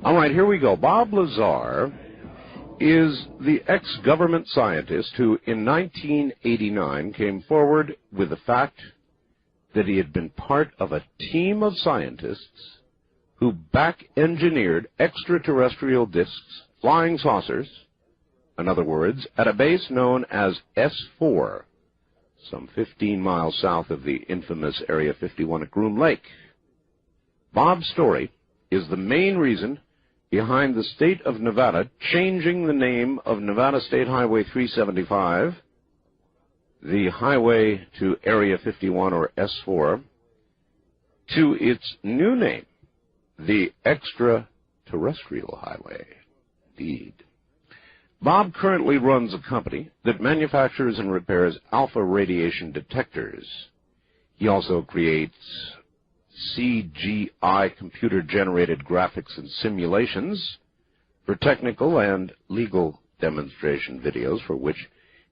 All right, here we go. Bob Lazar is the ex-government scientist who, in 1989, came forward with the fact that he had been part of a team of scientists who back-engineered extraterrestrial disks, flying saucers, in other words, at a base known as S4, some 15 miles south of the infamous Area 51 at Groom Lake. Bob's story is the main reason behind the state of Nevada changing the name of Nevada State Highway 375, the highway to Area 51 or S4, to its new name, the Extraterrestrial Highway. Indeed. Bob currently runs a company that manufactures and repairs alpha radiation detectors. He also creates CGI computer-generated graphics and simulations for technical and legal demonstration videos, for which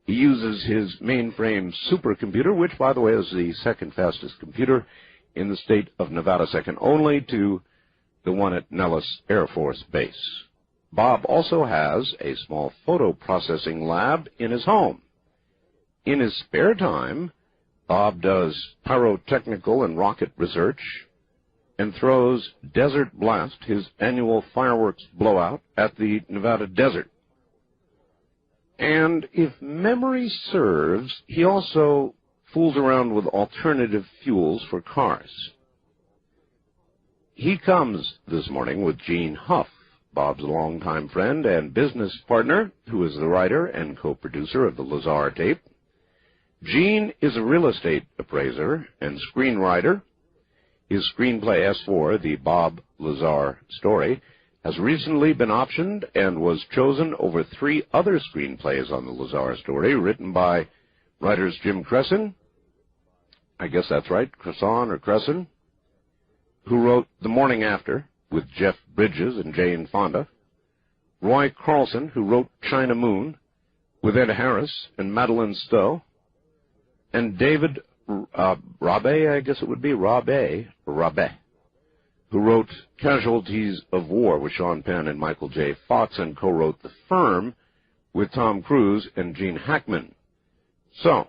he uses his mainframe supercomputer, which, by the way, is the second fastest computer in the state of Nevada, second only to the one at Nellis Air Force Base. Bob also has a small photo processing lab in his home. In his spare time, Bob does pyrotechnical and rocket research and throws Desert Blast, his annual fireworks blowout, at the Nevada desert. And if memory serves, he also fools around with alternative fuels for cars. He comes this morning with Gene Huff, Bob's longtime friend and business partner, who is the writer and co-producer of the Lazar tape. Gene is a real estate appraiser and screenwriter. His screenplay S4, the Bob Lazar story, has recently been optioned and was chosen over 3 other screenplays on the Lazar story, written by writers Jim Cresson, I guess that's right, Cresson or Cresson, who wrote The Morning After with Jeff Bridges and Jane Fonda, Roy Carlson, who wrote China Moon with Ed Harris and Madeline Stowe, and David Rabe, I guess it would be, Rabe, who wrote Casualties of War with Sean Penn and Michael J. Fox and co-wrote The Firm with Tom Cruise and Gene Hackman. So,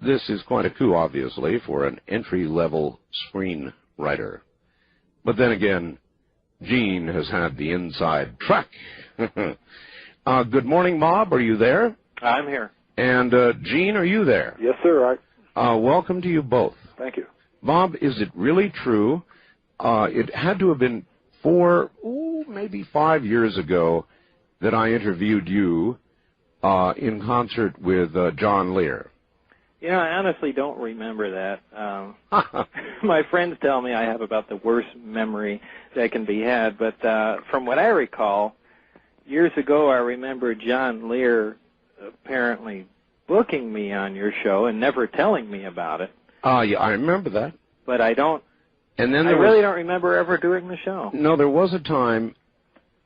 this is quite a coup, obviously, for an entry-level screenwriter. But then again, Gene has had the inside track. Good morning, Bob. Are you there? I'm here. And Gene, are you there? Yes, sir. Welcome to you both. Thank you. Bob, is it really true? It had to have been 4, maybe 5 years ago that I interviewed you in concert with John Lear. You know, I honestly don't remember that. My friends tell me I have about the worst memory that can be had, but from what I recall, years ago I remember John Lear apparently booking me on your show and never telling me about it. Yeah, I remember that. But I don't, and then I really don't remember ever doing the show. No, there was a time,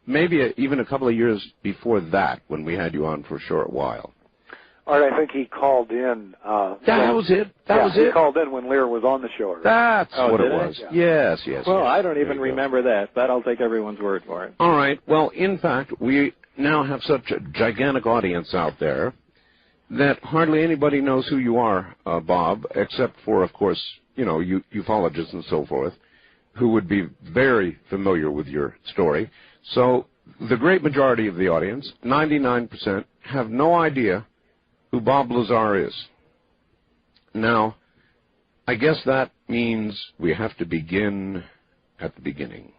maybe even a couple of years before that, when we had you on for a short while. Art, I think he called in. That was it. That was it. He called in when Lear was on the show. That's what it was. Yeah. Yes. Well, I don't even remember that, but I'll take everyone's word for it. All right. Well, in fact, we now have such a gigantic audience out there that hardly anybody knows who you are, Bob, except for, of course, you know, ufologists and so forth, who would be very familiar with your story. So the great majority of the audience, 99%, have no idea who Bob Lazar is. Now, I guess that means we have to begin at the beginning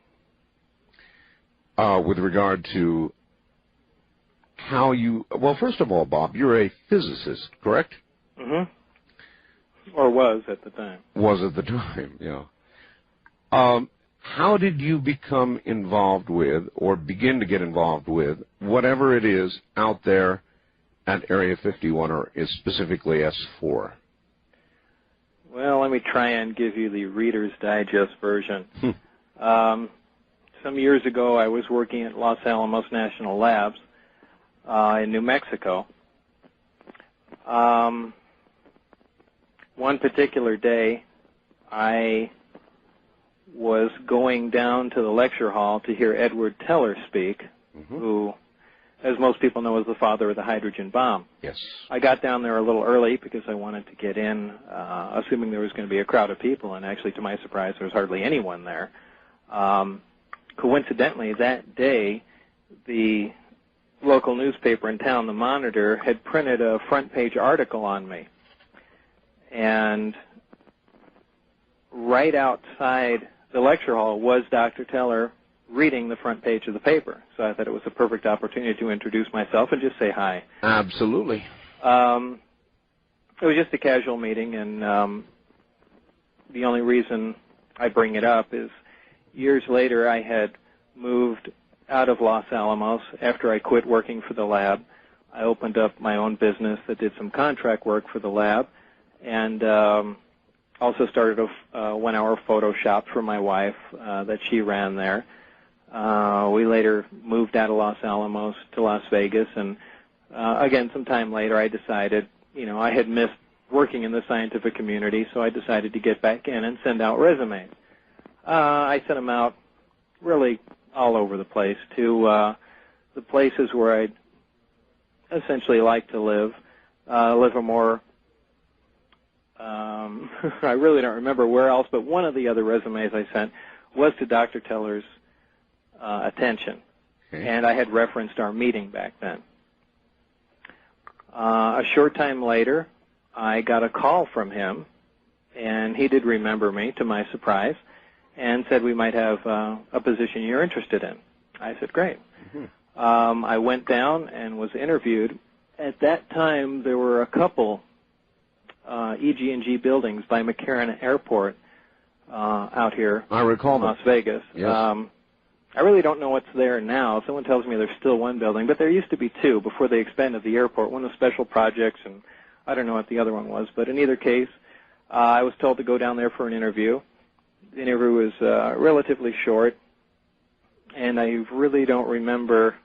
with regard to how you, well, first of all, Bob, you're a physicist, correct? Mm-hmm. Or was at the time. Was at the time, yeah. How did you become involved with, or begin to get involved with, whatever it is out there at Area 51, or is specifically S4? Well, let me try and give you the Reader's Digest version. Some years ago, I was working at Los Alamos National Labs in New Mexico. One particular day, I was going down to the lecture hall to hear Edward Teller speak, who, as most people know, is the father of the hydrogen bomb. Yes. I got down there a little early because I wanted to get in, assuming there was going to be a crowd of people, and actually, to my surprise, there was hardly anyone there. Coincidentally, that day, the local newspaper in town, the Monitor, had printed a front-page article on me. And right outside the lecture hall was Dr. Teller reading the front page of the paper. So I thought it was a perfect opportunity to introduce myself and just say hi. Absolutely. It was just a casual meeting, and the only reason I bring it up is years later I had moved out of Los Alamos after I quit working for the lab. I opened up my own business that did some contract work for the lab, and also started a one-hour photo shop for my wife that she ran there. We later moved out of Los Alamos to Las Vegas, and again, some time later, I decided, I had missed working in the scientific community, so I decided to get back in and send out resumes. I sent them out really all over the place to the places where I'd essentially like to live a more, I really don't remember where else, but one of the other resumes I sent was to Dr. Teller's attention, and I had referenced our meeting back then. A short time later, I got a call from him, and he did remember me, to my surprise, and said we might have a position you're interested in. I said, great. I went down and was interviewed. At that time, there were a couple EG&G buildings by McCarran Airport out here I recall in Las Vegas. Yes. I really don't know what's there now. Someone tells me there's still one building, but there used to be two before they expanded the airport. One was special projects, and I don't know what the other one was. But in either case, I was told to go down there for an interview. The interview was relatively short, and I really don't remember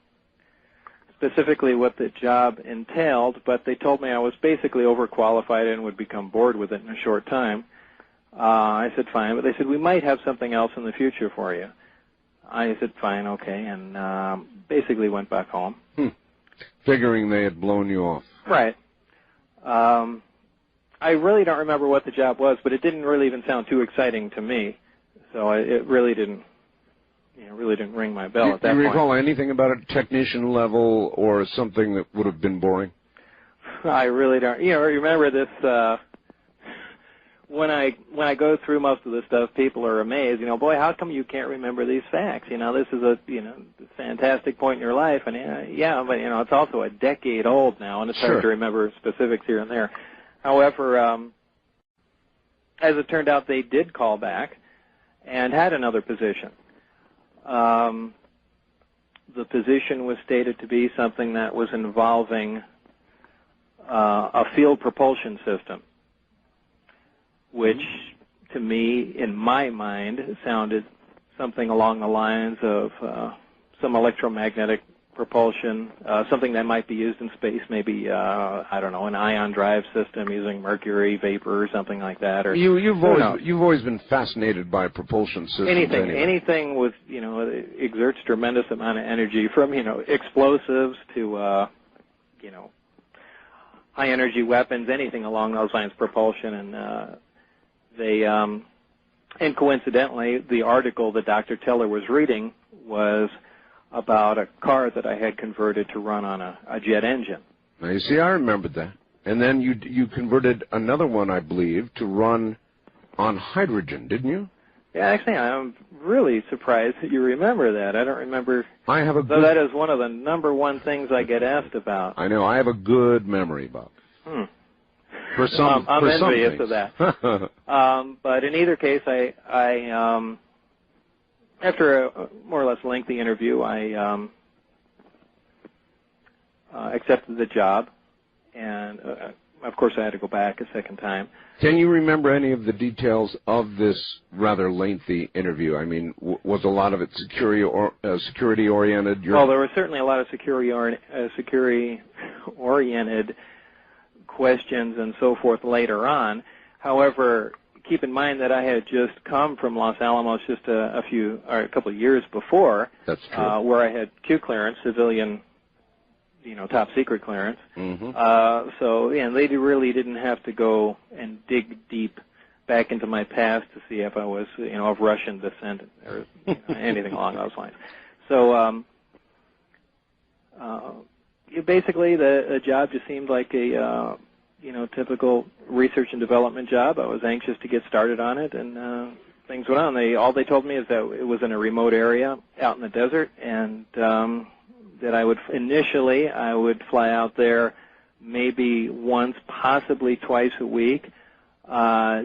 specifically what the job entailed, but they told me I was basically overqualified and would become bored with it in a short time. I said, fine, but they said, we might have something else in the future for you. I said, fine, okay, and basically went back home. Figuring they had blown you off. Right. I really don't remember what the job was, but it didn't really even sound too exciting to me, so it really didn't ring my bell at that point. Do you recall anything about a technician level or something that would have been boring? I really don't. Remember this. When I go through most of this stuff, people are amazed. Boy, how come you can't remember these facts? This is a fantastic point in your life, and but it's also a decade old now, and it's hard to remember specifics here and there. However, as it turned out, they did call back and had another position. The position was stated to be something that was involving a field propulsion system, which to me, in my mind, sounded something along the lines of some electromagnetic propulsion, something that might be used in space, maybe, I don't know, an ion drive system using mercury vapor or something like that. Or You've always been fascinated by propulsion systems. Anything with, exerts tremendous amount of energy, from, explosives to, high energy weapons, anything along those lines, propulsion, and and coincidentally, the article that Dr. Teller was reading was about a car that I had converted to run on a jet engine. Now, you see, I remembered that. And then you converted another one, I believe, to run on hydrogen, didn't you? Yeah, actually, I'm really surprised that you remember that. I don't remember. I have a good... That is one of the number one things I get asked about. I know. I have a good memory, Bob. I'm envious of that. But in either case, I after a more or less lengthy interview, I accepted the job, and of course I had to go back a second time. Can you remember any of the details of this rather lengthy interview? I mean, was a lot of it security-oriented? Well, there was certainly a lot of security-oriented questions and so forth later on. However, keep in mind that I had just come from Los Alamos just a couple of years before. That's true. Where I had Q clearance, civilian, top secret clearance. Mm-hmm. They really didn't have to go and dig deep back into my past to see if I was, of Russian descent or anything along those lines. So basically, the job just seemed like a typical research and development job. I was anxious to get started on it, and things went on. All they told me is that it was in a remote area out in the desert, and that I would fly out there maybe once, possibly twice a week,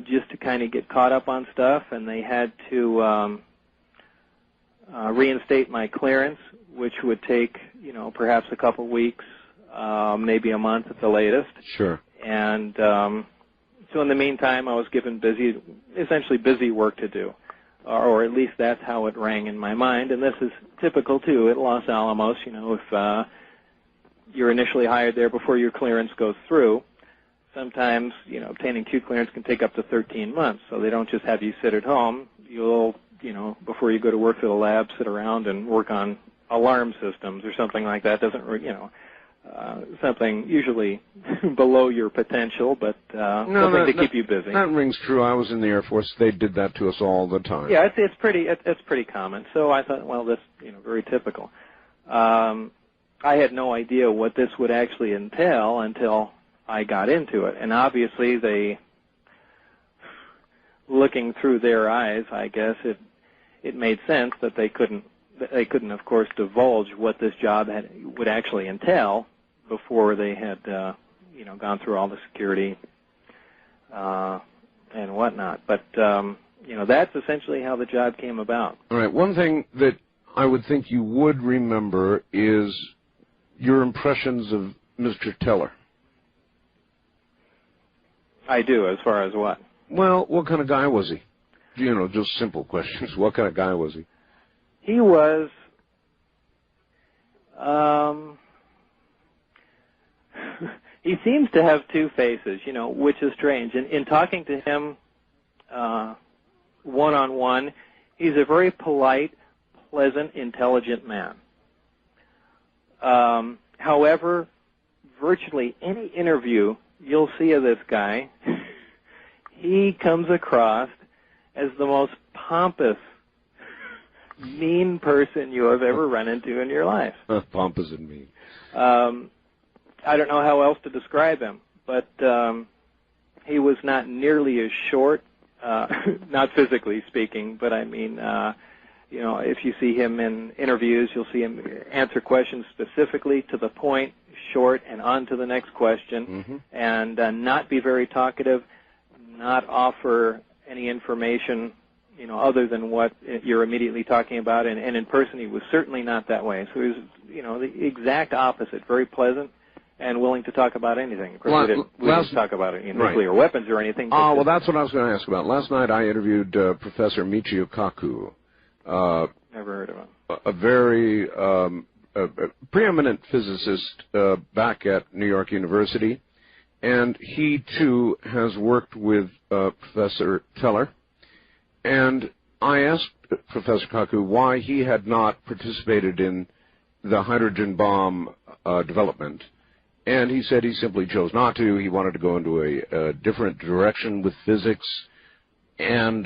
just to kind of get caught up on stuff, and they had to reinstate my clearance, which would take, perhaps a couple weeks, maybe a month at the latest. Sure. And so in the meantime, I was given essentially busy work to do, or at least that's how it rang in my mind. And this is typical, too, at Los Alamos. If you're initially hired there before your clearance goes through, sometimes, obtaining Q clearance can take up to 13 months. So they don't just have you sit at home. You'll, before you go to work for the lab, sit around and work on alarm systems or something like that. Something usually below your potential, but something to keep you busy. That rings true. I was in the Air Force. They did that to us all the time. Yeah, it's pretty common. So I thought, well, this very typical. I had no idea what this would actually entail until I got into it, and obviously looking through their eyes, I guess it made sense that they couldn't, of course, divulge what this job would actually entail before they had, gone through all the security and whatnot. But, that's essentially how the job came about. All right. One thing that I would think you would remember is your impressions of Mr. Teller. I do, as far as what? Well, what kind of guy was he? Just simple questions. What kind of guy was he? He was, he seems to have two faces, which is strange. In talking to him one-on-one, he's a very polite, pleasant, intelligent man. However, virtually any interview you'll see of this guy, he comes across as the most pompous, mean person you have ever run into in your life. Pompous and mean. I don't know how else to describe him, but he was not nearly as short, not physically speaking, but I mean, if you see him in interviews, you'll see him answer questions specifically to the point, short, and on to the next question, and not be very talkative, not offer any information, other than what you're immediately talking about, and in person he was certainly not that way. So he was, the exact opposite, very pleasant and willing to talk about anything. Of course, we didn't talk about nuclear weapons or anything. Well, that's what I was going to ask about. Last night I interviewed Professor Michio Kaku. Never heard of him. A very preeminent physicist back at New York University, and he, too, has worked with Professor Teller. And I asked Professor Kaku why he had not participated in the hydrogen bomb development, and he said he simply chose not to. He wanted to go into a different direction with physics, and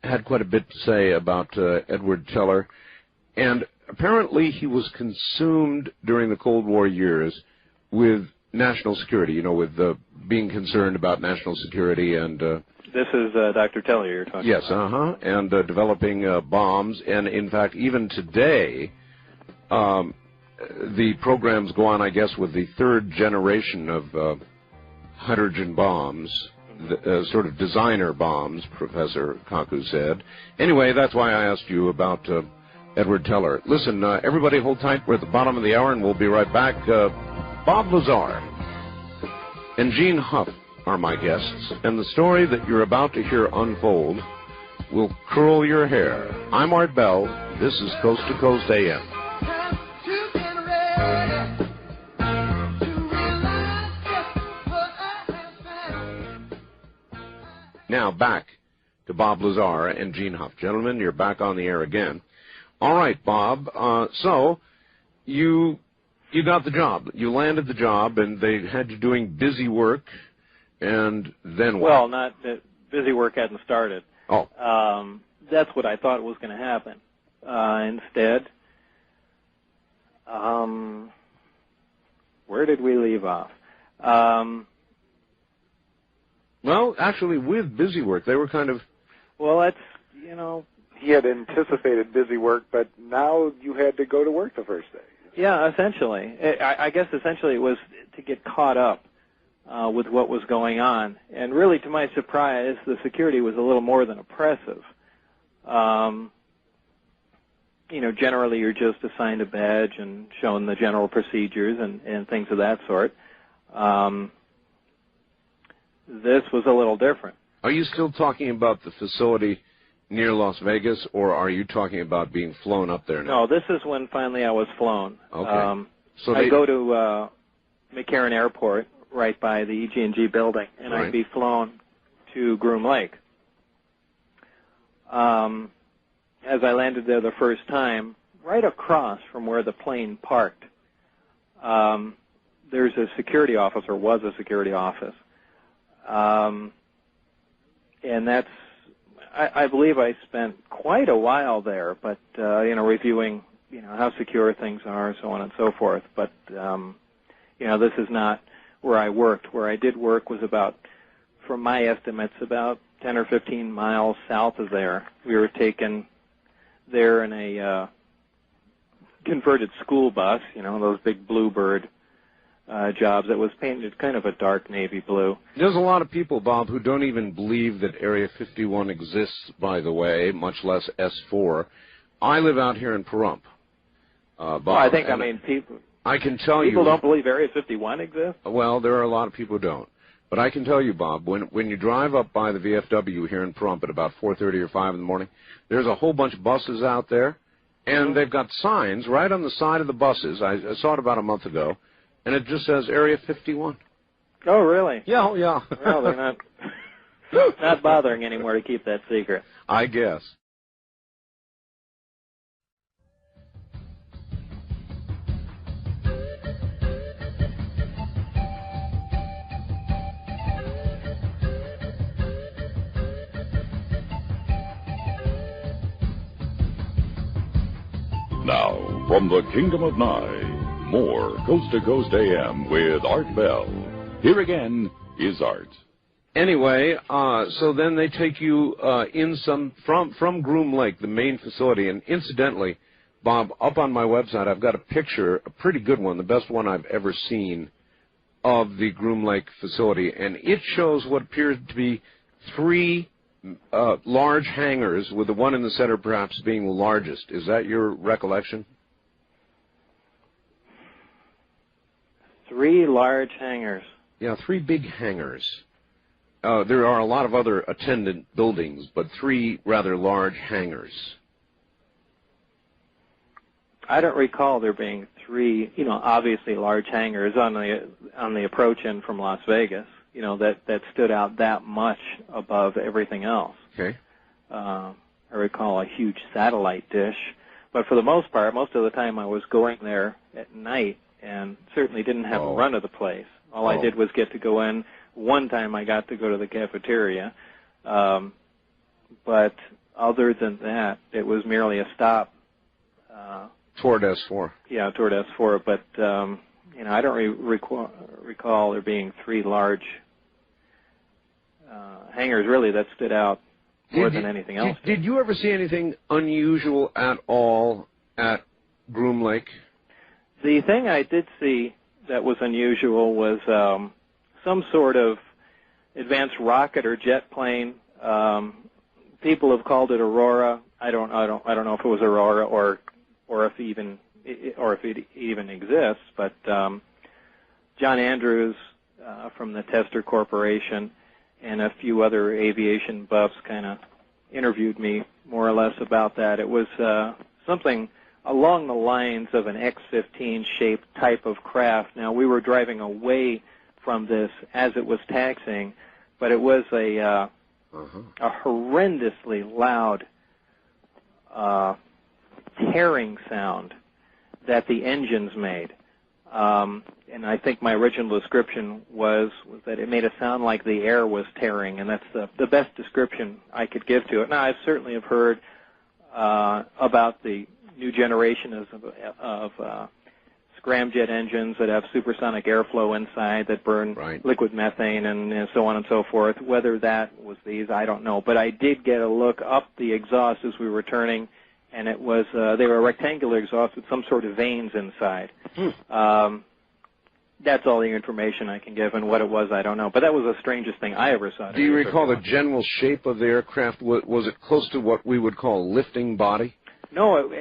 had quite a bit to say about Edward Teller. And apparently he was consumed during the Cold War years with national security, with being concerned about national security and... This is Dr. Teller you're talking yes, about. Yes, and developing bombs. And, in fact, even today, the programs go on, I guess, with the third generation of hydrogen bombs, sort of designer bombs, Professor Kaku said. Anyway, that's why I asked you about Edward Teller. Listen, everybody hold tight. We're at the bottom of the hour, and we'll be right back. Bob Lazar and Gene Huff are my guests, and the story that you're about to hear unfold will curl your hair. I'm Art Bell. This is Coast to Coast AM. Now back to Bob Lazar and Gene Huff. Gentlemen, you're back on the air again. All right, Bob, so you got the job. You landed the job, and they had you doing busy work, and then what? Well, not busy work hadn't started. Oh. That's what I thought was going to happen. Instead, where did we leave off? Well, actually, with busy work, they were kind of... Well, that's, He had anticipated busy work, but now you had to go to work the first day. Yeah, essentially. I guess essentially it was to get caught up with what was going on. And really, to my surprise, the security was a little more than oppressive. Generally you're just assigned a badge and shown the general procedures and things of that sort. This was a little different. Are you still talking about the facility near Las Vegas, or are you talking about being flown up there now? No, this is when finally I was flown. Okay. So I go to McCarran Airport, right by the EG&G building, and right. I'd be flown to Groom Lake. As I landed there the first time, right across from where the plane parked, there's a security office, or was a security office. And that's, I believe I spent quite a while there, but, reviewing, how secure things are, so on and so forth. But, this is not where I worked. Where I did work was about, from my estimates, about 10 or 15 miles south of there. We were taken there in a converted school bus, those big Bluebird jobs that was painted kind of a dark navy blue. There's a lot of people, Bob, who don't even believe that Area 51 exists, by the way, much less S4. I live out here in Pahrump. Bob, well, I can tell you... People don't believe Area 51 exists? Well, there are a lot of people who don't. But I can tell you, Bob, when you drive up by the VFW here in Pahrump at about 4:30 or 5 in the morning, there's a whole bunch of buses out there, and they've got signs right on the side of the buses. I saw it about a month ago, and it just says Area 51. Oh, really? Yeah, oh, yeah. Well, they're not bothering anymore to keep that secret. I guess. Now, from the Kingdom of Nye, more Coast to Coast AM with Art Bell. Here again is Art. Anyway, so then they take you from Groom Lake, the main facility, and incidentally, Bob, up on my website I've got a picture, a pretty good one, the best one I've ever seen, of the Groom Lake facility, and it shows what appears to be three large hangars, with the one in the center perhaps being the largest. Is that your recollection? 3 large hangars. Yeah, 3 big hangars. There are a lot of other attendant buildings, but 3 rather large hangars. I don't recall there being 3, obviously large hangars on the approach in from Las Vegas. That stood out that much above everything else. Okay. I recall a huge satellite dish, but for the most part, most of the time I was going there at night and certainly didn't have a run of the place. All I did was get to go in. One time I got to go to the cafeteria, but other than that, it was merely a stop. Toward S4. Yeah, toward S4, but... I don't recall there being 3 large hangars, really, that stood out more than anything else. Did you ever see anything unusual at all at Groom Lake? The thing I did see that was unusual was some sort of advanced rocket or jet plane. People have called it Aurora. I don't know if it was Aurora or if it even exists, but John Andrews from the Tester Corporation and a few other aviation buffs kind of interviewed me more or less about that. It was something along the lines of an X-15 shaped type of craft. Now, we were driving away from this as it was taxiing, but it was a a horrendously loud tearing sound that the engines made. And I think my original description was that it made a sound like the air was tearing, and that's the best description I could give to it. Now, I certainly have heard about the new generation of scramjet engines that have supersonic airflow inside that burn liquid methane and so on and so forth. Whether that was these, I don't know. But I did get a look up the exhaust as we were turning, and it was they were rectangular exhaust with some sort of vanes inside. That's all the information I can give, and what it was, I don't know. But that was the strangest thing I ever saw. Do you recall the general shape of the aircraft? Was it close to what we would call a lifting body? No,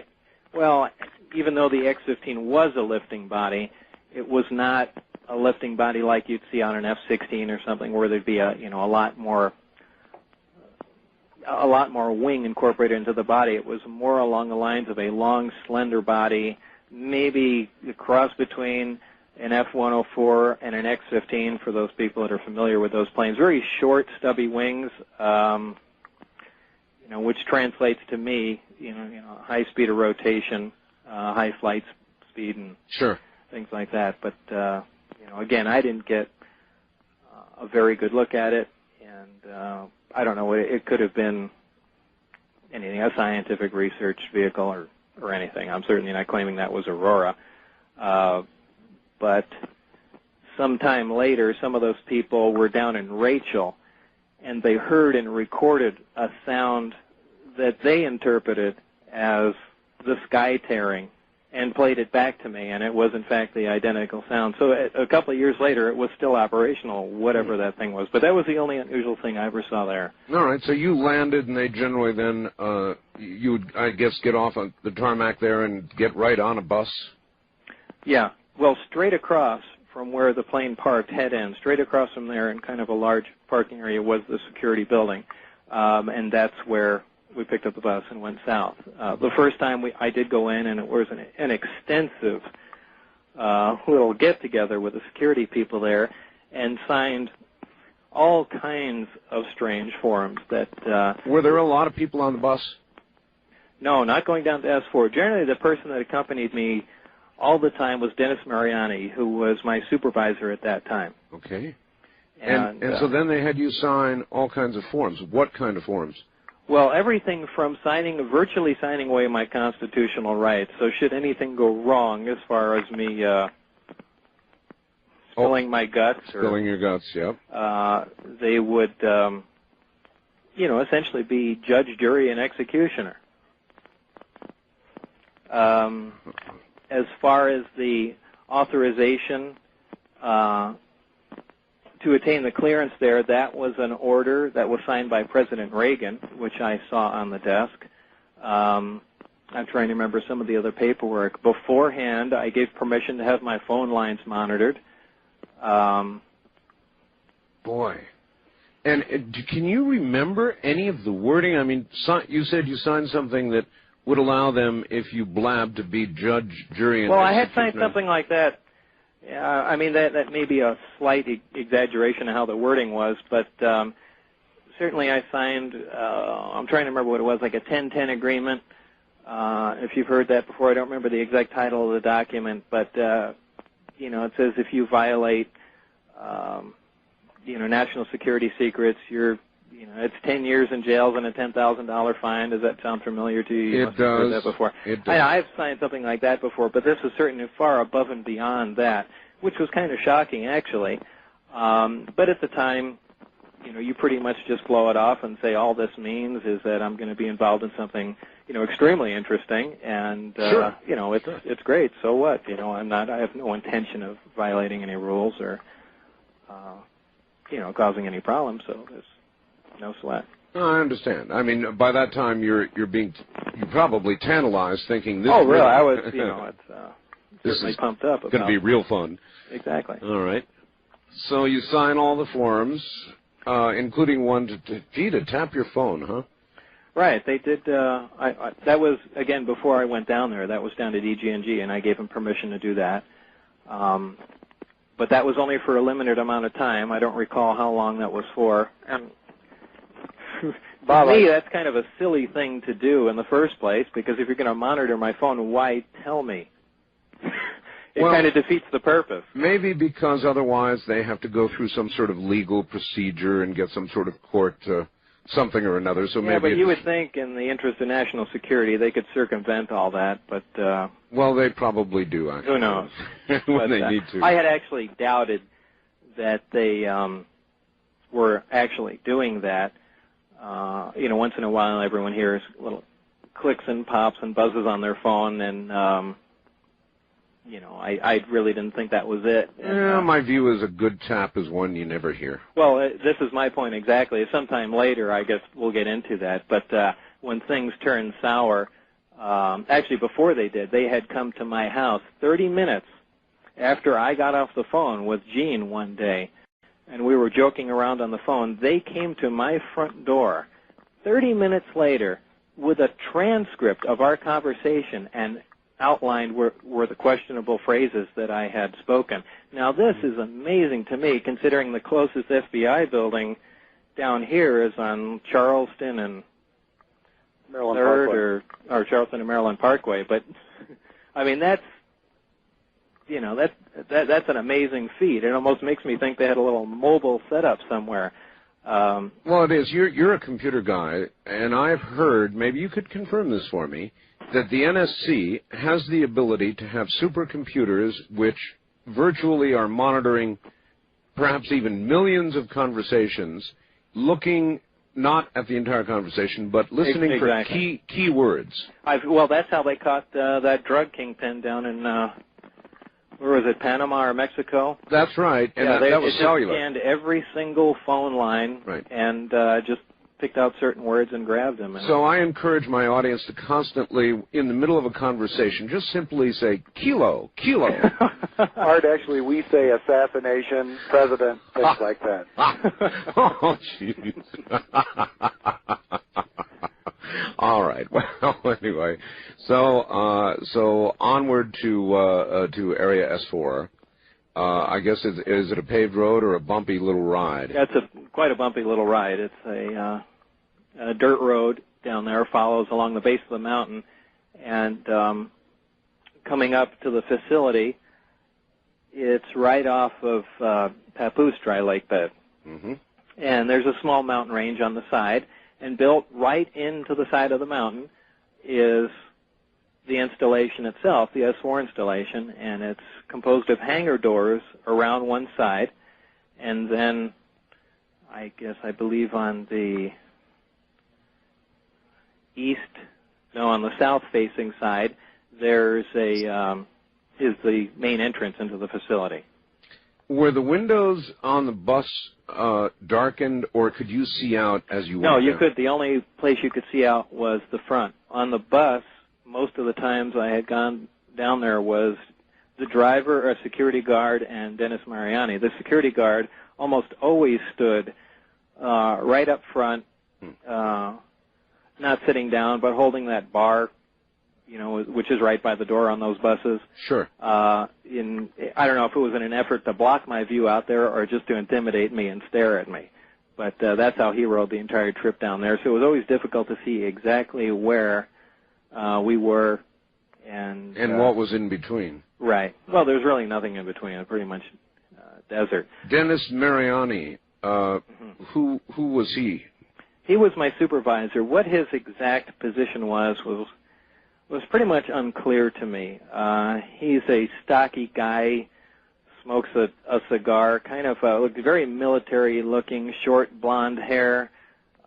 well, even though the X-15 was a lifting body, it was not a lifting body like you'd see on an F-16 or something, where there'd be a lot more wing incorporated into the body. It was more along the lines of a long, slender body, maybe a cross between an F-104 and an X-15, for those people that are familiar with those planes. Very short, stubby wings, which translates to me, high speed of rotation, high flight speed, and things like that. But again, I didn't get a very good look at it, and I don't know. It could have been anything, a scientific research vehicle or anything. I'm certainly not claiming that was Aurora. But sometime later, some of those people were down in Rachel, and they heard and recorded a sound that they interpreted as the sky tearing and played it back to me, and it was, in fact, the identical sound. So a couple of years later, it was still operational, whatever that thing was. But that was the only unusual thing I ever saw there. All right, so you landed, and they generally then, you would, I guess, get off on the tarmac there and get right on a bus? Yeah. Well, straight across from where the plane parked, head end, straight across from there in kind of a large parking area was the security building, and that's where we picked up the bus and went south. The first time I did go in, and it was an extensive little get-together with the security people there, and signed all kinds of strange forms. Were there a lot of people on the bus? No, not going down to S4. Generally, the person that accompanied me all the time was Dennis Mariani, who was my supervisor at that time. Okay. And so then they had you sign all kinds of forms. What kind of forms? Well, everything from virtually signing away my constitutional rights. So should anything go wrong as far as me spilling my guts. Spilling your guts, yep. They would, essentially be judge, jury, and executioner. As far as the authorization to attain the clearance there, that was an order that was signed by President Reagan, which I saw on the desk. I'm trying to remember some of the other paperwork. Beforehand, I gave permission to have my phone lines monitored. Boy. And can you remember any of the wording? I mean, you said you signed something that would allow them, if you blabbed, to be judge, jury, and I had signed something like that. I mean, that may be a slight exaggeration of how the wording was, but certainly I signed, I'm trying to remember what it was, like a 10-10 agreement. If you've heard that before, I don't remember the exact title of the document, but, it says if you violate, national security secrets, it's 10 years in jail and a $10,000 fine. Does that sound familiar to you? It does. Heard that before. It does. I've signed something like that before, but this was certainly far above and beyond that, which was kind of shocking, actually. But at the time, you pretty much just blow it off and say all this means is that I'm going to be involved in something, extremely interesting, and sure. It's great. So what? I have no intention of violating any rules or causing any problems. So there's no sweat. No, I understand. I mean, by that time you're probably tantalized, thinking this. Oh, really? I was, certainly pumped up. It's going to be real fun. Exactly. All right. So you sign all the forms, including one to tap your phone, huh? Right. They did. That was again before I went down there. That was down at EG&G, and I gave them permission to do that. But that was only for a limited amount of time. I don't recall how long that was for. And Bob, to me, that's kind of a silly thing to do in the first place, because if you're going to monitor my phone, why tell me? It kind of defeats the purpose. Maybe because otherwise they have to go through some sort of legal procedure and get some sort of court something or another. So yeah, but you would think in the interest of national security they could circumvent all that, but... well, they probably do, actually. Who knows? when they need to. I had actually doubted that they were actually doing that. Once in a while everyone hears little clicks and pops and buzzes on their phone, and, I really didn't think that was it. And, my view is a good tap is one you never hear. Well, this is my point exactly. Sometime later, I guess we'll get into that. But when things turned sour, actually before they did, they had come to my house 30 minutes after I got off the phone with Gene one day, and we were joking around on the phone. They came to my front door 30 minutes later with a transcript of our conversation and outlined were the questionable phrases that I had spoken. Now, this is amazing to me, considering the closest FBI building down here is on Charleston and Maryland 3rd or Charleston and Maryland Parkway. But, I mean, that's an amazing feat. It almost makes me think they had a little mobile setup somewhere. Well, it is. You're a computer guy, and I've heard, maybe you could confirm this for me, that the NSC has the ability to have supercomputers which virtually are monitoring perhaps even millions of conversations, looking not at the entire conversation, but listening for key words. Well, that's how they caught that drug kingpin down in, where was it, Panama or Mexico? That's right, and yeah, that was cellular. They scanned every single phone line, right, and just picked out certain words and grabbed them. So I encourage my audience to constantly, in the middle of a conversation, just simply say, kilo, kilo. Art, actually, we say assassination, president, things like that. Oh, jeez. All right. Well, anyway, so onward to Area S4. I guess is it a paved road or a bumpy little ride? That's quite a bumpy little ride. It's a dirt road down there, follows along the base of the mountain, and coming up to the facility, it's right off of Papoose Dry Lake Bed. Mm-hmm. And there's a small mountain range on the side, and built right into the side of the mountain is the installation itself, the S4 installation, and it's composed of hangar doors around one side, and then I believe on the on the south-facing side, there's is the main entrance into the facility. Were the windows on the bus darkened, or could you see out as you went? No, you could. The only place you could see out was the front. On the bus, most of the times I had gone down there was the driver, a security guard, and Dennis Mariani. The security guard almost always stood right up front, not sitting down, but holding that bar, which is right by the door on those buses. Sure. I don't know if it was in an effort to block my view out there or just to intimidate me and stare at me. But that's how he rode the entire trip down there. So it was always difficult to see exactly where we were. And what was in between. Right. Well, there's really nothing in between. It's pretty much desert. Dennis Mariani, who was he? He was my supervisor. What his exact position was pretty much unclear to me. He's a stocky guy, smokes a cigar, kind of looked very military-looking, short blonde hair.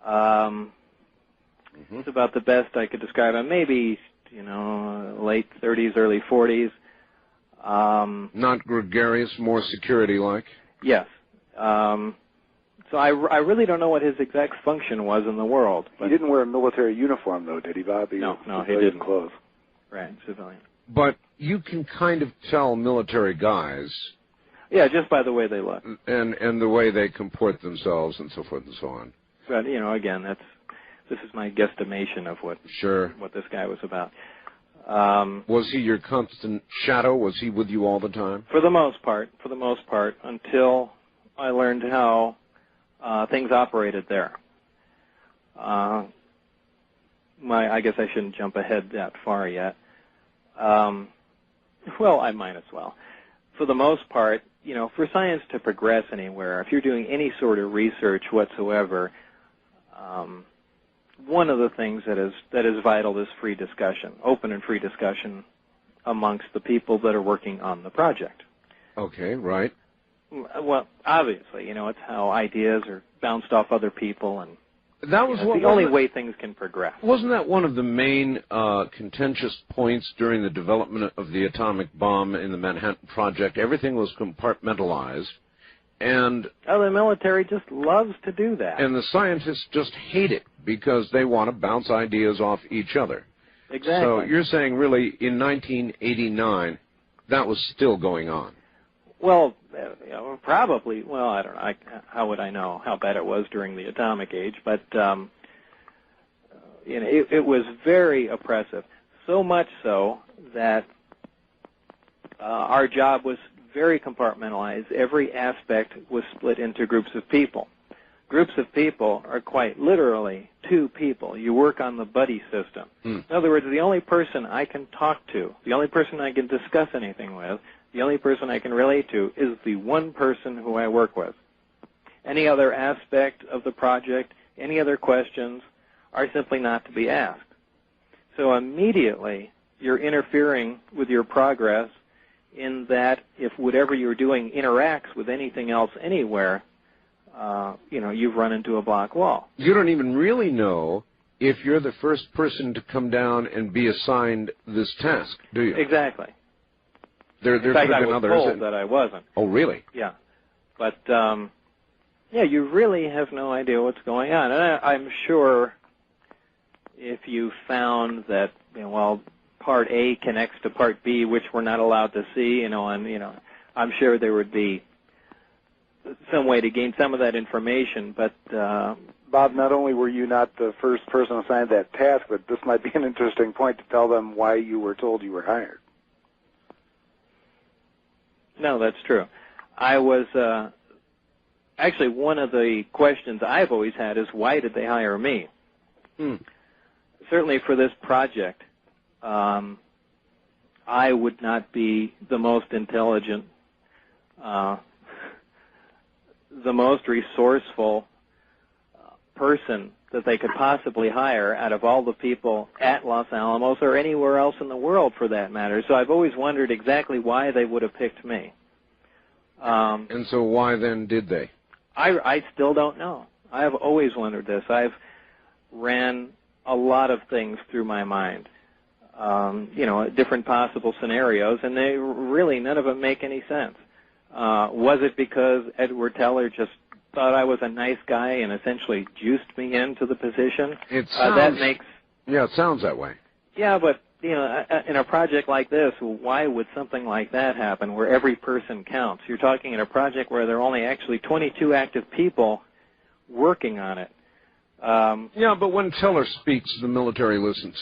It's about the best I could describe him. Maybe, late 30s, early 40s. Not gregarious, more security-like? Yes. So I really don't know what his exact function was in the world. But he didn't wear a military uniform, though, did he, Bob? No, he didn't. Clothes. Right, civilian. But you can kind of tell military guys. Yeah, just by the way they look. And the way they comport themselves and so forth and so on. But, again, this is my guesstimation of what this guy was about. Was he your constant shadow? Was he with you all the time? For the most part, until I learned how things operated there. I guess I shouldn't jump ahead that far yet. Well, I might as well. For the most part, for science to progress anywhere, if you're doing any sort of research whatsoever, one of the things that is vital is free discussion, open and free discussion amongst the people that are working on the project. Okay, right. Well, obviously, it's how ideas are bounced off other people, and that was the only way things can progress. Wasn't that one of the main contentious points during the development of the atomic bomb in the Manhattan Project? Everything was compartmentalized, and the military just loves to do that. And the scientists just hate it because they want to bounce ideas off each other. Exactly. So you're saying, really, in 1989, that was still going on? Well, probably. Well, I don't know. How would I know how bad it was during the atomic age? But it was very oppressive. So much so that our job was very compartmentalized. Every aspect was split into groups of people. Groups of people are quite literally two people. You work on the buddy system. In other words, the only person I can talk to, the only person I can discuss anything with, the only person I can relate to is the one person who I work with. Any other aspect of the project, any other questions are simply not to be asked. So immediately you're interfering with your progress in that if whatever you're doing interacts with anything else anywhere, you've run into a block wall. You don't even really know if you're the first person to come down and be assigned this task, do you? Exactly. There in fact, could have I been was others told that I wasn't. Oh, really? Yeah. But, you really have no idea what's going on. And I'm sure if you found that, Part A connects to Part B, which we're not allowed to see, I'm sure there would be some way to gain some of that information. But, Bob, not only were you not the first person assigned that task, but this might be an interesting point to tell them why you were told you were hired. No, that's true. I was, actually, one of the questions I've always had is, why did they hire me? Certainly for this project, I would not be the most intelligent, the most resourceful person that they could possibly hire out of all the people at Los Alamos or anywhere else in the world for that matter. So I've always wondered exactly why they would have picked me. And so why then did they? I still don't know. I've always wondered this. I've ran a lot of things through my mind, different possible scenarios, and they really, none of them make any sense. Was it because Edward Teller just thought I was a nice guy and essentially juiced me into the position? It sounds, it sounds that way. Yeah, but, in a project like this, why would something like that happen where every person counts? You're talking in a project where there are only actually 22 active people working on it. But when Teller speaks, the military listens.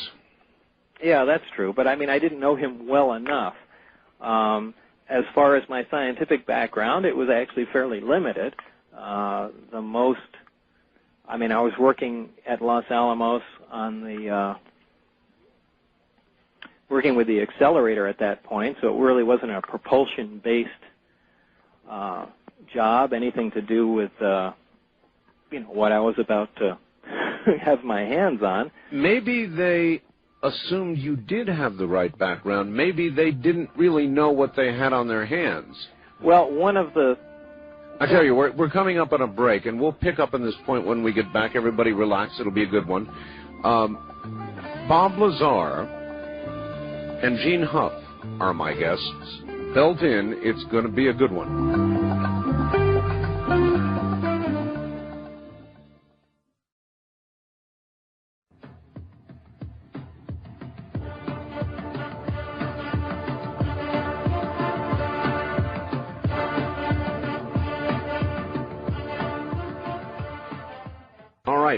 Yeah, that's true. But, I didn't know him well enough. As far as my scientific background, it was actually fairly limited. I was working at Los Alamos on the, working with the accelerator at that point, so it really wasn't a propulsion-based job, anything to do with, what I was about to have my hands on. Maybe they assumed you did have the right background. Maybe they didn't really know what they had on their hands. Well, one of the... I tell you, we're coming up on a break, and we'll pick up on this point when we get back. Everybody relax. It'll be a good one. Bob Lazar and Gene Huff are my guests. Belt in. It's going to be a good one.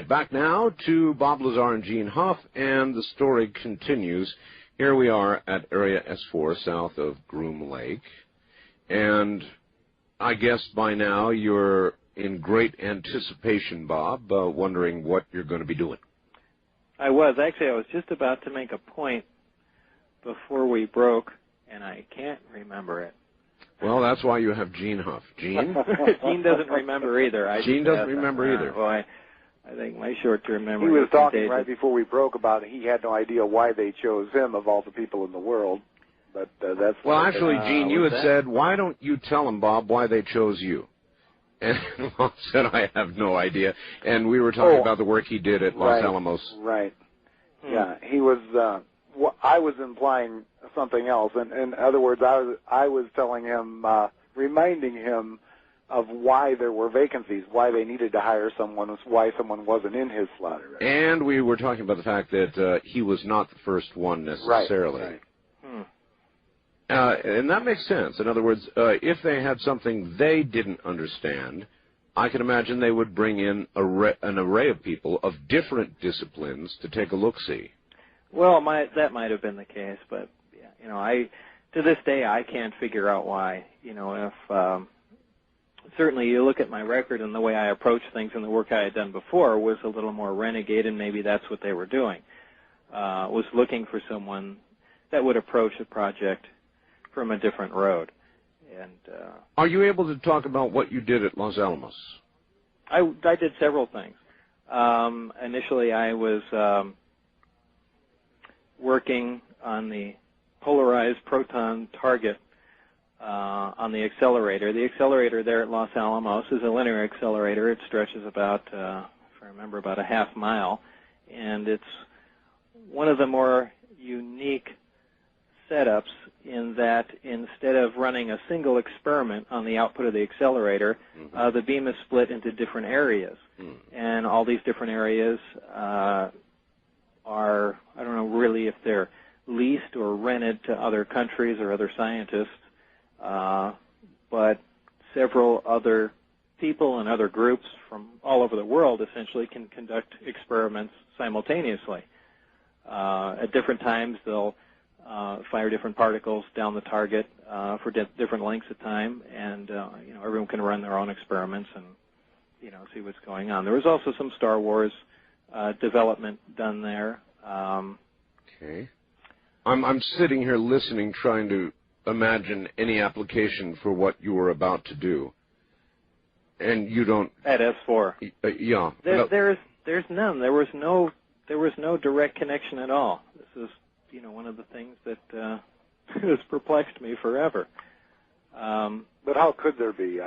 Back now to Bob Lazar and Gene Huff, and the story continues. Here we are at Area S4 south of Groom Lake, and I guess by now you're in great anticipation, Bob, wondering what you're going to be doing. I was just about to make a point before we broke, and I can't remember it. Well, that's why you have Gene Huff. Gene? Gene doesn't remember either. Gene doesn't remember either. Well, I think my short-term memory. He was talking contagious. right before we broke about he had no idea why they chose him of all the people in the world. But that's well, actually, Gene, you had said, "Why don't you tell them, Bob, why they chose you?" And Bob said, "I have no idea." And we were talking about the work he did at Los Alamos. Right. Yeah, he was. I was implying something else. In other words, I was telling him, reminding him of why there were vacancies, why they needed to hire someone, why someone wasn't in his slot already. And we were talking about the fact that he was not the first one necessarily. Right. And that makes sense. In other words, if they had something they didn't understand, I can imagine they would bring in an array of people of different disciplines to take a look-see. Well, that might have been the case, but to this day I can't figure out why. If certainly you look at my record and the way I approached things and the work I had done before was a little more renegade, and maybe that's what they were doing. Was looking for someone that would approach a project from a different road. And are you able to talk about what you did at Los Alamos? I did several things. Initially, I was working on the polarized proton target on the accelerator. The accelerator there at Los Alamos is a linear accelerator. It stretches about, if I remember, about a half mile, and it's one of the more unique setups in that instead of running a single experiment on the output of the accelerator, the beam is split into different areas. And all these different areas are, I don't know really if they're leased or rented to other countries or other scientists, but several other people and other groups from all over the world essentially can conduct experiments simultaneously. At different times they'll fire different particles down the target for different lengths of time, and everyone can run their own experiments and see what's going on. There was also some Star Wars development done there. Okay. I'm sitting here listening, trying to imagine any application for what you were about to do, and you don't. At S4. Yeah. There's none. There was no direct connection at all. This is one of the things that has perplexed me forever. But how could there be?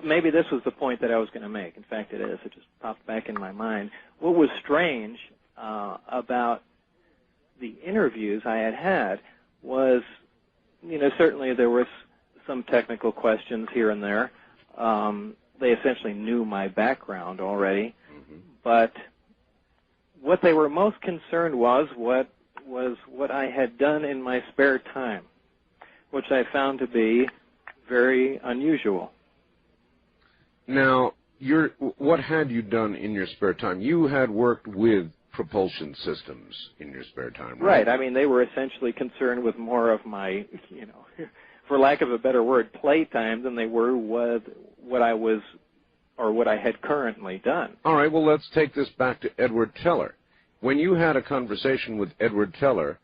Maybe this was the point that I was going to make. In fact, it is. It just popped back in my mind. What was strange about the interviews I had was, certainly there was some technical questions here and there. They essentially knew my background already. But what they were most concerned was what I had done in my spare time, which I found to be very unusual. Now, what had you done in your spare time? You had worked with propulsion systems in your spare time, right? Right. I mean, they were essentially concerned with more of my, for lack of a better word, playtime than they were with what I was or what I had currently done. All right. Well, let's take this back to Edward Teller. When you had a conversation with Edward Teller,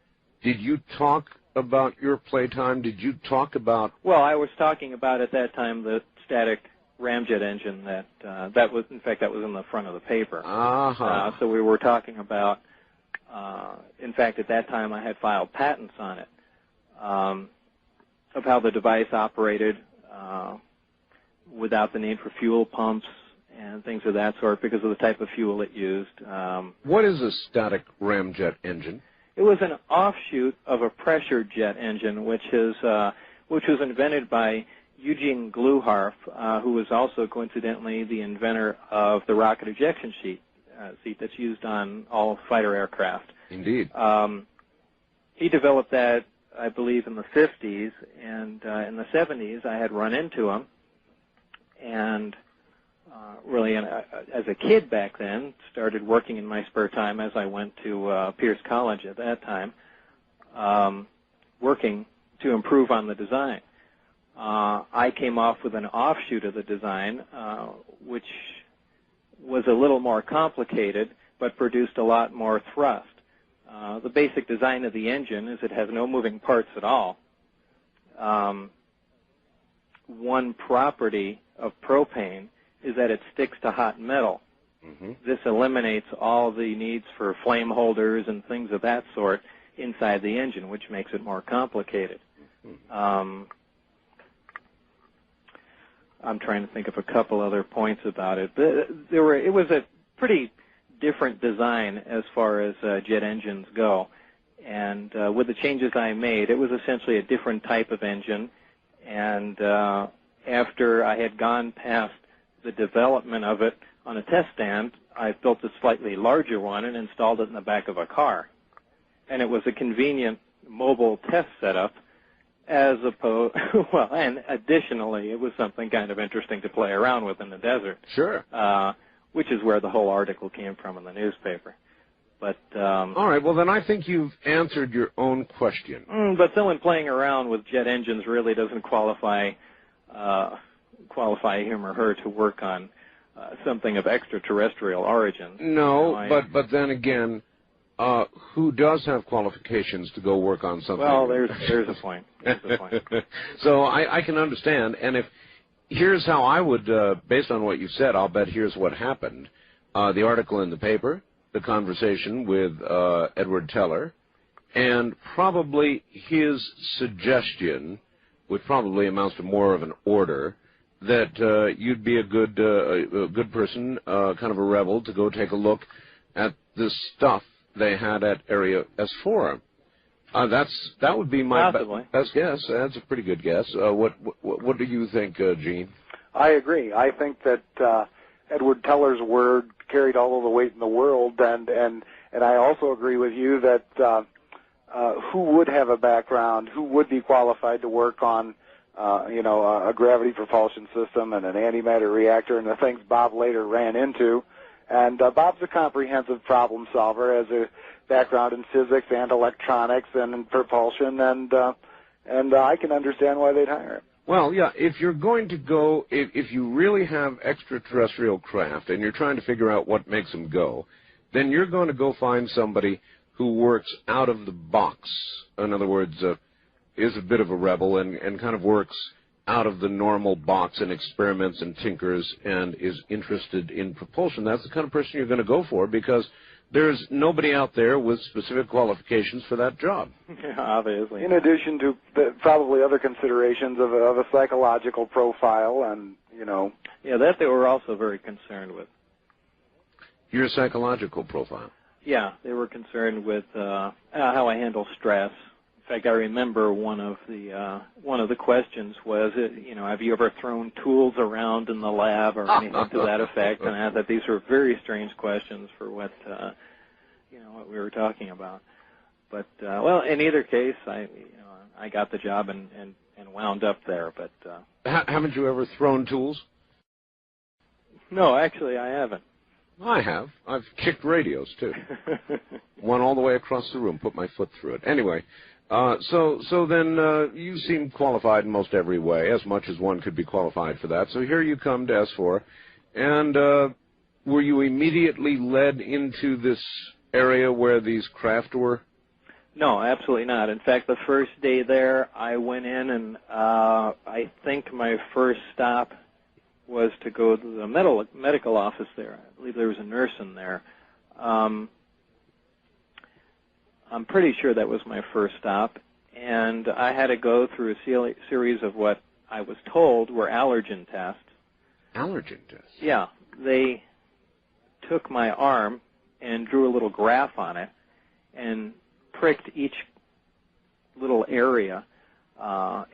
did you talk about your playtime? Did you talk about... Well, I was talking about at that time the static ramjet engine that was, in fact, that was in the front of the paper. So we were talking about, in fact, at that time I had filed patents on it, of how the device operated without the need for fuel pumps and things of that sort because of the type of fuel it used. What is a static ramjet engine? It was an offshoot of a pressure jet engine, which was invented by Eugene Gluharf, who was also coincidentally the inventor of the rocket ejection seat that's used on all fighter aircraft. Indeed. He developed that, I believe, in the 50s, and in the 70s I had run into him, and really, as a kid back then, started working in my spare time as I went to Pierce College at that time, working to improve on the design. I came off with an offshoot of the design, which was a little more complicated, but produced a lot more thrust. The basic design of the engine is it has no moving parts at all. One property of propane is that it sticks to hot metal. Mm-hmm. This eliminates all the needs for flame holders and things of that sort inside the engine, which makes it more complicated. Mm-hmm. I'm trying to think of a couple other points about it. It was a pretty different design as far as jet engines go. And with the changes I made, it was essentially a different type of engine. And after I had gone past the development of it on a test stand, I built a slightly larger one and installed it in the back of a car. And it was a convenient mobile test setup, as opposed, well, and additionally, it was something kind of interesting to play around with in the desert. Sure. Which is where the whole article came from in the newspaper. But all right, well, then I think you've answered your own question. But someone playing around with jet engines really doesn't qualify him or her to work on something of extraterrestrial origin. No, but then again, who does have qualifications to go work on something? Well, there's a point. There's a point. So I can understand, and here's how I would, based on what you said, I'll bet here's what happened. The article in the paper, the conversation with Edward Teller, and probably his suggestion, which probably amounts to more of an order, that you'd be a good person, kind of a rebel, to go take a look at this stuff they had at Area S4. That would be my best guess. That's a pretty good guess. What do you think, Gene? I agree. I think that Edward Teller's word carried all of the weight in the world, and I also agree with you that who would have a background, who would be qualified to work on, a gravity propulsion system and an antimatter reactor and the things Bob later ran into. And Bob's a comprehensive problem solver, has a background in physics and electronics and in propulsion, and I can understand why they'd hire him. Well, yeah, if you're going to go, if you really have extraterrestrial craft and you're trying to figure out what makes them go, then you're going to go find somebody who works out of the box. In other words, is a bit of a rebel and kind of works out of the normal box and experiments and tinkers and is interested in propulsion. That's the kind of person you're going to go for, because there's nobody out there with specific qualifications for that job. Yeah, obviously. In addition to probably other considerations of a psychological profile and, Yeah, that they were also very concerned with. Your psychological profile? Yeah, they were concerned with how I handle stress. In fact, I remember one of the questions was, have you ever thrown tools around in the lab or anything to that effect? And I thought these were very strange questions for what what we were talking about. But well, in either case, I got the job and wound up there. But haven't you ever thrown tools? No, actually, I haven't. I have. I've kicked radios too. One all the way across the room, put my foot through it. Anyway. So then you seem qualified in most every way, as much as one could be qualified for that. So here you come to S4, and were you immediately led into this area where these craft were? No, absolutely not. In fact, the first day there, I went in, and I think my first stop was to go to the medical office there. I believe there was a nurse in there. I'm pretty sure that was my first stop, and I had to go through a series of what I was told were allergen tests. Allergen tests? Yeah. They took my arm and drew a little graph on it and pricked each little area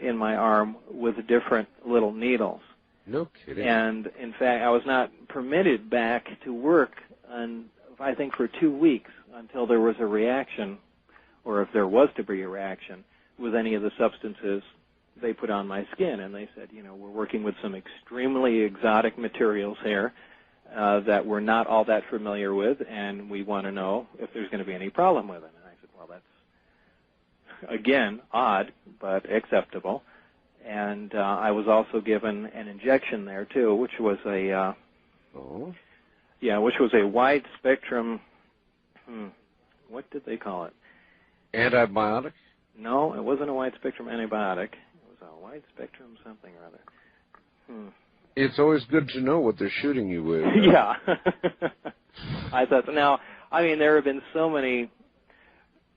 in my arm with different little needles. No kidding. And, in fact, I was not permitted back to work, I think, for 2 weeks until there was a reaction, or if there was to be a reaction, with any of the substances they put on my skin. And they said, we're working with some extremely exotic materials here that we're not all that familiar with, and we want to know if there's going to be any problem with it. And I said, well, that's, again, odd, but acceptable. And I was also given an injection there too, which was a which was a wide spectrum. What did they call it? Antibiotic? No, it wasn't a wide spectrum antibiotic. It was a wide spectrum something or other. It's always good to know what they're shooting you with. Yeah. I thought, now, I mean, there have been so many,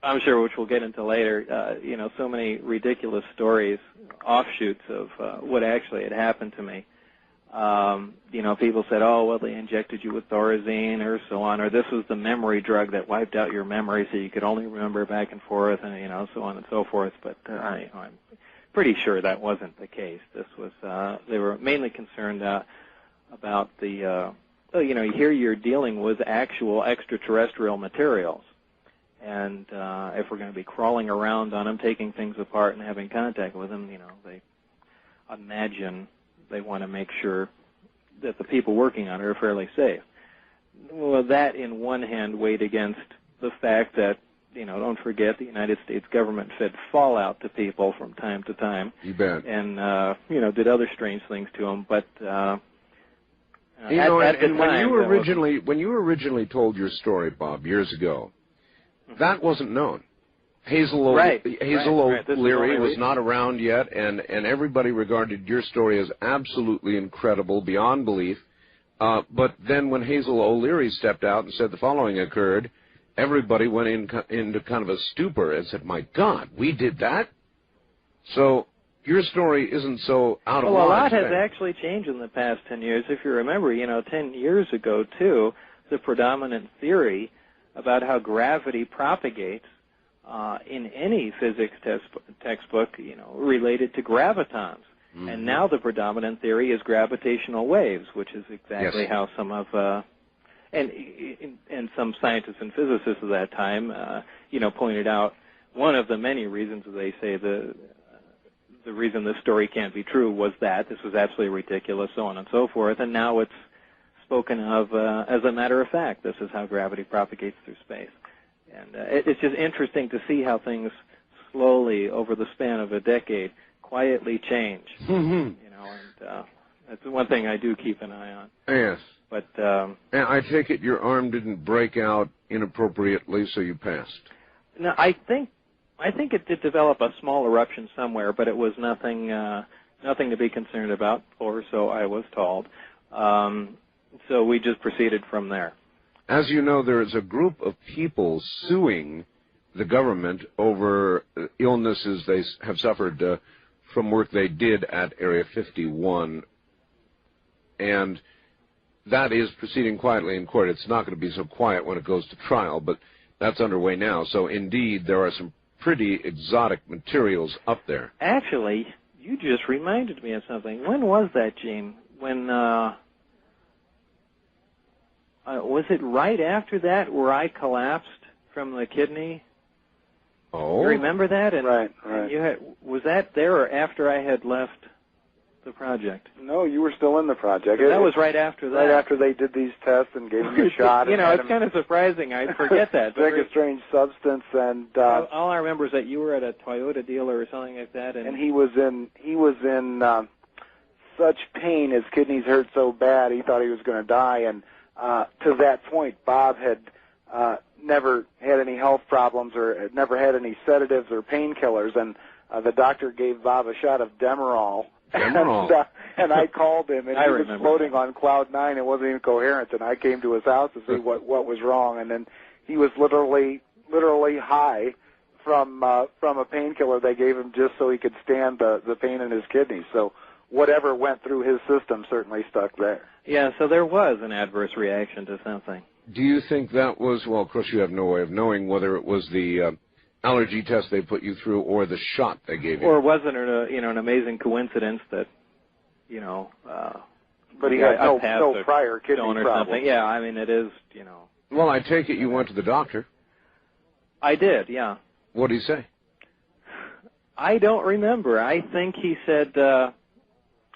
I'm sure, which we'll get into later, so many ridiculous stories, offshoots of what actually had happened to me. People said, oh, well, they injected you with Thorazine or so on, or this was the memory drug that wiped out your memory so you could only remember back and forth, and, so on and so forth. But I'm pretty sure that wasn't the case. This was, they were mainly concerned about the, here you're dealing with actual extraterrestrial materials. And if we're going to be crawling around on them, taking things apart and having contact with them, they imagine they want to make sure that the people working on it are fairly safe. Well, that in one hand weighed against the fact that, don't forget the United States government fed fallout to people from time to time. You bet. And, did other strange things to them. But when you originally told your story, Bob, years ago, that wasn't known. Hazel O'Leary was not around yet, and everybody regarded your story as absolutely incredible, beyond belief. But then when Hazel O'Leary stepped out and said the following occurred, everybody went into kind of a stupor and said, my God, we did that? So your story isn't so out of line. Well, a lot has actually changed in the past 10 years. If you remember, 10 years ago, too, the predominant theory about how gravity propagates in any physics textbook, related to gravitons. Mm-hmm. And now the predominant theory is gravitational waves, which is exactly how some of, and some scientists and physicists of that time, pointed out one of the many reasons they say the reason this story can't be true was that this was absolutely ridiculous, so on and so forth. And now it's spoken of as a matter of fact. This is how gravity propagates through space. And it's just interesting to see how things slowly, over the span of a decade, quietly change. And that's one thing I do keep an eye on. Yes. But and I take it your arm didn't break out inappropriately, so you passed. No, I think it did develop a small eruption somewhere, but it was nothing to be concerned about, or so I was told. So we just proceeded from there. As you know, there is a group of people suing the government over illnesses they have suffered from work they did at Area 51, and that is proceeding quietly in court. It's not going to be so quiet when it goes to trial, but that's underway now. So, indeed, there are some pretty exotic materials up there. Actually, you just reminded me of something. When was that, Gene? When, was it right after that where I collapsed from the kidney? Oh. You remember that? And, right. And was that there or after I had left the project? No, you were still in the project. That was right after that. Right after they did these tests and gave him a shot. It's kind of surprising. I forget that. Drink a strange substance, and all I remember is that you were at a Toyota dealer or something like that, and he was in such pain. His kidneys hurt so bad he thought he was going to die. And to that point, Bob had never had any health problems or had never had any sedatives or painkillers, and the doctor gave Bob a shot of Demerol. And I called him, and he was floating on cloud nine. It wasn't even coherent, and I came to his house to see what was wrong. And then he was literally high from a painkiller they gave him just so he could stand the pain in his kidneys. So whatever went through his system certainly stuck there. Yeah, so there was an adverse reaction to something. Do you think that was, well, of course you have no way of knowing whether it was the allergy test they put you through or the shot they gave you? Or wasn't it an amazing coincidence that, but he had no prior kidney or problem. Something. Yeah, I mean, it is, Well, I take it you went to the doctor. I did, yeah. What did he say? I don't remember. I think he said,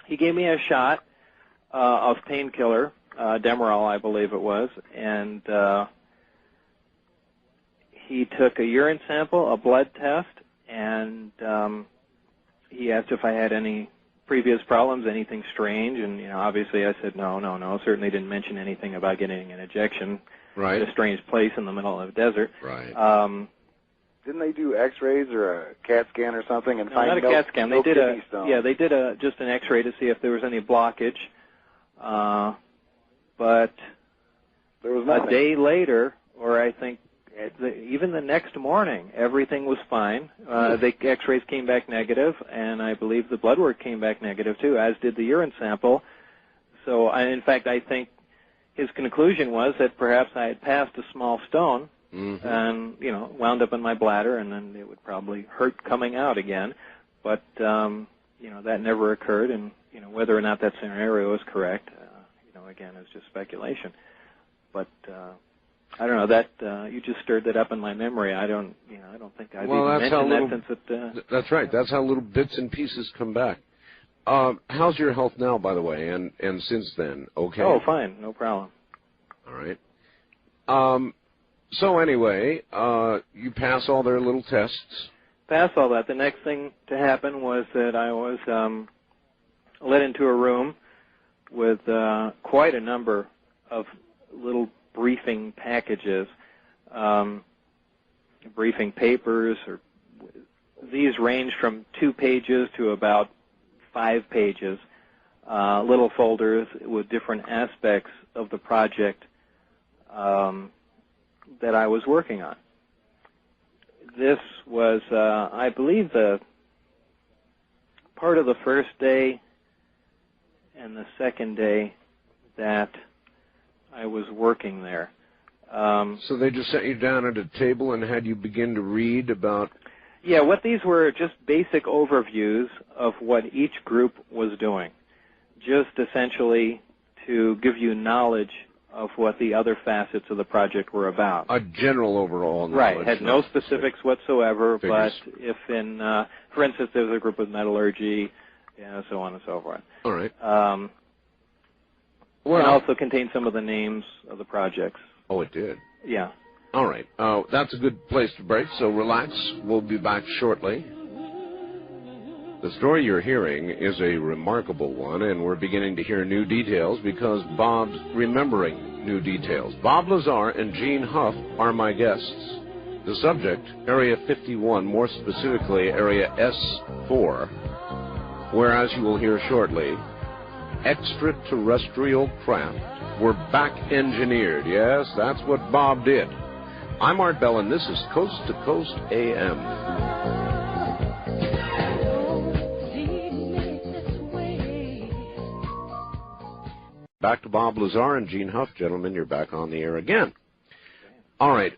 he gave me a shot of painkiller, Demerol, I believe it was, and he took a urine sample, a blood test, and he asked if I had any previous problems, anything strange, and obviously I said no. Certainly didn't mention anything about getting an ejection. Right. In a strange place in the middle of a desert. Right. Didn't they do X-rays or a CAT scan or something and find not a CAT scan. They did kidney stone? they did just an X-ray to see if there was any blockage. But there was nothing. A day later, or I think even the next morning, everything was fine. The X-rays came back negative, and I believe the blood work came back negative too, as did the urine sample. So, in fact, I think his conclusion was that perhaps I had passed a small stone, and wound up in my bladder, and then it would probably hurt coming out again. But that never occurred, and whether or not that scenario is correct, again, is just speculation. But I don't know, that you just stirred that up in my memory. I don't think I've even mentioned that since it. That's right. That's how little bits and pieces come back. How's your health now, by the way, and since then? Okay. Oh, fine, no problem. All right. So anyway, you pass all their little tests. Pass all that. The next thing to happen was that I was led into a room with quite a number of little briefing packages, briefing papers, or these range from 2 pages to about 5 pages, little folders with different aspects of the project that I was working on. This was, I believe, the part of the first day and the second day that I was working there. So they just sat you down at a table and had you begin to read about... Yeah, what these were just basic overviews of what each group was doing, just essentially to give you knowledge of what the other facets of the project were about. A general overall knowledge. Right, had no specifics whatsoever, Figures. but if in, for instance, there was a group with metallurgy, so on and so forth. All right. And also contained some of the names of the projects. Oh, it did? Yeah. All right. That's a good place to break, so relax. We'll be back shortly. The story you're hearing is a remarkable one, and we're beginning to hear new details because Bob's remembering new details. Bob Lazar and Gene Huff are my guests. The subject, Area 51, more specifically Area S4, where, as you will hear shortly, extraterrestrial craft were back-engineered. Yes, that's what Bob did. I'm Art Bell, and this is Coast to Coast AM. Back to Bob Lazar and Gene Huff. Gentlemen, you're back on the air again. All right.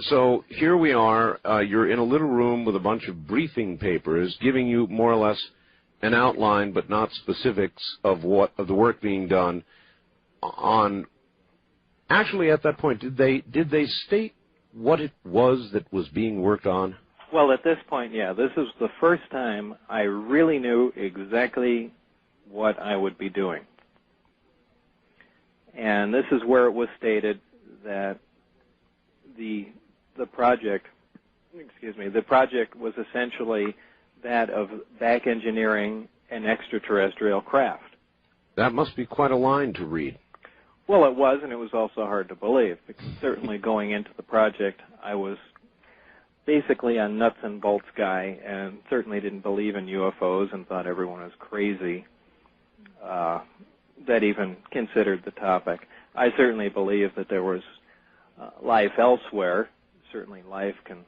So here we are. You're in a little room with a bunch of briefing papers giving you more or less an outline, but not specifics of the work being done on. Actually, at that point, did they state what it was that was being worked on? Well, at this point, yeah. This is the first time I really knew exactly what I would be doing. And this is where it was stated that the project was essentially that of back engineering an extraterrestrial craft. That must be quite a line to read. Well, it was, and it was also hard to believe, because certainly going into the project, I was basically a nuts and bolts guy, and certainly didn't believe in UFOs and thought everyone was crazy that even considered the topic. I certainly believe that there was life elsewhere. Certainly life can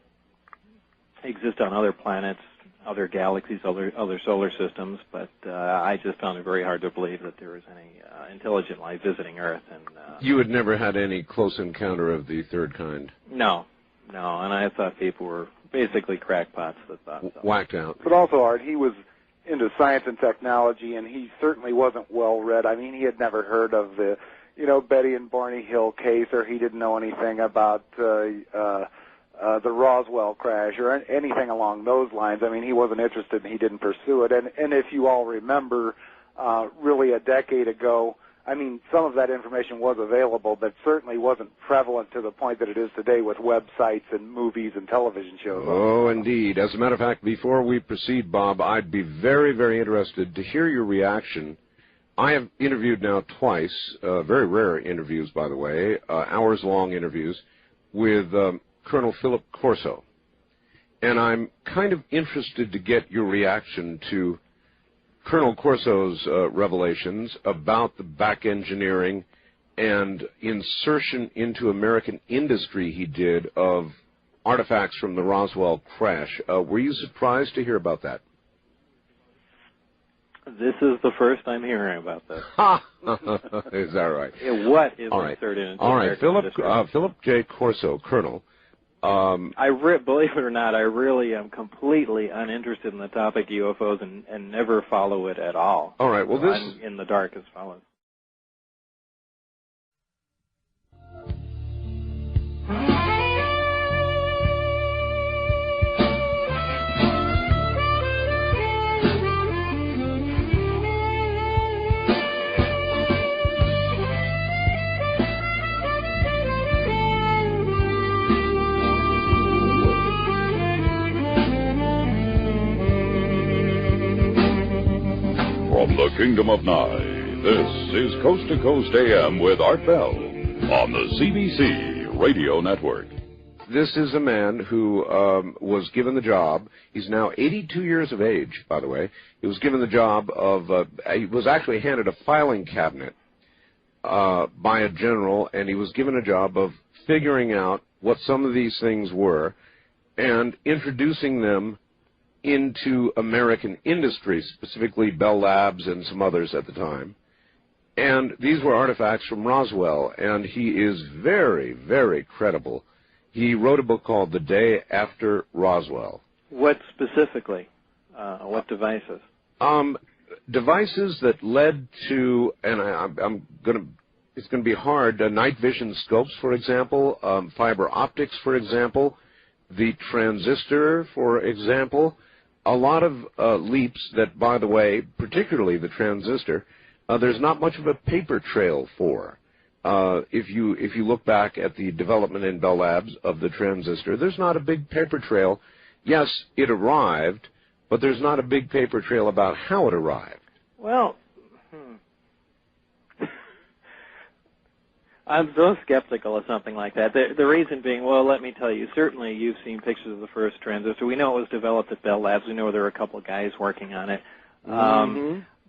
exist on other planets, other galaxies, other solar systems, but I just found it very hard to believe that there was any intelligent life visiting Earth. And you had never had any close encounter of the third kind? No, and I thought people were basically crackpots that thought so. Whacked out. But also, Art, he was into science and technology, and he certainly wasn't well-read. I mean, he had never heard of the, Betty and Barney Hill case, or he didn't know anything about the Roswell crash or anything along those lines. I mean, he wasn't interested and he didn't pursue it. And if you all remember, really a decade ago, I mean, some of that information was available, but certainly wasn't prevalent to the point that it is today with websites and movies and television shows. Oh, indeed. As a matter of fact, before we proceed, Bob, I'd be very, very interested to hear your reaction. I have interviewed now twice, very rare interviews, by the way, hours-long interviews, with Colonel Philip Corso. And I'm kind of interested to get your reaction to Colonel Corso's revelations about the back engineering and insertion into American industry he did of artifacts from the Roswell crash. Were you surprised to hear about that? This is the first I'm hearing about this. Is that right? Yeah, what is all right. inserted into all right, American Philip J. Corso, Colonel. Believe it or not, I really am completely uninterested in the topic UFOs and never follow it at all. All right, well, so I'm in the dark as follows. From the Kingdom of Nye, this is Coast to Coast AM with Art Bell on the CBC Radio Network. This is a man who was given the job. He's now 82 years of age, by the way. He was given the job of, he was actually handed a filing cabinet by a general, and he was given a job of figuring out what some of these things were and introducing them into American industry, specifically Bell Labs and some others at the time. And these were artifacts from Roswell, and he is very, very credible. He wrote a book called The Day After Roswell. What specifically? What devices? Devices that led to, and it's going to be hard, night vision scopes, for example, fiber optics, for example, the transistor, for example, a lot of leaps that, by the way, particularly the transistor, there's not much of a paper trail for. If you look back at the development in Bell Labs of the transistor, there's not a big paper trail. Yes, it arrived, but there's not a big paper trail about how it arrived. Well, I'm so skeptical of something like that. The reason being, well, let me tell you, certainly you've seen pictures of the first transistor. We know it was developed at Bell Labs. We know there were a couple of guys working on it.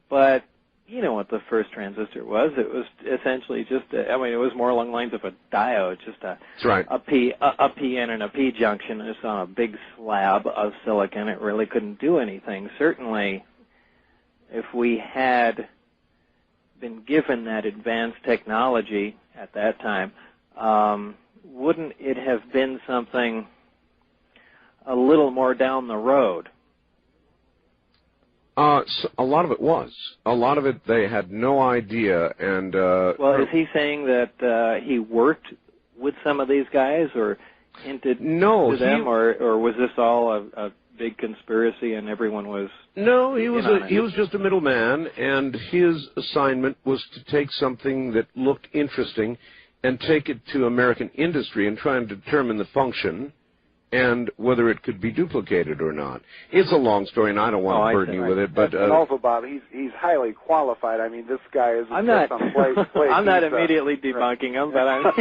But you know what the first transistor was. It was essentially just, it was more along the lines of a diode, just a P-N and a P junction just on a big slab of silicon. It really couldn't do anything. Certainly, if we had been given that advanced technology at that time, wouldn't it have been something a little more down the road? So a lot of it was. A lot of it they had no idea. And well, is he saying that he worked with some of these guys or hinted to them, or was this all a big conspiracy and everyone was? No, he was just a middleman, and his assignment was to take something that looked interesting and take it to American industry and try and determine the function and whether it could be duplicated or not. It's a long story, and I don't want to burden you with it. But and also, Bob, he's highly qualified. I mean, this guy is I'm not immediately right. debunking him, but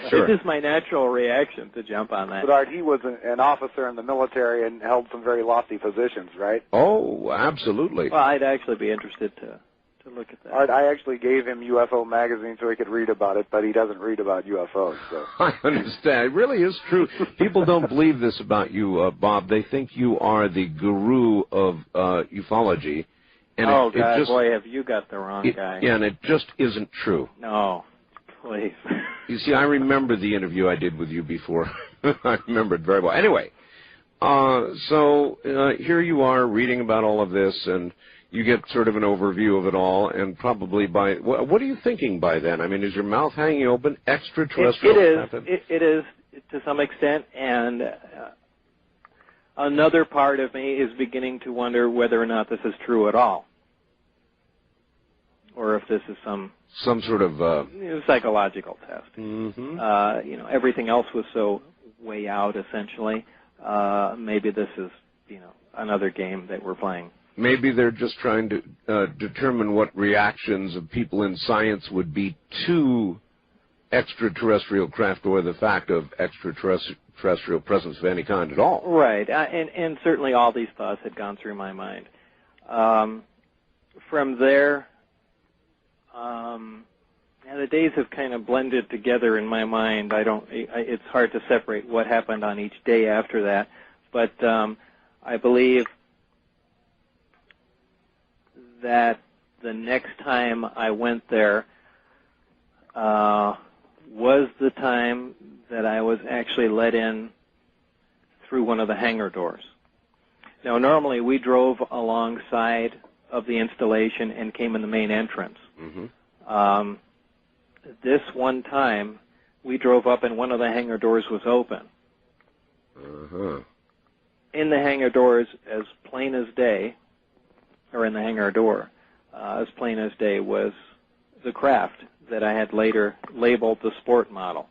Sure. It's just my natural reaction to jump on that. But Art, he was an officer in the military and held some very lofty positions, right? Oh, absolutely. Well, I'd actually be interested to look at that. Art, I actually gave him UFO magazine so he could read about it, but he doesn't read about UFOs. So. I understand. It really is true. People don't believe this about you, Bob. They think you are the guru of ufology. And boy, have you got the wrong guy. Yeah, and it just isn't true. No, please. You see, I remember the interview I did with you before. I remember it very well. Anyway, so here you are reading about all of this, and you get sort of an overview of it all, and probably by, what are you thinking by then? I mean, is your mouth hanging open, extraterrestrial? It is to some extent, and another part of me is beginning to wonder whether or not this is true at all. or if this is some sort of psychological test. Mm-hmm. Everything else was so way out, essentially. Maybe this is, another game that we're playing. Maybe they're just trying to determine what reactions of people in science would be to extraterrestrial craft or the fact of extraterrestrial presence of any kind at all. Right, and certainly all these thoughts had gone through my mind. From there, the days have kind of blended together in my mind. It's hard to separate what happened on each day after that, but I believe that the next time I went there was the time that I was actually let in through one of the hangar doors. Now, normally we drove alongside of the installation and came in the main entrance. Mm-hmm. This one time, we drove up and one of the hangar doors was open. Uh-huh. In the hangar doors, as plain as day, or in the hangar door, as plain as day, was the craft that I had later labeled the sport model.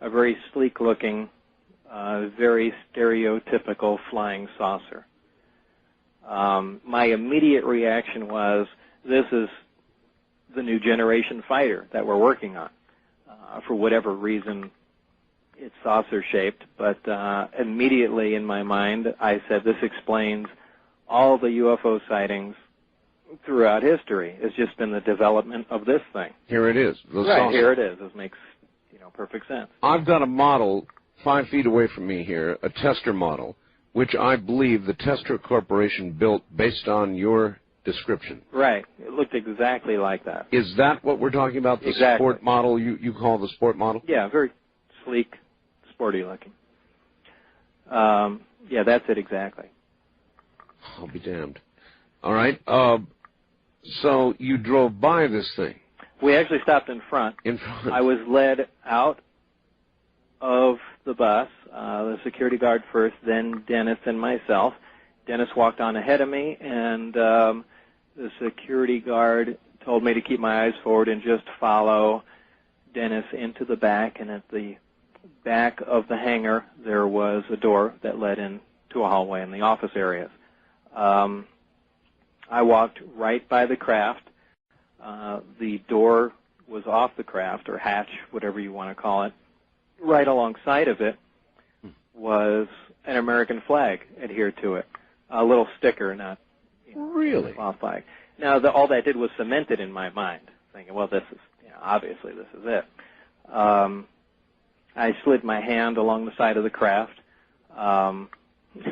A very sleek-looking, very stereotypical flying saucer. My immediate reaction was, this is the new generation fighter that we're working on. For whatever reason, it's saucer-shaped, but immediately in my mind, I said, this explains all the UFO sightings throughout history. It's just been the development of this thing. Here it is. Right, here it is. This makes perfect sense. I've got a model 5 feet away from me here, a tester model, which I believe the Tester Corporation built based on your description. Right. It looked exactly like that. Is that what we're talking about, the exactly. sport model you call the sport model? Yeah, very sleek, sporty looking. Yeah, that's it exactly. I'll be damned. All right. So you drove by this thing. We actually stopped in front. In front. I was led out of the bus, the security guard first, then Dennis and myself. Dennis walked on ahead of me, and the security guard told me to keep my eyes forward and just follow Dennis into the back. And at the back of the hangar, there was a door that led into a hallway in the office areas. I walked right by the craft. The door was off the craft, or hatch, whatever you want to call it. Right alongside of it was an American flag adhered to it. A little sticker, not really a flag. Now, all that did was cement it in my mind, thinking, well, this is, obviously this is it. I slid my hand along the side of the craft,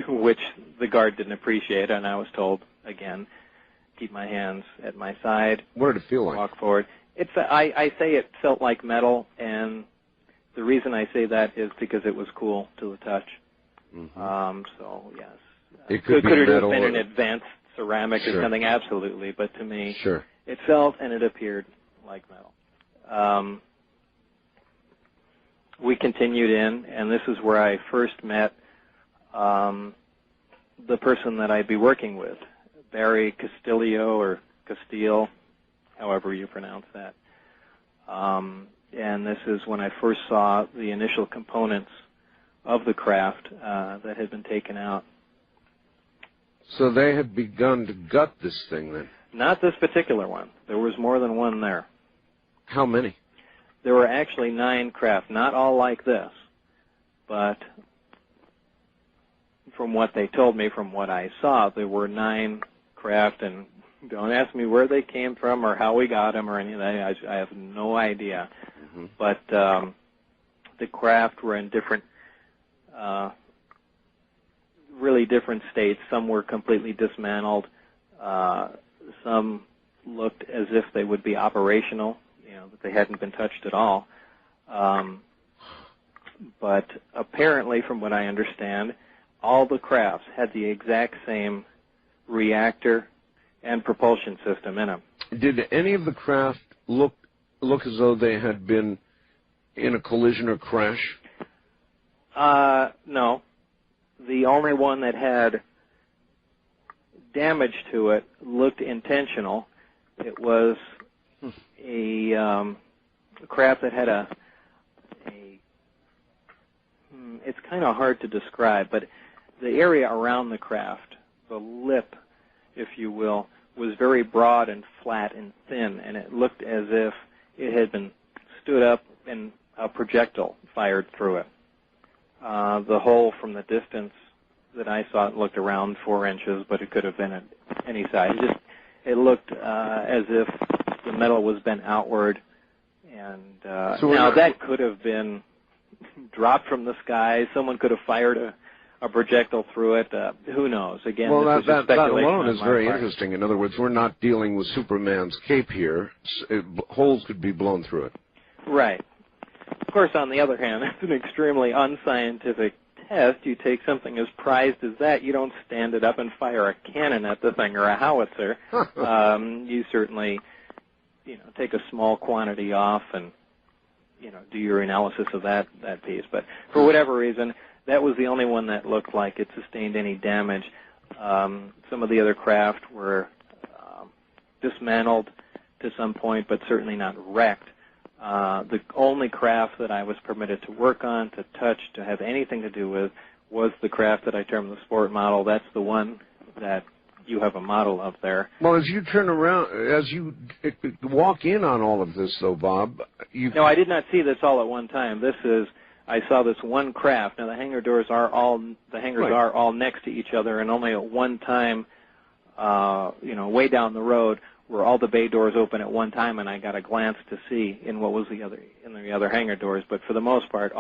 which the guard didn't appreciate, and I was told, again, keep my hands at my side. What did it feel like? Walk forward. I say it felt like metal, and the reason I say that is because it was cool to the touch. Mm-hmm. So, yes. It could it metal have been an advanced ceramic sure. or something? Absolutely. But to me, sure. It felt and it appeared like metal. We continued in, and this is where I first met the person that I'd be working with, Barry Castillo or Castile, however you pronounce that. And this is when I first saw the initial components of the craft that had been taken out. So they had begun to gut this thing then? Not this particular one. There was more than one there. How many? There were actually 9 craft, not all like this, but from what they told me, from what I saw, there were 9 craft, and don't ask me where they came from or how we got them or anything. I have no idea. Mm-hmm. But the craft were in different, really different states. Some were completely dismantled. Some looked as if they would be operational, that they hadn't been touched at all. But apparently, from what I understand, all the crafts had the exact same reactor and propulsion system in them. Did any of the craft look as though they had been in a collision or crash? No. The only one that had damage to it looked intentional. It was a craft that had it's kind of hard to describe, but the area around the craft, the lip, if you will, was very broad and flat and thin, and it looked as if it had been stood up and a projectile fired through it. The hole from the distance that I saw it looked around 4 inches, but it could have been at any size. It looked as if the metal was bent outward, and now that could have been dropped from the sky. Someone could have fired a projectile through it. Who knows? Again, well, this is just speculation. That alone is very interesting. In other words, we're not dealing with Superman's cape here. Holes could be blown through it. Right. Of course, on the other hand, it's an extremely unscientific test. You take something as prized as that, you don't stand it up and fire a cannon at the thing or a howitzer. You certainly, take a small quantity off and, do your analysis of that piece. But for whatever reason, that was the only one that looked like it sustained any damage. Some of the other craft were dismantled to some point, but certainly not wrecked. The only craft that I was permitted to work on, to touch, to have anything to do with, was the craft that I termed the sport model. That's the one that you have a model of there. Well, as you turn around, as you walk in on all of this, though, Bob, No, I did not see this all at one time. I saw this one craft. Now, the hangar doors are all next to each other, and only at one time, way down the road, were all the bay doors open at one time, and I got a glance to see in what was in the other hangar doors. But for the most part,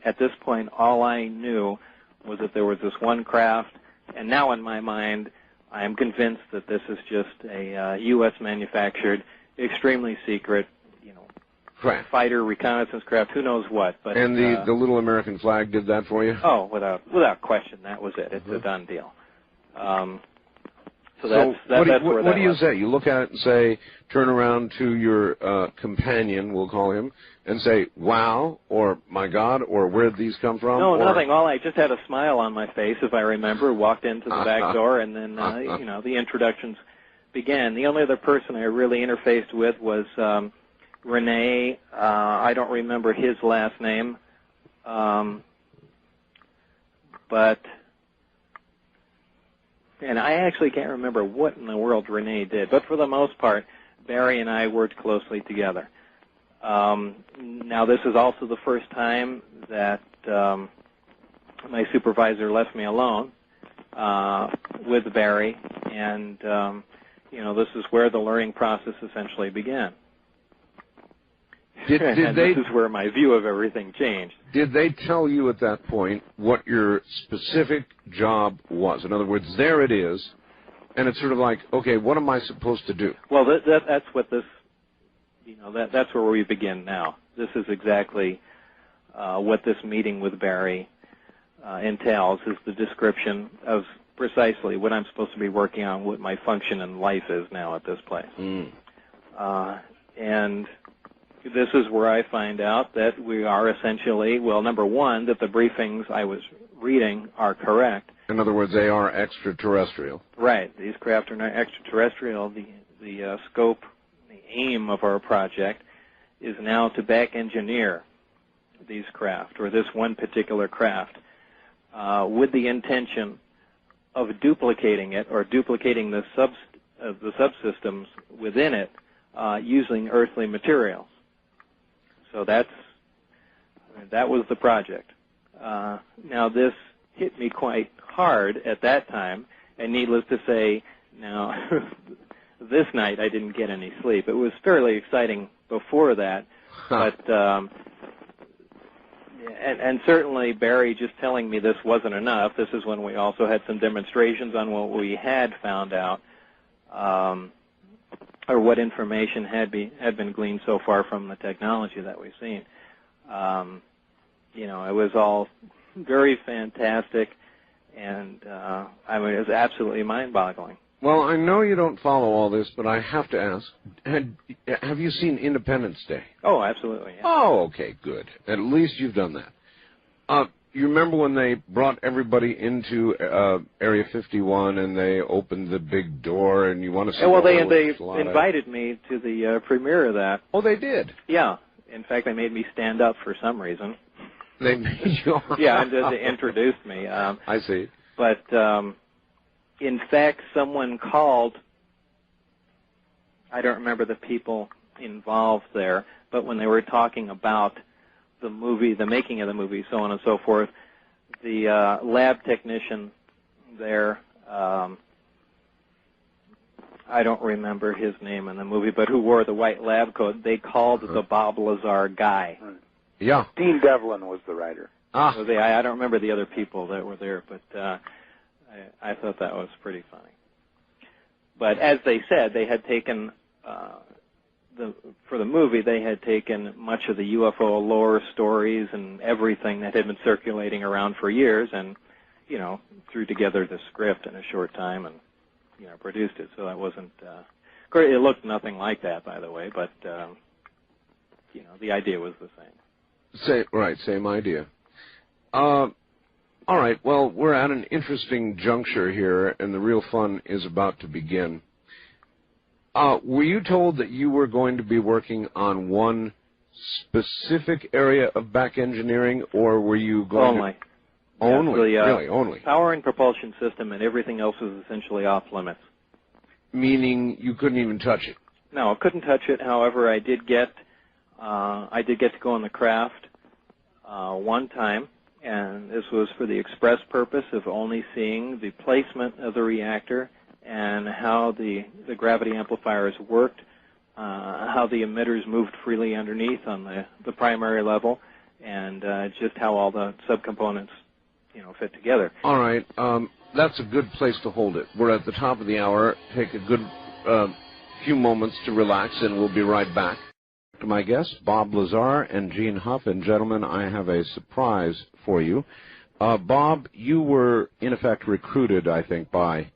at this point, all I knew was that there was this one craft, and now in my mind, I am convinced that this is just a U.S. manufactured, extremely secret, fighter reconnaissance craft. Who knows what? But and the little American flag did that for you? Oh, without question, that was it. It's a done deal. So that's where that was. What do you say? You look at it and say, turn around to your companion, we'll call him, and say, wow, or my God, or where did these come from? No, nothing. I just had a smile on my face, if I remember, walked into the back door, and then, the introductions began. The only other person I really interfaced with was Rene. I don't remember his last name, and I actually can't remember what in the world Rene did. But for the most part, Barry and I worked closely together. Now, this is also the first time that my supervisor left me alone with Barry, and, this is where the learning process essentially began. This is where my view of everything changed. Did they tell you at that point what your specific job was? In other words, there it is, and it's sort of like, okay, what am I supposed to do? Well, that's what this, that's where we begin now. This is exactly what this meeting with Barry entails, is the description of precisely what I'm supposed to be working on, what my function in life is now at this place. And this is where I find out that we are essentially, well, number one, that the briefings I was reading are correct. In other words, they are extraterrestrial. Right. These craft are not extraterrestrial. The scope, the aim of our project is now to back engineer these craft, or this one particular craft, with the intention of duplicating it, or duplicating the subsystems within it using earthly materials. So that was the project. Now, this hit me quite hard at that time, and needless to say, now, this night I didn't get any sleep. It was fairly exciting before that, but and certainly Barry just telling me this wasn't enough. This is when we also had some demonstrations on what we had found out, or what information had been gleaned so far from the technology that we've seen. It was all very fantastic, and it was absolutely mind-boggling. Well, I know you don't follow all this, but I have to ask, have you seen Independence Day? Oh, absolutely. Yeah. Oh, okay, good. At least you've done that. You remember when they brought everybody into Area 51 and they opened the big door and you want to see? Well, they invited me to the premiere of that. Oh, they did? Yeah. In fact, they made me stand up for some reason. They made you? Yeah, and they introduced me. I see. But in fact, someone called. I don't remember the people involved there, but when they were talking about the movie, the making of the movie, so on and so forth, the lab technician there, I don't remember his name in the movie, but who wore the white lab coat, they called the Bob Lazar guy. Right. Yeah. Dean Devlin was the writer. Ah. So I don't remember the other people that were there, but I thought that was pretty funny. But as they said, they had taken, for the movie, they had taken much of the UFO lore stories and everything that had been circulating around for years and, threw together the script in a short time and, produced it. So that wasn't, it looked nothing like that, by the way, but, the idea was the same. Same idea. All right, well, we're at an interesting juncture here, and the real fun is about to begin. Were you told that you were going to be working on one specific area of back engineering, or were you going Only? Really, only? Power and propulsion system, and everything else was essentially off limits. Meaning you couldn't even touch it? No, I couldn't touch it. However, I did get to go on the craft one time, and this was for the express purpose of only seeing the placement of the reactor and how the gravity amplifiers worked, how the emitters moved freely underneath on the primary level, and just how all the subcomponents, fit together. All right, that's a good place to hold it. We're at the top of the hour. Take a good few moments to relax, and we'll be right back. To my guests, Bob Lazar and Gene Huff, and gentlemen, I have a surprise for you. Bob, you were, in effect, recruited, I think, by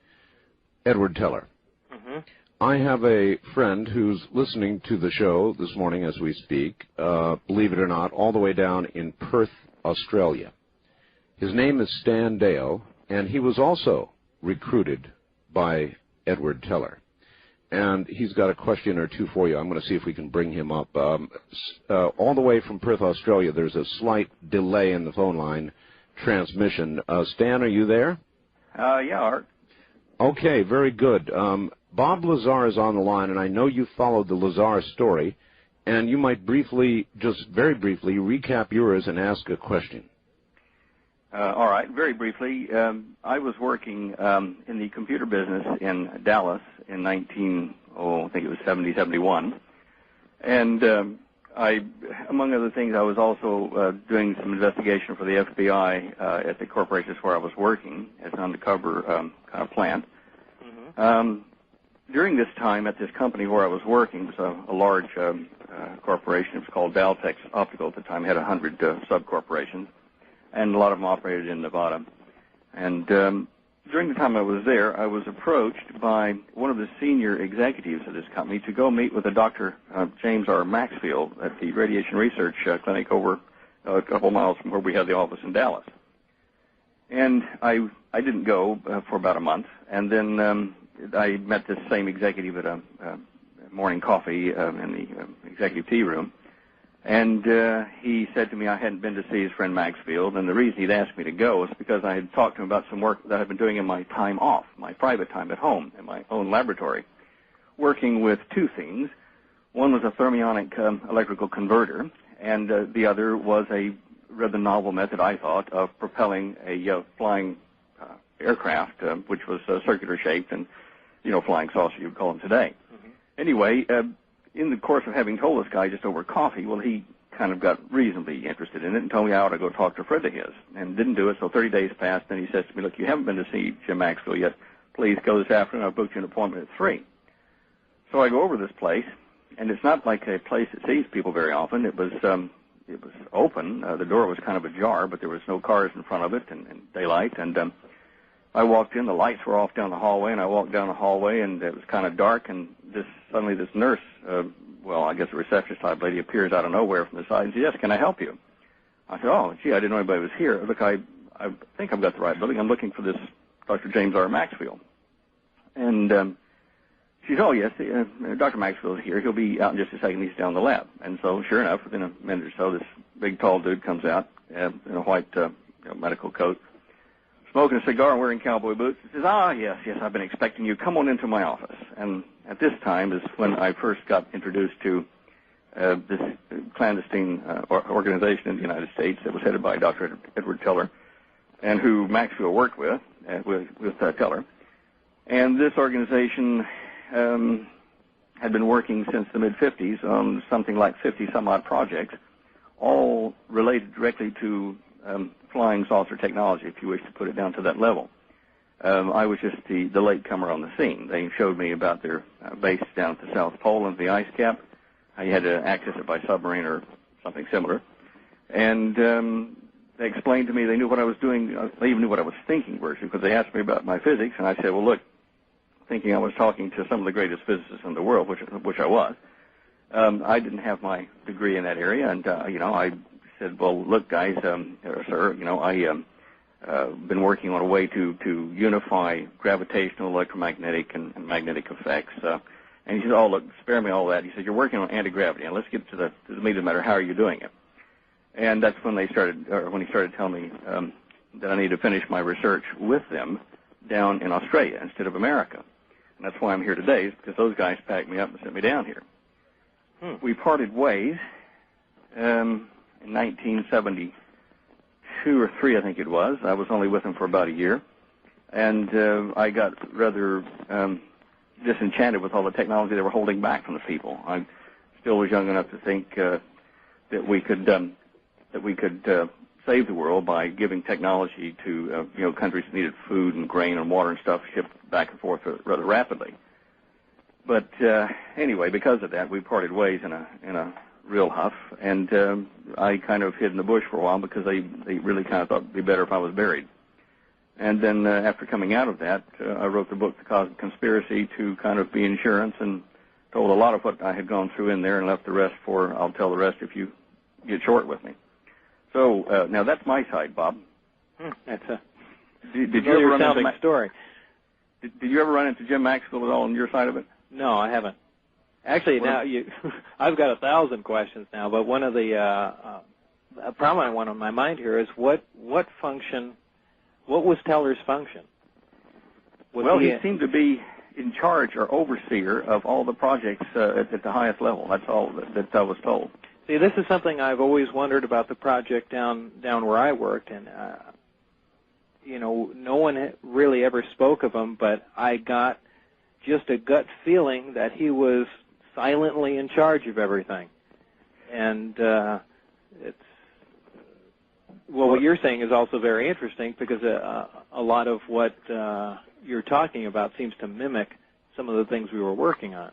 Edward Teller. Mm-hmm. I have a friend who's listening to the show this morning as we speak, believe it or not, all the way down in Perth, Australia. His name is Stan Dale, and he was also recruited by Edward Teller. And he's got a question or two for you. I'm going to see if we can bring him up. All the way from Perth, Australia, there's a slight delay in the phone line transmission. Stan, are you there? Yeah, Art. Okay, very good. Bob Lazar is on the line, and I know you followed the Lazar story, and you might briefly, just very briefly, recap yours and ask a question. All right, very briefly, I was working in the computer business in Dallas in I think it was 71. And among other things, I was also doing some investigation for the FBI at the corporations where I was working as an undercover kind of plant. Mm-hmm. During this time at this company where I was working, it was a large corporation. It was called Valtex Optical at the time. It had 100 sub-corporations, and a lot of them operated in Nevada. And during the time I was there, I was approached by one of the senior executives of this company to go meet with a Dr. James R. Maxfield at the Radiation Research Clinic over a couple miles from where we had the office in Dallas. And I didn't go for about a month, and then I met this same executive at a morning coffee in the executive tea room. And he said to me I hadn't been to see his friend Maxfield, and the reason he'd asked me to go is because I had talked to him about some work that I'd been doing in my time off, my private time at home, in my own laboratory, working with two things. One was a thermionic electrical converter, and the other was a rather novel method, I thought, of propelling a flying aircraft, which was circular-shaped and, flying saucer, you'd call them today. Mm-hmm. Anyway, in the course of having told this guy just over coffee, well, he kind of got reasonably interested in it and told me I ought to go talk to a friend of his, and didn't do it. So 30 days passed, and he says to me, look, you haven't been to see Jim Maxfield yet. Please go this afternoon. I've booked you an appointment at 3. So I go over to this place, and it's not like a place that sees people very often. It was open. The door was kind of ajar, but there was no cars in front of it and daylight. And I walked in. The lights were off down the hallway, and I walked down the hallway, and it was kind of dark, and suddenly this nurse, I guess a receptionist type lady, appears out of nowhere from the side and says, yes, can I help you? I said, oh, gee, I didn't know anybody was here. Look, I think I've got the right building. I'm looking for this Dr. James R. Maxfield. And she said, oh, yes, Dr. Maxfield is here. He'll be out in just a second. He's down the lab. And so, sure enough, within a minute or so, this big, tall dude comes out in a white medical coat, smoking a cigar and wearing cowboy boots. He says, yes, I've been expecting you. Come on into my office. And at this time is when I first got introduced to this clandestine organization in the United States that was headed by Dr. Edward Teller, and who Maxfield worked with Teller. And this organization had been working since the mid-'50s on something like 50-some-odd projects, all related directly to flying saucer technology, if you wish to put it down to that level. I was just the latecomer on the scene. They showed me about their base down at the South Pole and the ice cap, how you had to access it by submarine or something similar. And they explained to me they knew what I was doing. They even knew what I was thinking, virtually, because they asked me about my physics, and I said, well, look, thinking I was talking to some of the greatest physicists in the world, which I was. I didn't have my degree in that area, and, I said, well, look, guys, sir, I've been working on a way to unify gravitational, electromagnetic, and magnetic effects. And he said, oh, look, spare me all that. He said, you're working on anti-gravity, and let's get to the meat of the matter. How are you doing it? And that's when he started telling me that I need to finish my research with them down in Australia instead of America. And that's why I'm here today, is because those guys packed me up and sent me down here. We parted ways in 1972 or 3, I think it was. I was only with them for about a year. And I got rather disenchanted with all the technology they were holding back from the people. I still was young enough to think that we could save the world by giving technology to countries that needed food and grain and water and stuff shipped back and forth rather rapidly. But anyway, because of that, we parted ways in a real huff, and I kind of hid in the bush for a while because they really kind of thought it'd be better if I was buried. And then after coming out of that, I wrote the book, The Cosmic Conspiracy, to kind of be insurance, and told a lot of what I had gone through in there and left the rest for, I'll tell the rest if you get short with me. So now that's my side, Bob. That's a did you ever run into story. Did you ever run into Jim Maxfield at all on your side of it? No, I haven't. Actually, now I've got 1,000 questions now, but one of the a prominent one on my mind here is what was Teller's function? He seemed to be in charge or overseer of all the projects at the highest level. That's all that I was told. See, this is something I've always wondered about the project down where I worked, and no one really ever spoke of him, but I got just a gut feeling that he was silently in charge of everything. And what you're saying is also very interesting, because a lot of what you're talking about seems to mimic some of the things we were working on.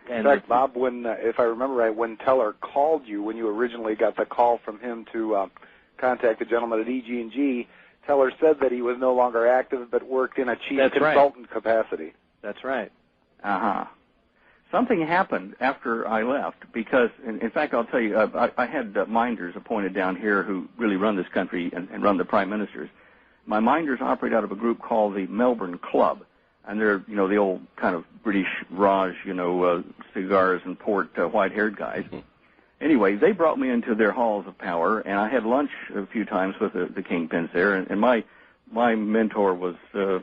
In fact, Bob, when if I remember right, when Teller called you, when you originally got the call from him to contact the gentleman at EG&G, Teller said that he was no longer active but worked in a chief consultant capacity. That's right. Something happened after I left because, in fact, I'll tell you, I had minders appointed down here who really run this country and run the prime ministers. My minders operate out of a group called the Melbourne Club. And they're, the old kind of British Raj, cigars and port, white-haired guys. Anyway, they brought me into their halls of power, and I had lunch a few times with the kingpins there. And my mentor was Sir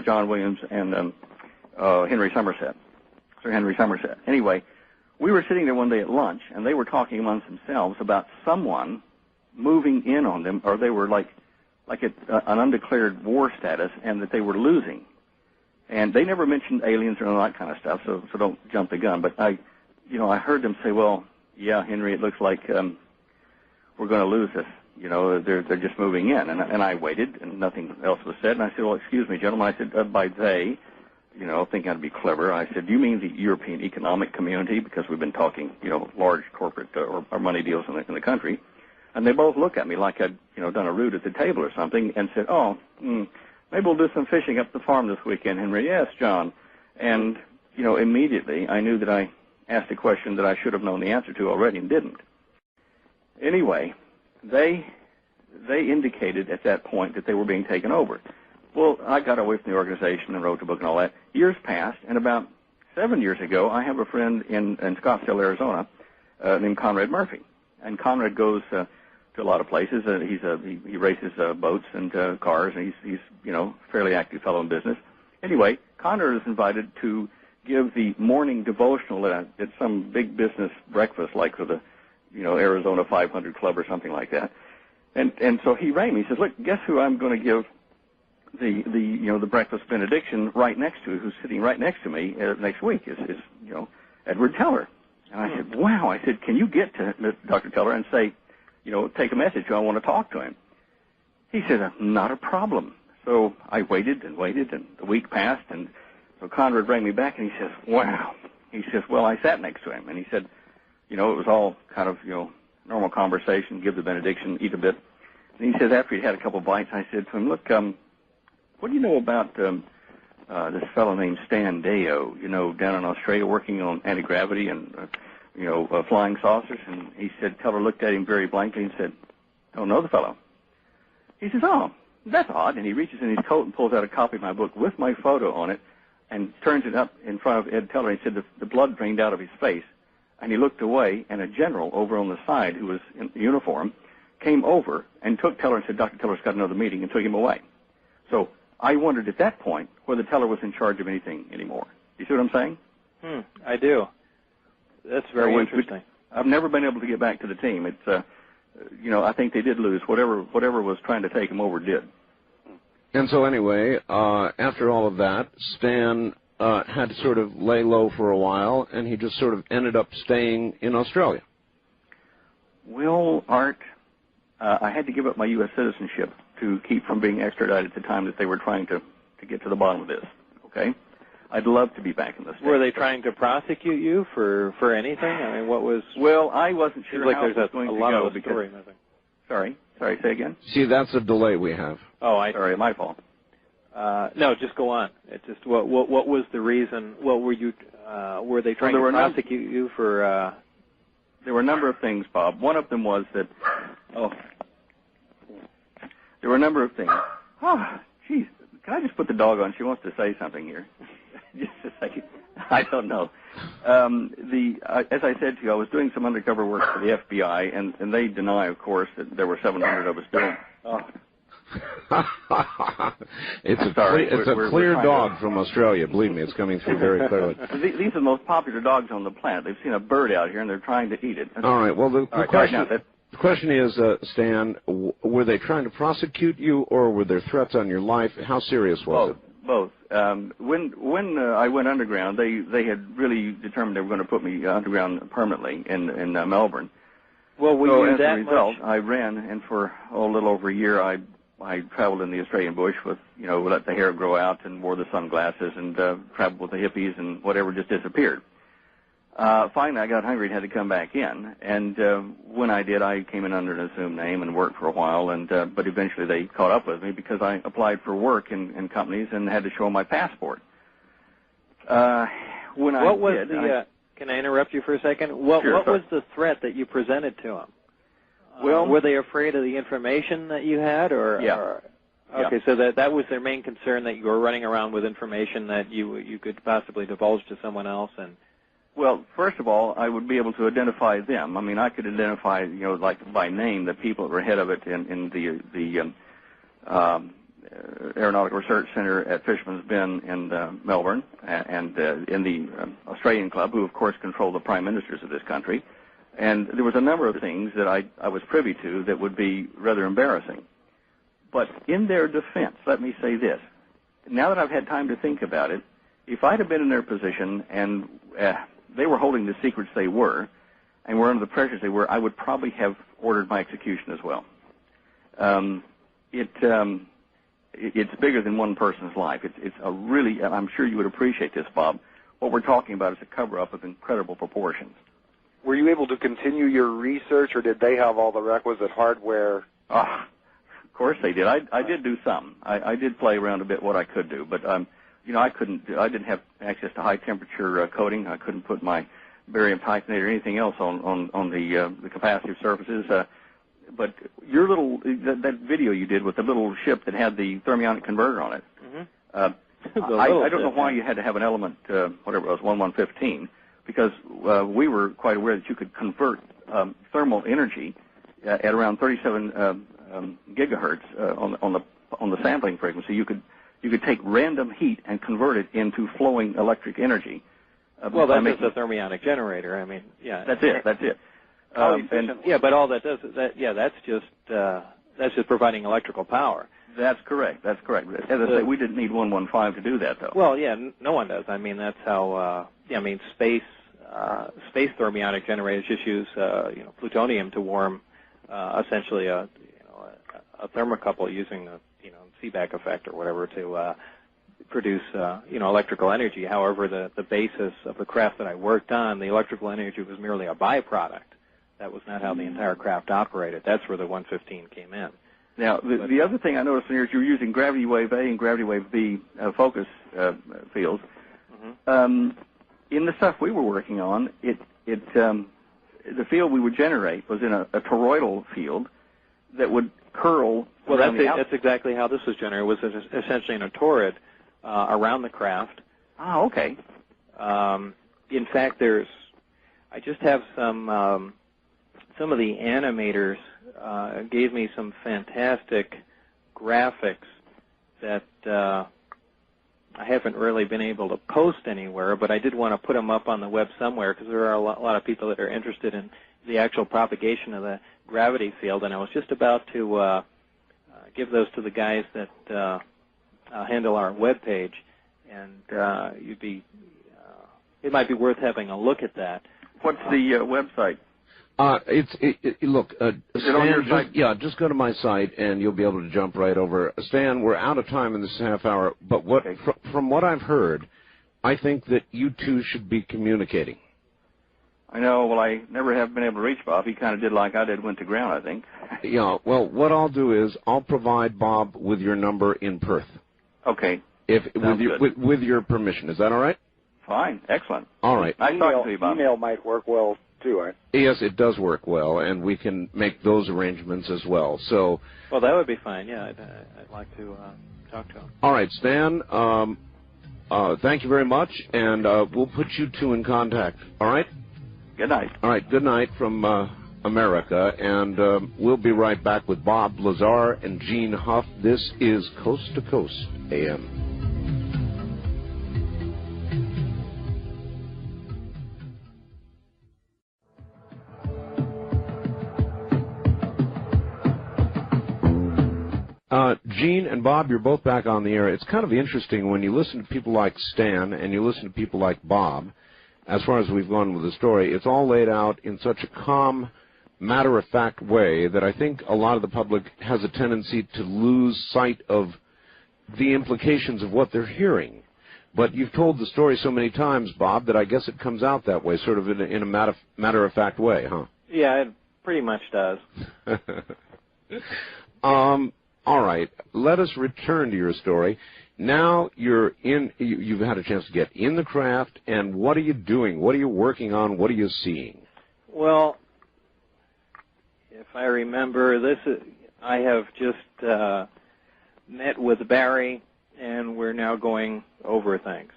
John Williams and Sir Henry Somerset. Anyway, we were sitting there one day at lunch, and they were talking amongst themselves about someone moving in on them, or they were like an undeclared war status, and that they were losing. And they never mentioned aliens or all that kind of stuff, so don't jump the gun. But I heard them say, well, yeah, Henry, it looks like we're going to lose this. They're just moving in. And I waited, and nothing else was said. And I said, well, excuse me, gentlemen. I said, by they, thinking I'd be clever, I said, do you mean the European Economic Community? Because we've been talking, large corporate or money deals in the country. And they both looked at me like I'd, done a root at the table or something, and said, maybe we'll do some fishing up the farm this weekend, Henry. Yes, John. And, immediately I knew that I asked a question that I should have known the answer to already and didn't. Anyway, they indicated at that point that they were being taken over. Well, I got away from the organization and wrote the book and all that. Years passed, and about 7 years ago, I have a friend in Scottsdale, Arizona, named Conrad Murphy. And Conrad goes to a lot of places. He races boats and cars, and he's fairly active fellow in business. Anyway, Conrad was invited to give the morning devotional at some big business breakfast, like for the Arizona 500 Club or something like that. And so he rang me. He says, "Look, guess who I'm going to give the breakfast benediction right next to, who's sitting right next to me next week is Edward Teller." And I said, "Wow." I said, "Can you get to Dr. Teller and say, take a message. I want to talk to him." He said, "Not a problem." So I waited and waited, and the week passed, and so Conrad rang me back, and he says, "Wow." He says, "Well, I sat next to him," and he said, it was all kind of, normal conversation, give the benediction, eat a bit. And he says, after he'd had a couple bites, I said to him, "Look, what do you know about this fellow named Stan Deyo, down in Australia working on anti-gravity and, flying saucers?" And he said, Teller looked at him very blankly and said, "Don't know the fellow." He says, "Oh, that's odd." And he reaches in his coat and pulls out a copy of my book with my photo on it and turns it up in front of Ed Teller. He said the blood drained out of his face. And he looked away, and a general over on the side who was in uniform came over and took Teller and said, "Dr. Teller's got another meeting," and took him away. So I wondered at that point whether Teller was in charge of anything anymore. You see what I'm saying? I do. That's very interesting. I've never been able to get back to the team. It's, I think they did lose. Whatever was trying to take him over did. And so anyway, after all of that, Stan had to sort of lay low for a while, and he just sort of ended up staying in Australia. Well, Art, I had to give up my U.S. citizenship to keep from being extradited at the time that they were trying to get to the bottom of this, okay? I'd love to be back in the States. Were they trying to prosecute you for anything? I mean, what was... Well, I wasn't sure how it was going to go. Story, Sorry, say again? See, that's a delay we have. Oh, Sorry, my fault. No, just go on. It just what was the reason? What were you? Were they trying to prosecute you for? There were a number of things, Bob. One of them was that. Oh, there were a number of things. Oh, geez, can I just put the dog on? She wants to say something here. Just a second. I don't know. As I said to you, I was doing some undercover work for the FBI, and they deny, of course, that there were 700 of us doing. Oh. It's a clear dog from Australia. Believe me, it's coming through very clearly. These are the most popular dogs on the planet. They've seen a bird out here, and they're trying to eat it. All right. Well, the question is, Stan, were they trying to prosecute you, or were there threats on your life? How serious was it? Both. When I went underground, they had really determined they were going to put me underground permanently in Melbourne. Well, as a result, I ran, and for a little over a year, I traveled in the Australian bush with, let the hair grow out and wore the sunglasses and traveled with the hippies and whatever just disappeared. Finally, I got hungry and had to come back in. And when I did, I came in under an assumed name and worked for a while. But eventually they caught up with me because I applied for work in companies and had to show my passport. Can I interrupt you for a second? What was the threat that you presented to them? Well, were they afraid of the information that you had, or? Yeah. Okay, so that was their main concern, that you were running around with information that you could possibly divulge to someone else, and. Well, first of all, I would be able to identify them. I mean, I could identify, like by name, the people that were head of it in the Aeronautical Research Center at Fisherman's Bend in Melbourne, and in the Australian Club, who of course control the prime ministers of this country. And there was a number of things that I was privy to that would be rather embarrassing. But in their defense, let me say this. Now that I've had time to think about it, if I'd have been in their position and they were holding the secrets they were and were under the pressures they were, I would probably have ordered my execution as well. It's bigger than one person's life. It's a really, I'm sure you would appreciate this, Bob. What we're talking about is a cover-up of incredible proportions. Were you able to continue your research, or did they have all the requisite hardware? Of course they did. I did do some. I did play around a bit what I could do, but I didn't have access to high temperature coating. I couldn't put my barium titanate or anything else on the capacitive surfaces. But your little that video you did with the little ship that had the thermionic converter on it. I don't know why you had to have an element, whatever it was, 1115, because we were quite aware that you could convert thermal energy at around 37 gigahertz on the sampling frequency. You could take random heat and convert it into flowing electric energy. Well, that's just a thermionic generator. I mean, yeah. That's it. But all that does is that's just providing electrical power. That's correct. As I say, we didn't need 115 to do that, though. Well, yeah, no one does. I mean, that's how. Space thermionic generators just use plutonium to warm essentially a thermocouple using a Seebeck effect or whatever to produce electrical energy. However, the basis of the craft that I worked on, the electrical energy was merely a byproduct. That was not how the entire craft operated. That's where the 115 came in. Now, the other thing I noticed here is you're using gravity wave A and gravity wave B focus fields. In the stuff we were working on, the field we would generate was in a toroidal field that would curl. Well, that's exactly how this was generated. It was essentially in a toroid around the craft. Ah, okay. In fact, I just have some of the animators gave me some fantastic graphics that I haven't really been able to post anywhere, but I did want to put them up on the web somewhere because there are a lot of people that are interested in the actual propagation of the gravity field, and I was just about to give those to the guys that handle our web page, and it might be worth having a look at that. What's the website? Look, Is it on your site? Just go to my site and you'll be able to jump right over. Stan, we're out of time in this half hour, but from what I've heard, I think that you two should be communicating. I know. Well, I never have been able to reach Bob. He kind of did like I did, went to ground, I think. Yeah, well, what I'll do is I'll provide Bob with your number in Perth. Okay. With your permission. Is that all right? Fine. Excellent. All right. Nice talking to you, Bob. Email might work well, too, right? Yes, it does work well, and we can make those arrangements as well. So. Well, that would be fine. Yeah, I'd like to talk to him. All right, Stan. Thank you very much, and we'll put you two in contact. All right. Good night. All right. Good night from America, and we'll be right back with Bob Lazar and Gene Huff. This is Coast to Coast AM. Gene and Bob, you're both back on the air. It's kind of interesting when you listen to people like Stan and you listen to people like Bob, as far as we've gone with the story, it's all laid out in such a calm, matter-of-fact way that I think a lot of the public has a tendency to lose sight of the implications of what they're hearing. But you've told the story so many times, Bob, that I guess it comes out that way, sort of in a matter-of-fact way, huh? Yeah, it pretty much does. All right, let us return to your story. Now you've had a chance to get in the craft, and what are you doing? What are you working on? What are you seeing? Well, if I remember, I have just met with Barry, and we're now going over things.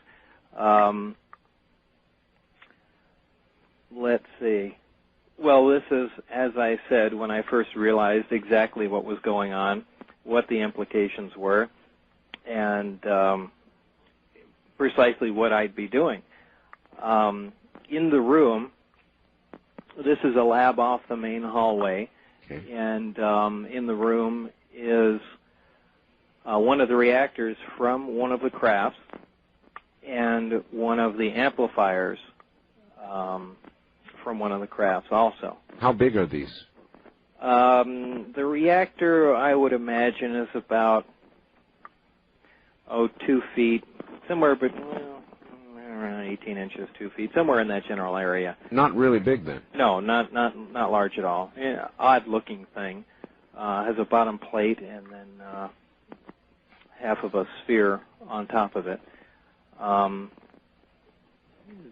Let's see. Well, this is, as I said, when I first realized exactly what was going on, what the implications were, and precisely what I'd be doing. In the room, this is a lab off the main hallway, okay. And in the room is one of the reactors from one of the crafts and one of the amplifiers from one of the crafts also. How big are these? The reactor, I would imagine, is about 2 feet, somewhere around 18 inches, 2 feet, somewhere in that general area. Not really big then? No, not large at all. Odd-looking thing. Has a bottom plate and then half of a sphere on top of it.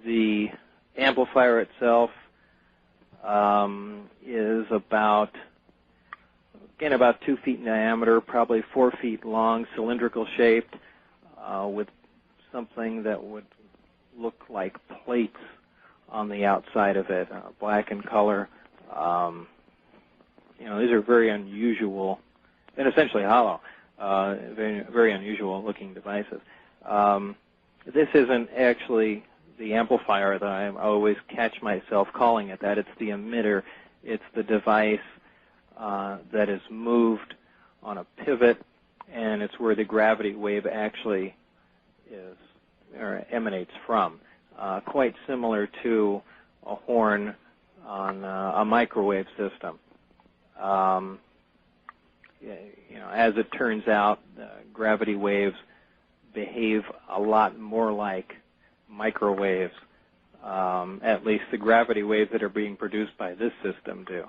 The amplifier itself is about 2 feet in diameter, probably 4 feet long, cylindrical shaped, with something that would look like plates on the outside of it, black in color. These are very unusual, and essentially hollow, very, very unusual looking devices. This isn't actually the amplifier that I always catch myself calling it that. It's the emitter. It's the device that is moved on a pivot, and it's where the gravity wave actually is or emanates from. Quite similar to a horn on a microwave system. As it turns out, gravity waves behave a lot more like microwaves. At least the gravity waves that are being produced by this system do.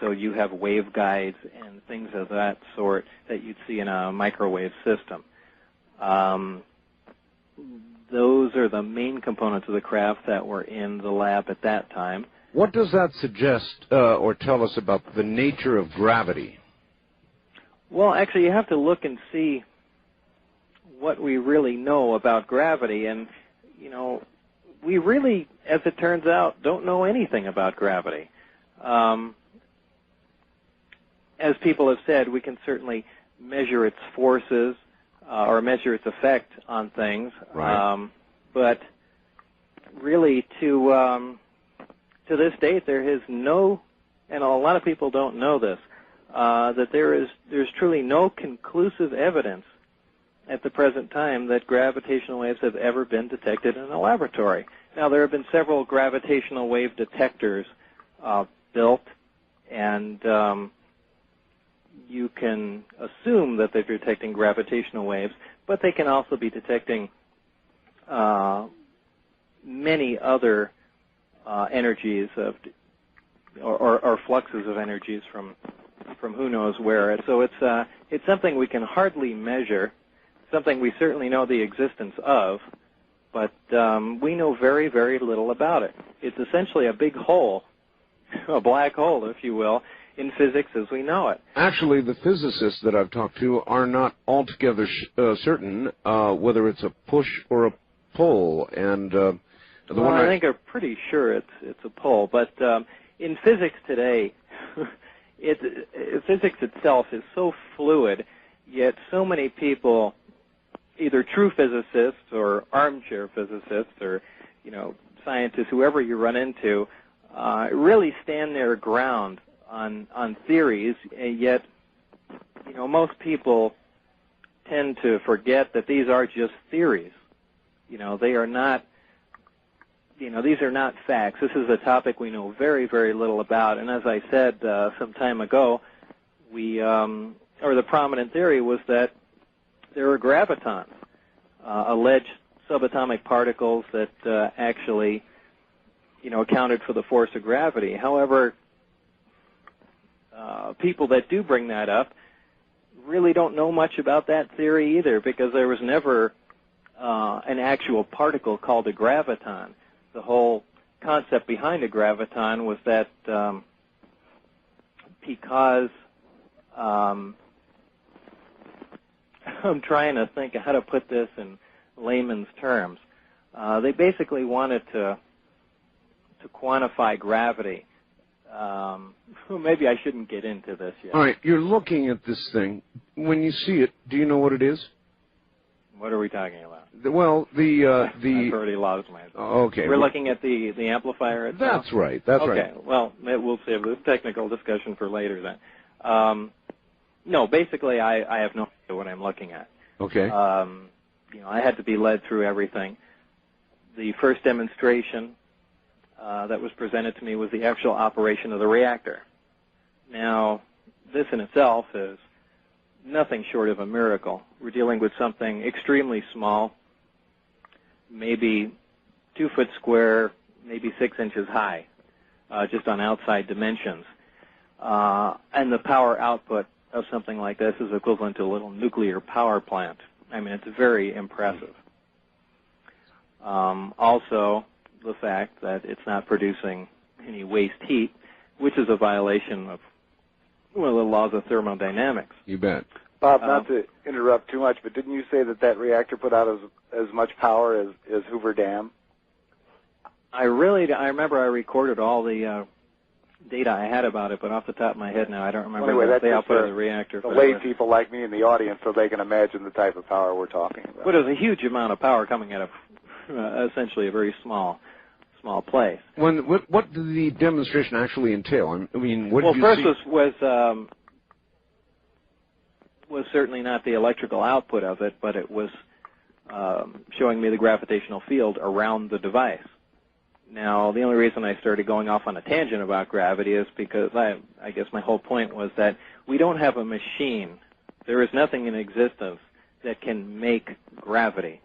So you have waveguides and things of that sort that you'd see in a microwave system. Those are the main components of the craft that were in the lab at that time. What does that suggest or tell us about the nature of gravity? Well, actually, you have to look and see what we really know about gravity. And, we really, as it turns out, don't know anything about gravity. As people have said, we can certainly measure its forces or measure its effect on things. Right. But really, to this date, there is no, and a lot of people don't know this, that there's truly no conclusive evidence at the present time that gravitational waves have ever been detected in a laboratory. Now, there have been several gravitational wave detectors built, and you can assume that they're detecting gravitational waves, but they can also be detecting many other energies of, or fluxes of energies from who knows where. So it's something we can hardly measure, something we certainly know the existence of, but we know very, very little about it. It's essentially a big hole, a black hole, if you will, in physics as we know it. Actually, the physicists that I've talked to are not altogether certain whether it's a push or a pull, and I think are pretty sure it's a pull. But in physics today, physics itself is so fluid, yet so many people, either true physicists or armchair physicists or scientists, whoever you run into, really stand their ground on theories, and yet most people tend to forget that these are just theories. They are not. These are not facts. This is a topic we know very, very little about. And as I said some time ago, the prominent theory was that there were gravitons, alleged subatomic particles that actually, accounted for the force of gravity. However, people that do bring that up really don't know much about that theory either, because there was never an actual particle called a graviton. The whole concept behind a graviton was that because I'm trying to think of how to put this in layman's terms. They basically wanted to quantify gravity. Maybe I shouldn't get into this yet. All right, you're looking at this thing. When you see it, do you know what it is? What are we talking about? Well, I've already lost myself. Okay. We're looking at the amplifier itself? That's right. That's okay. right. Okay. Well, we'll save the technical discussion for later then. No, basically, I have no idea what I'm looking at. Okay. I had to be led through everything. The first demonstration that was presented to me was the actual operation of the reactor. Now, this in itself is nothing short of a miracle. We're dealing with something extremely small, maybe 2 foot square, maybe 6 inches high, just on outside dimensions. And the power output of something like this is equivalent to a little nuclear power plant. I mean, it's very impressive. Also, the fact that it's not producing any waste heat, which is a violation of the laws of thermodynamics. You bet. Bob, not to interrupt too much, but didn't you say that reactor put out as much power as Hoover Dam? I remember I recorded all the data I had about it, but off the top of my head now, I don't remember the output of the reactor. The lay people like me in the audience, so they can imagine the type of power we're talking about. But it was a huge amount of power coming out of essentially a very small place. What did the demonstration actually entail? I mean, what did you first see? was certainly not the electrical output of it, but it was showing me the gravitational field around the device. Now, the only reason I started going off on a tangent about gravity is because I guess my whole point was that we don't have a machine. There is nothing in existence that can make gravity.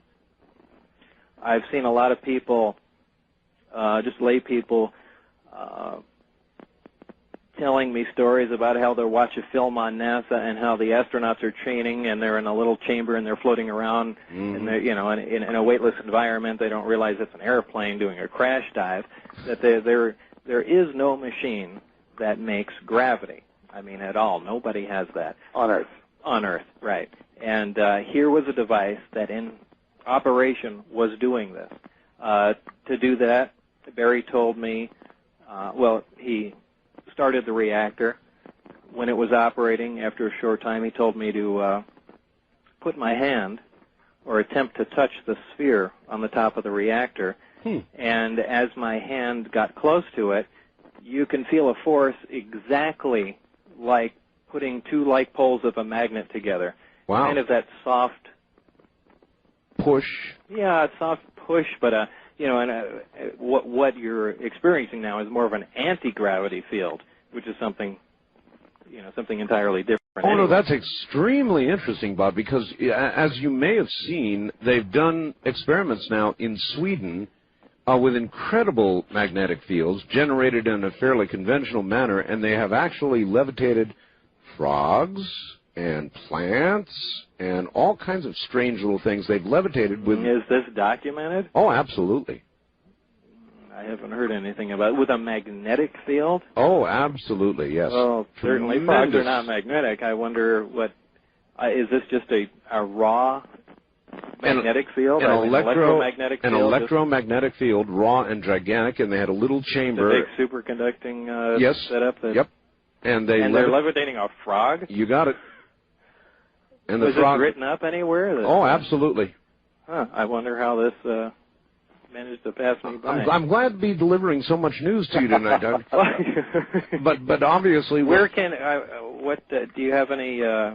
I've seen a lot of people, just lay people, telling me stories about how they watch a film on NASA and how the astronauts are training and they're in a little chamber and they're floating around and they're, in a weightless environment. They don't realize it's an airplane doing a crash dive. That there is no machine that makes gravity. I mean, at all. Nobody has that. On Earth. On Earth, right. And here was a device that in operation was doing this. To do that, Barry told me, he started the reactor. When it was operating, after a short time, he told me to put my hand or attempt to touch the sphere on the top of the reactor. And as my hand got close to it, you can feel a force exactly like putting two like poles of a magnet together. Wow. Kind of that soft push. Yeah, a soft push, but what you're experiencing now is more of an anti-gravity field, which is something entirely different. Oh, no, that's extremely interesting, Bob, because as you may have seen, they've done experiments now in Sweden with incredible magnetic fields generated in a fairly conventional manner, and they have actually levitated frogs and plants and all kinds of strange little things they've levitated with. Is this documented? Oh, absolutely. I haven't heard anything about it. With a magnetic field? Oh, absolutely, yes. Well, certainly frogs are not magnetic. I wonder is this just a raw magnetic field? An electromagnetic field? An electromagnetic field, raw and gigantic, and they had a little chamber. The big superconducting setup? Yep. And they're levitating a frog? You got it. And was it written up anywhere? Oh, absolutely. Huh. I wonder how this managed to pass me by. I'm glad to be delivering so much news to you tonight, Doug. but obviously, where can do you have any? Is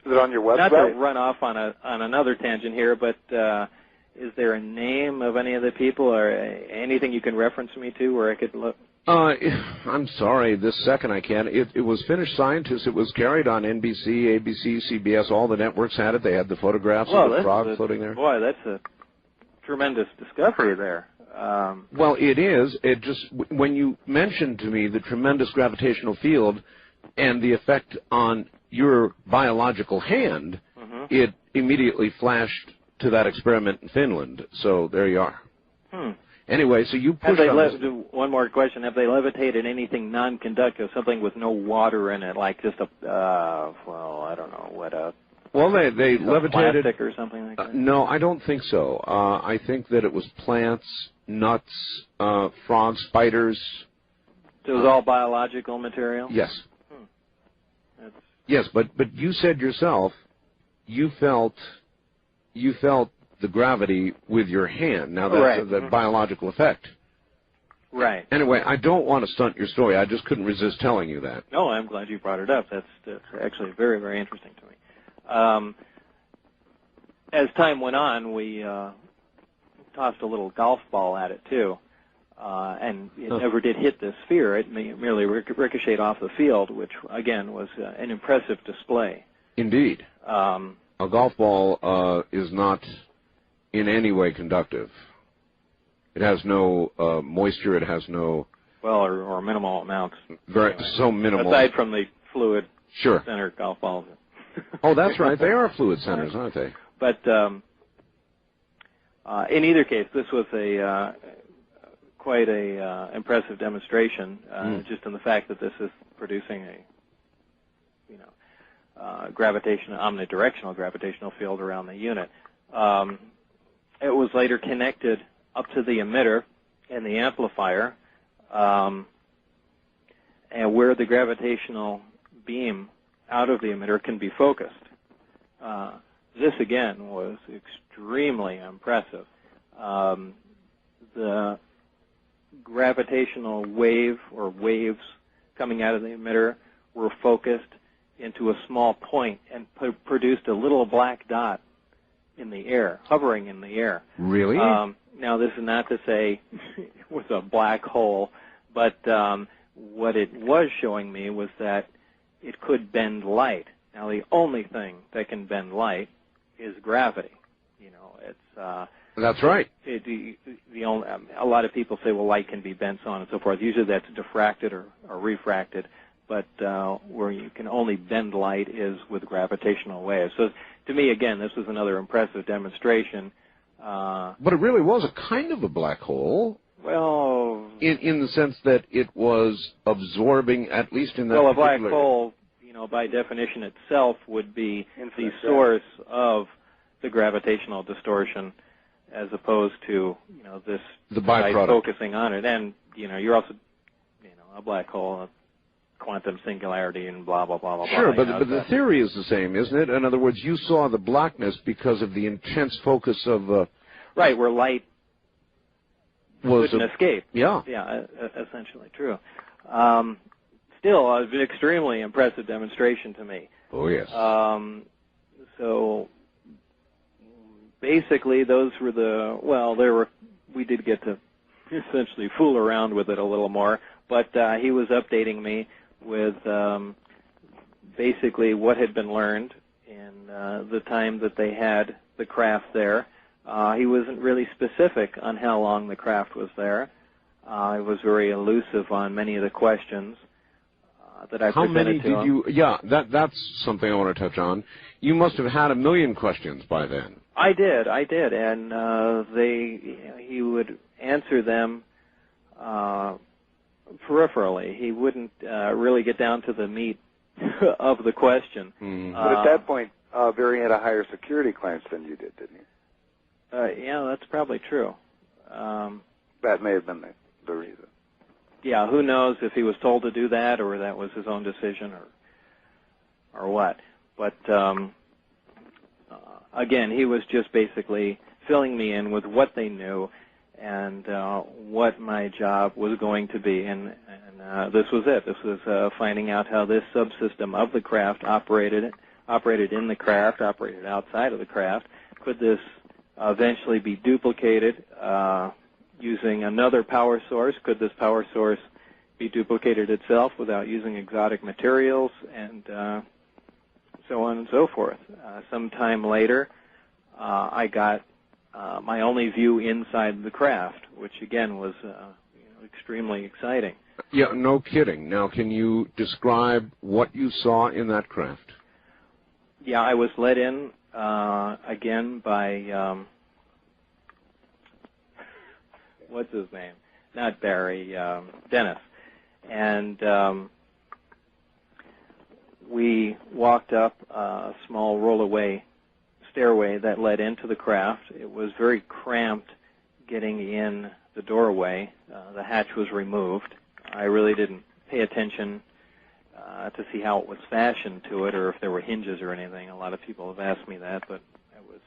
it on your website? Not to run off on another tangent here, but is there a name of any of the people or anything you can reference me to where I could look? I'm sorry, this second I can't. It was Finnish scientists. It was carried on NBC, ABC, CBS. All the networks had it. They had the photographs of the frog floating there. Boy, that's a tremendous discovery there. Well, it is. It just, when you mentioned to me the tremendous gravitational field and the effect on your biological hand, it immediately flashed to that experiment in Finland. So there you are. Anyway, so you pushed on one more question. Have they levitated anything non-conductive, something with no water in it, like just I don't know, what Well, they levitated plastic or something like that? No, I don't think so. I think that it was plants, nuts, frogs, spiders. So it was all biological material? Yes. Yes, but you said yourself you felt the gravity with your hand. Now that's the biological effect. Right. Anyway, I don't want to stunt your story. I just couldn't resist telling you that. No, I'm glad you brought it up. That's actually very, very interesting to me. As time went on, we tossed a little golf ball at it, too. And it never did hit the sphere. It merely ricocheted off the field, which, again, was an impressive display. Indeed. A golf ball is not in any way conductive. It has no moisture. It has no... Well, or minimal amounts. So minimal. Aside from the fluid Sure. center golf balls. Oh, that's right. They are fluid centers, aren't they? But in either case, this was a quite a impressive demonstration, just in the fact that this is producing a, omnidirectional gravitational field around the unit. It was later connected up to the emitter and the amplifier, and where the gravitational beam out of the emitter can be focused. This, again, was extremely impressive. The gravitational wave or waves coming out of the emitter were focused into a small point and produced a little black dot in the air, hovering in the air. Really? Now, this is not to say it was a black hole, but what it was showing me was that it could bend light. Now, the only thing that can bend light is gravity. That's right. A lot of people say, well, light can be bent, so on and so forth. Usually that's diffracted or refracted, but where you can only bend light is with gravitational waves. So to me, again, this was another impressive demonstration. But it really was a kind of a black hole. Well, in the sense that it was absorbing, at least in that a black hole, by definition itself would be the source of the gravitational distortion, as opposed to, this the byproduct focusing on it. And, you're also, a black hole, quantum singularity, and blah, blah, blah, blah, sure, blah. But the theory is the same, isn't it? In other words, you saw the blackness because of the intense focus of... right, where light couldn't escape. Yeah. Yeah, essentially true. Still, it was an extremely impressive demonstration to me. Oh, yes. So basically, those were we did get to essentially fool around with it a little more, but he was updating me with basically what had been learned in the time that they had the craft there. He wasn't really specific on how long the craft was there. He was very elusive on many of the questions that I presented to him. Yeah, that's something I want to touch on. You must have had 1 million questions by then. I did, and he would answer them peripherally. He wouldn't really get down to the meat of the question. Mm. But at that point, Barry had a higher security clearance than you did, didn't he? Yeah, that's probably true. That may have been the reason. Yeah, who knows if he was told to do that or that was his own decision or what. But again, he was just basically filling me in with what they knew and what my job was going to be. And this was it. This was finding out how this subsystem of the craft operated in the craft, operated outside of the craft. Could this eventually be duplicated using another power source? Could this power source be duplicated itself without using exotic materials, and so on and so forth? Sometime later, I got my only view inside the craft, which again was extremely exciting. Yeah, no kidding. Now, can you describe what you saw in that craft? Yeah, I was let in again by what's his name? Not Barry, Dennis. And we walked up a small roll-away stairway that led into the craft. It was very cramped getting in the doorway. The hatch was removed. I really didn't pay attention to see how it was fashioned to it or if there were hinges or anything. A lot of people have asked me that, but it was...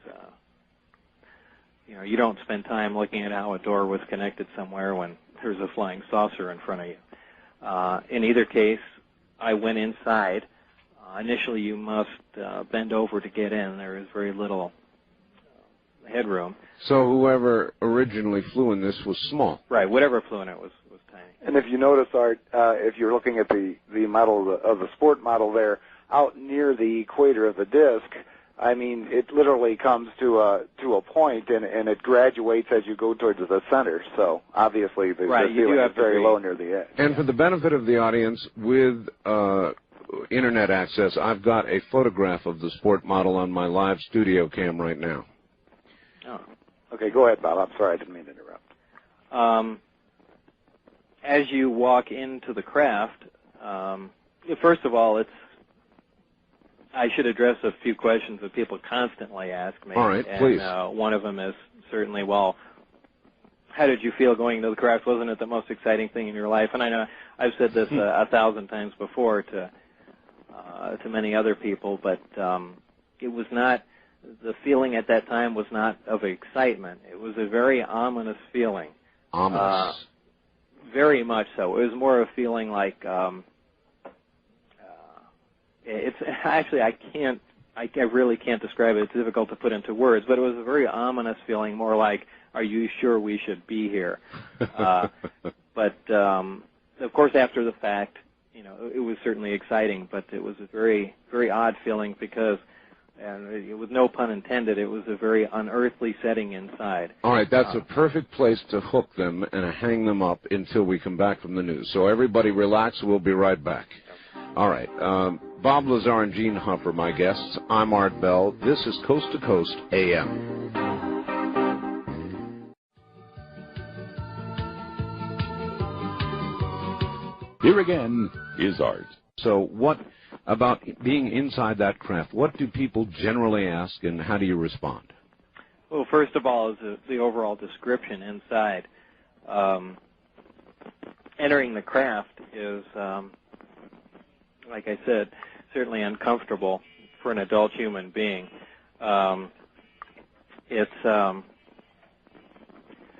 you don't spend time looking at how a door was connected somewhere when there's a flying saucer in front of you. In either case, I went inside. Initially, you must bend over to get in. There is very little headroom. So whoever originally flew in this was small. Right, whatever flew in it was tiny. And if you notice, Art, if you're looking at the model of the sport model there, out near the equator of the disk, I mean, it literally comes to a point, and it graduates as you go towards the center. So obviously, the ceiling is very low near the edge. And for the benefit of the audience, with internet access, I've got a photograph of the sport model on my live studio cam right now. Oh. Okay, go ahead, Bob. I'm sorry, I didn't mean to interrupt. as you walk into the craft, first of all, I should address a few questions that people constantly ask me. All right, and, please. One of them is certainly, well, how did you feel going into the craft? Wasn't it the most exciting thing in your life? And I know I've said this 1,000 times before to many other people, but it was not, the feeling at that time was not of excitement. It was a very ominous feeling. Ominous. Very much so. It was more a feeling like, it's actually, I really can't describe it. It's difficult to put into words, but it was a very ominous feeling, more like, are you sure we should be here? But, of course, after the fact, it was certainly exciting, but it was a very, very odd feeling because, and with no pun intended, it was a very unearthly setting inside. All right, that's a perfect place to hook them and hang them up until we come back from the news. So everybody relax. We'll be right back. All right. Bob Lazar and Gene Huff are my guests. I'm Art Bell. This is Coast to Coast AM. Here again is Art. So what about being inside that craft? What do people generally ask, and how do you respond? Well, first of all, is the overall description inside. Entering the craft is, like I said, certainly uncomfortable for an adult human being.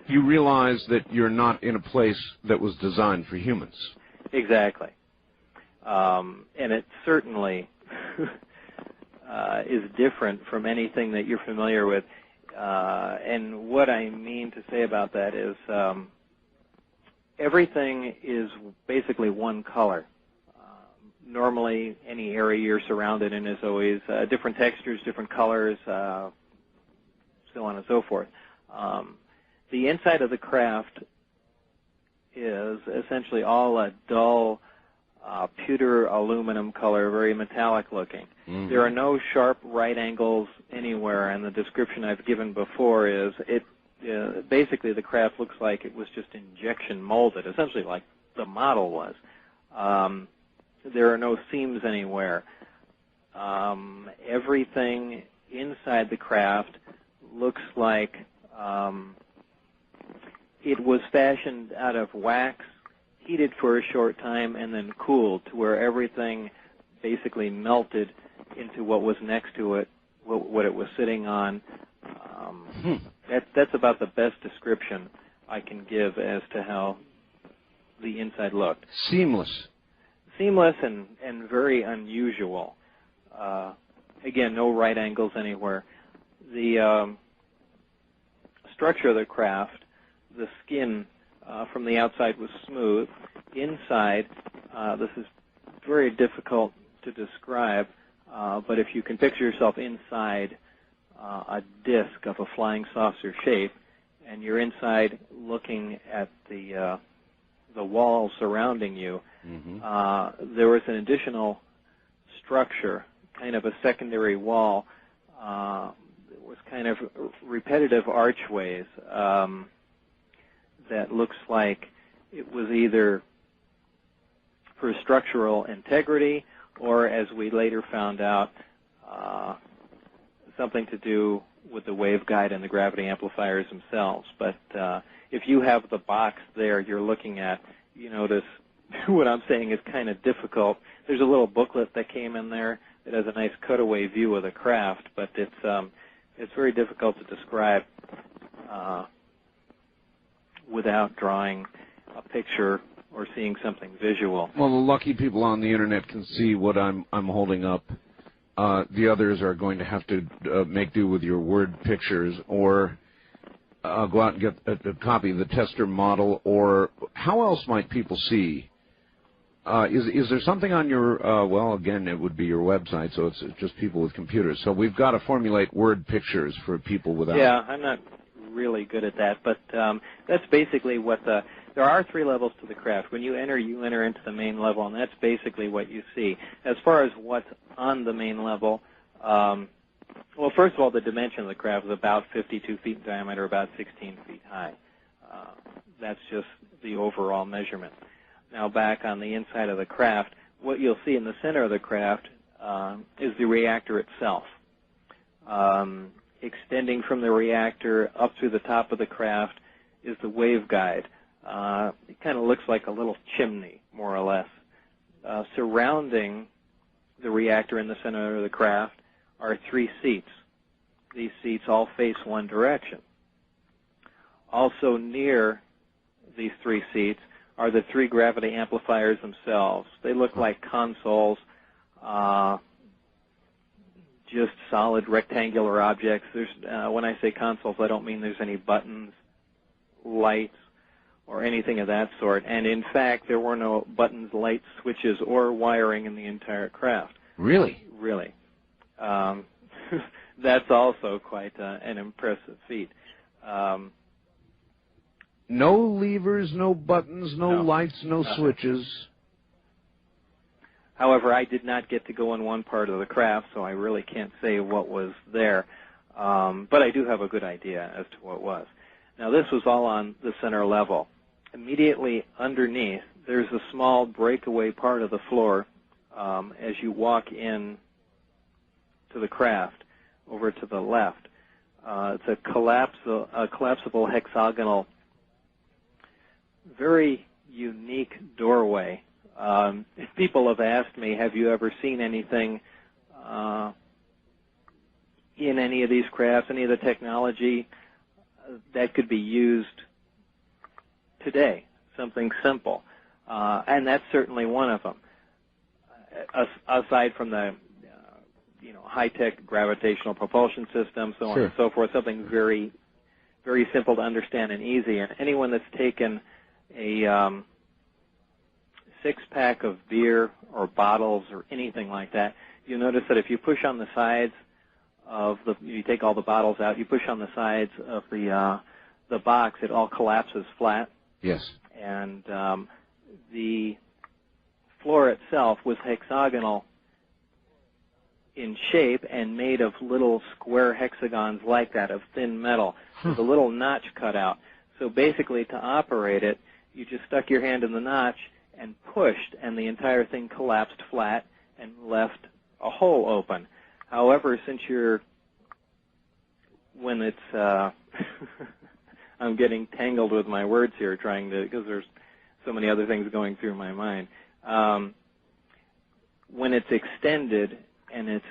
You realize that you're not in a place that was designed for humans. Exactly. And it certainly is different from anything that you're familiar with. And what I mean to say about that is everything is basically one color. Normally, any area you're surrounded in is always different textures, different colors, so on and so forth. The inside of the craft is essentially all a dull pewter aluminum color, very metallic looking. Mm-hmm. There are no sharp right angles anywhere, and the description I've given before is basically the craft looks like it was just injection molded, essentially like the model was. There are no seams anywhere. Everything inside the craft looks like it was fashioned out of wax, heated for a short time, and then cooled to where everything basically melted into what was next to it, what it was sitting on. That's about the best description I can give as to how the inside looked. Seamless and very unusual. Again, no right angles anywhere. The structure of the craft, the skin from the outside was smooth. Inside, this is very difficult to describe, but if you can picture yourself inside a disk of a flying saucer shape, and you're inside looking at the walls surrounding you, mm-hmm. There was an additional structure, kind of a secondary wall. It was kind of repetitive archways that looks like it was either for structural integrity or, as we later found out, something to do with the waveguide and the gravity amplifiers themselves. But if you have the box there you're looking at, you notice what I'm saying is kind of difficult. There's a little booklet that came in there that has a nice cutaway view of the craft, but it's very difficult to describe without drawing a picture or seeing something visual. Well, the lucky people on the internet can see what I'm holding up. The others are going to have to make do with your word pictures, or go out and get a copy of the tester model. Or how else might people see? Is there something on your, well, again, it would be your website, so it's just people with computers. So we've got to formulate word pictures for people without. Yeah, I'm not really good at that, but that's basically what there are 3 levels to the craft. When you enter into the main level, and that's basically what you see. As far as what's on the main level, well, first of all, the dimension of the craft is about 52 feet in diameter, about 16 feet high. That's just the overall measurement. Now back on the inside of the craft, what you'll see in the center of the craft is the reactor itself. Extending from the reactor up through the top of the craft is the waveguide. It kind of looks like a little chimney, more or less. Surrounding the reactor in the center of the craft are 3 seats. These seats all face one direction. Also near these 3 seats are the 3 gravity amplifiers themselves. They look like consoles, just solid rectangular objects. When I say consoles, I don't mean there's any buttons, lights, or anything of that sort. And in fact, there were no buttons, lights, switches, or wiring in the entire craft. Really? Really. That's also quite an impressive feat. No levers, no buttons, no lights, no switches. However, I did not get to go in one part of the craft, so I really can't say what was there. But I do have a good idea as to what was. Now, this was all on the center level. Immediately underneath, there's a small breakaway part of the floor as you walk in to the craft over to the left. It's a collapsible hexagonal, very unique doorway. People have asked me, have you ever seen anything in any of these crafts, any of the technology that could be used today, something simple? And that's certainly one of them. Aside from the high-tech gravitational propulsion system, so on and so forth, something very, very simple to understand and easy. And anyone that's taken a 6-pack of beer or bottles or anything like that, you'll notice that if you push on the sides of you take all the bottles out, you push on the sides of the box, it all collapses flat. Yes. And the floor itself was hexagonal in shape and made of little square hexagons like that of thin metal with a little notch cut out. So basically, to operate it, you just stuck your hand in the notch and pushed, and the entire thing collapsed flat and left a hole open. However, when it's, I'm getting tangled with my words here because there's so many other things going through my mind. When it's extended and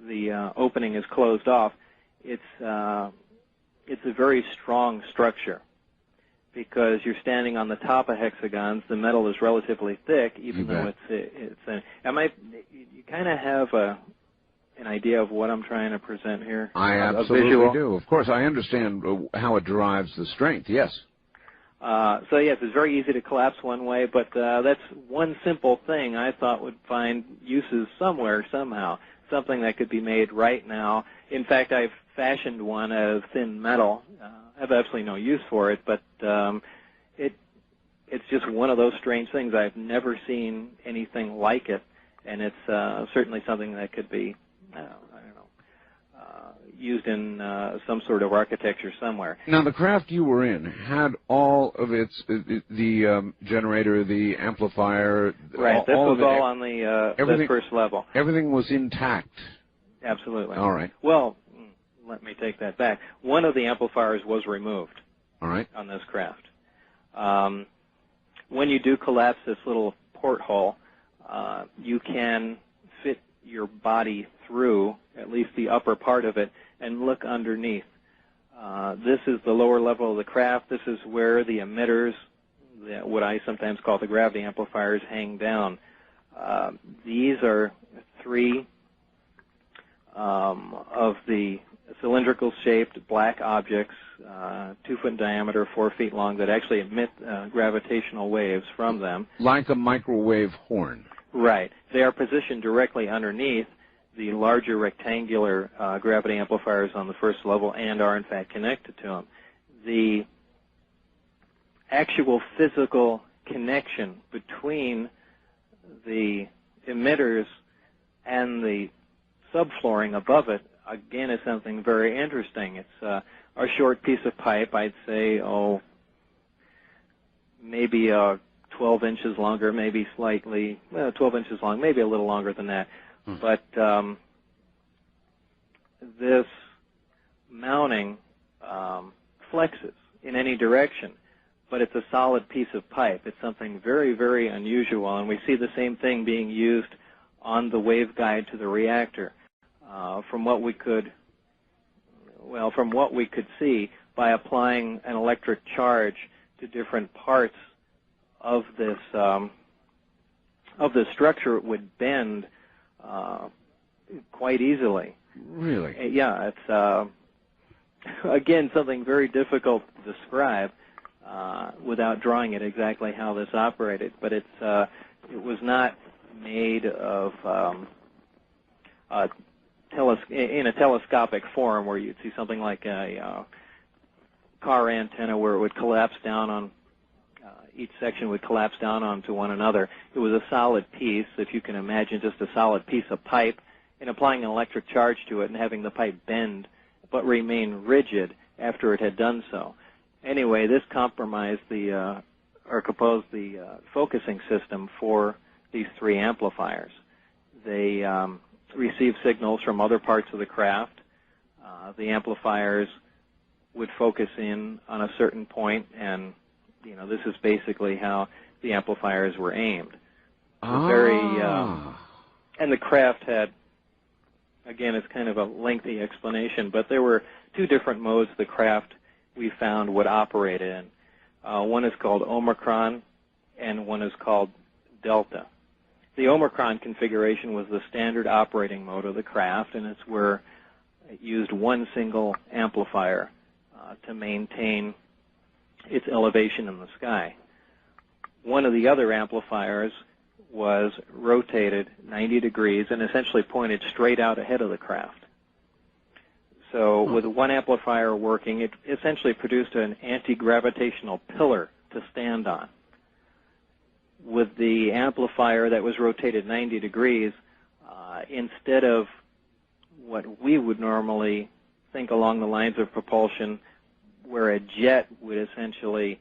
the opening is closed off, it's a very strong structure because you're standing on the top of hexagons. The metal is relatively thick, even though you kind of have an idea of what I'm trying to present here. I absolutely do. Of course, I understand how it derives the strength. Yes. So yes, it's very easy to collapse one way, but that's one simple thing I thought would find uses somewhere, somehow, something that could be made right now. In fact, I've fashioned one out of thin metal. I have absolutely no use for it, but it's just one of those strange things. I've never seen anything like it, and it's certainly something that could be, used in some sort of architecture somewhere. Now, the craft you were in had all of the generator, the amplifier. Right. This was all on the first level. Everything was intact. Absolutely. All right. Well, let me take that back. One of the amplifiers was removed. All right. On this craft. When you do collapse this little porthole, you can fit your body through at least the upper part of it and look underneath. This is the lower level of the craft. This is where the emitters, what I sometimes call the gravity amplifiers, hang down. These are 3 of the cylindrical-shaped black objects, 2 foot in diameter, 4 feet long, that actually emit gravitational waves from them. Like a microwave horn. Right. They are positioned directly underneath the larger rectangular gravity amplifiers on the first level and are, in fact, connected to them. The actual physical connection between the emitters and the subflooring above it, again, is something very interesting. It's a short piece of pipe, I'd say, maybe 12 inches longer, maybe slightly, 12 inches long, maybe a little longer than that. But this mounting flexes in any direction, but it's a solid piece of pipe. It's something very, very unusual, and we see the same thing being used on the waveguide to the reactor. From what we could see, by applying an electric charge to different parts of this structure, it would bend quite easily. Really? Yeah, it's again something very difficult to describe without drawing it exactly how this operated. But it was not made of in a telescopic form where you'd see something like a car antenna where it would collapse down on each section would collapse down onto one another. It was a solid piece, if you can imagine, just a solid piece of pipe, and applying an electric charge to it and having the pipe bend but remain rigid after it had done so. Anyway, this compromised composed the focusing system for these three amplifiers. They received signals from other parts of the craft. The amplifiers would focus in on a certain point, and this is basically how the amplifiers were aimed. And the craft had, again, it's kind of a lengthy explanation, but there were two different modes the craft we found would operate in. One is called Omicron, and one is called Delta. The Omicron configuration was the standard operating mode of the craft, and it's where it used one single amplifier to maintain its elevation in the sky. One of the other amplifiers was rotated 90 degrees and essentially pointed straight out ahead of the craft. So with one amplifier working, it essentially produced an anti-gravitational pillar to stand on. With the amplifier that was rotated 90 degrees, instead of what we would normally think along the lines of propulsion, where a jet would essentially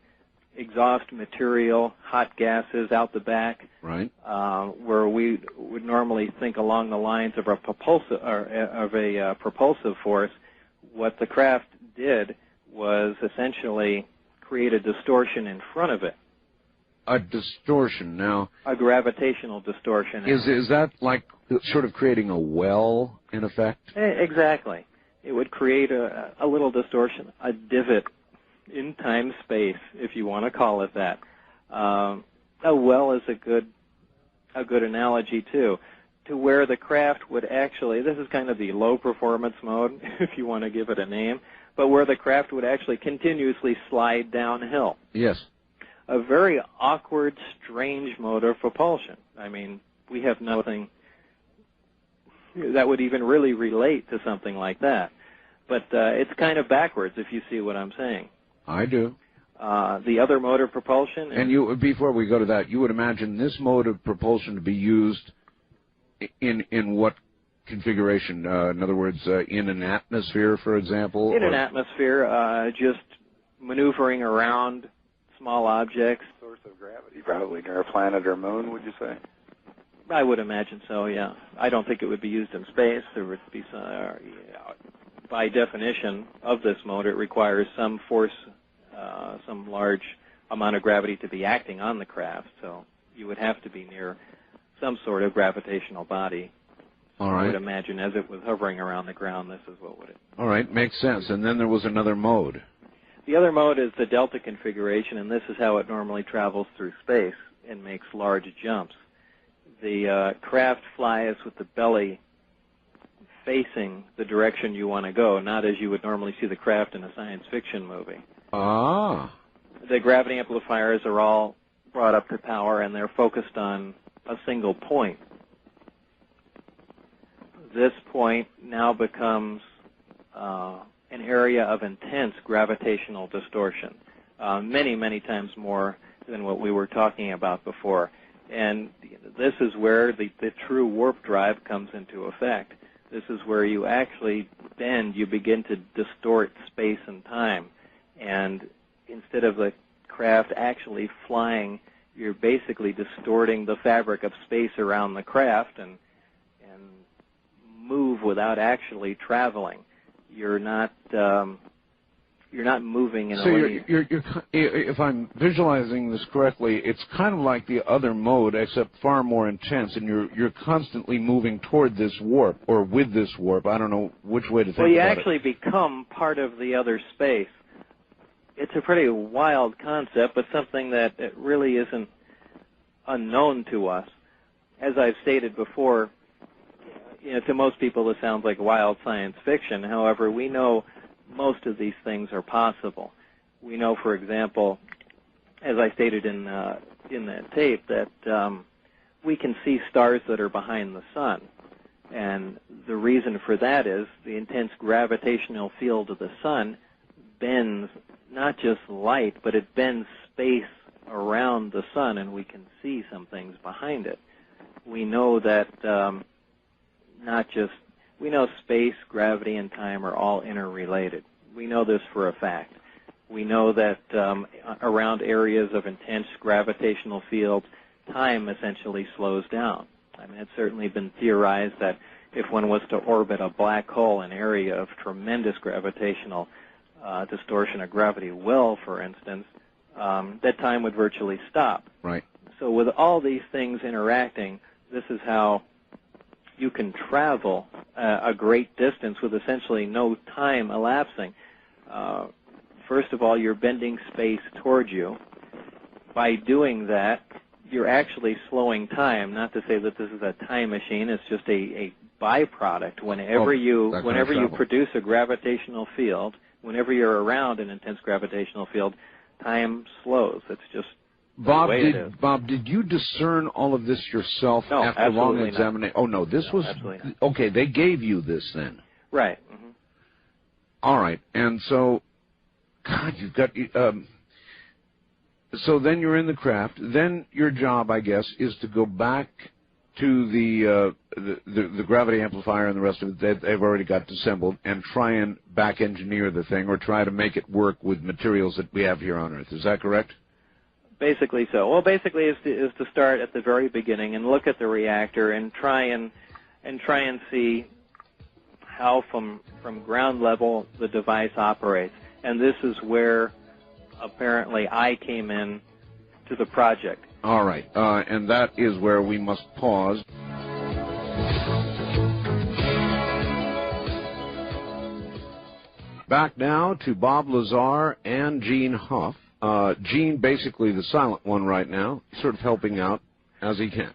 exhaust material, hot gases out the back, right? Where we would normally think along the lines of a propulsive force, what the craft did was essentially create a distortion in front of it. A distortion. Now, a gravitational distortion. Is that like sort of creating a well, in effect? Exactly. It would create a little distortion, a divot in time-space, if you want to call it that. A well is a good analogy, too, to where the craft would actually, this is kind of the low-performance mode, if you want to give it a name, but where the craft would actually continuously slide downhill. Yes. A very awkward, strange mode of propulsion. I mean, we have nothing that would even really relate to something like that. But it's kind of backwards, if you see what I'm saying. I do. The other mode of propulsion... And before we go to that, you would imagine this mode of propulsion to be used in what configuration? In other words, in an atmosphere, for example? In an atmosphere, just maneuvering around small objects. Source of gravity, probably near a planet or moon, would you say? I would imagine so, yeah. I don't think it would be used in space. There would be some, by definition of this mode, it requires some force, some large amount of gravity to be acting on the craft. So you would have to be near some sort of gravitational body. All right. I would imagine as it was hovering around the ground, this is what would it. All right, makes sense. And then there was another mode. The other mode is the delta configuration, and this is how it normally travels through space and makes large jumps. The craft flies with the belly facing the direction you want to go, not as you would normally see the craft in a science fiction movie. Ah. The gravity amplifiers are all brought up to power, and they're focused on a single point. This point now becomes an area of intense gravitational distortion, many, many times more than what we were talking about before. And this is where the true warp drive comes into effect. This is where you actually bend, you begin to distort space and time. And instead of the craft actually flying, you're basically distorting the fabric of space around the craft and move without actually traveling. You're not moving in a linear. So if I'm visualizing this correctly, it's kind of like the other mode, except far more intense, and you're constantly moving toward this warp or with this warp. I don't know which way to think about it. Well, you actually become part of the other space. It's a pretty wild concept, but something that it really isn't unknown to us. As I've stated before, to most people this sounds like wild science fiction. However, we know most of these things are possible. We know, for example, as I stated in that tape, that we can see stars that are behind the sun. And the reason for that is the intense gravitational field of the sun bends not just light, but it bends space around the sun, and we can see some things behind it. We know that we know space, gravity, and time are all interrelated. We know this for a fact. We know that around areas of intense gravitational fields, time essentially slows down. I mean, it's certainly been theorized that if one was to orbit a black hole, an area of tremendous gravitational distortion of gravity will, for instance, that time would virtually stop. Right. So with all these things interacting, this is how you can travel a great distance with essentially no time elapsing. First of all, you're bending space towards you. By doing that, you're actually slowing time. Not to say that this is a time machine, it's just a byproduct. Whenever you produce a gravitational field, whenever you're around an intense gravitational field, time slows. It's just Bob, did you discern all of this yourself after long examination? Oh, no, this was... Okay, they gave you this then. Right. Mm-hmm. All right, and so, God, you've got... so then you're in the craft. Then your job, I guess, is to go back to the gravity amplifier and the rest of it that they've already got assembled and try and back engineer the thing or try to make it work with materials that we have here on Earth. Is that correct? Basically so. Well, basically is to start at the very beginning and look at the reactor and try and see how from ground level the device operates. And this is where apparently I came in to the project. All right, and that is where we must pause. Back now to Bob Lazar and Gene Huff. Gene, basically the silent one right now, sort of helping out as he can.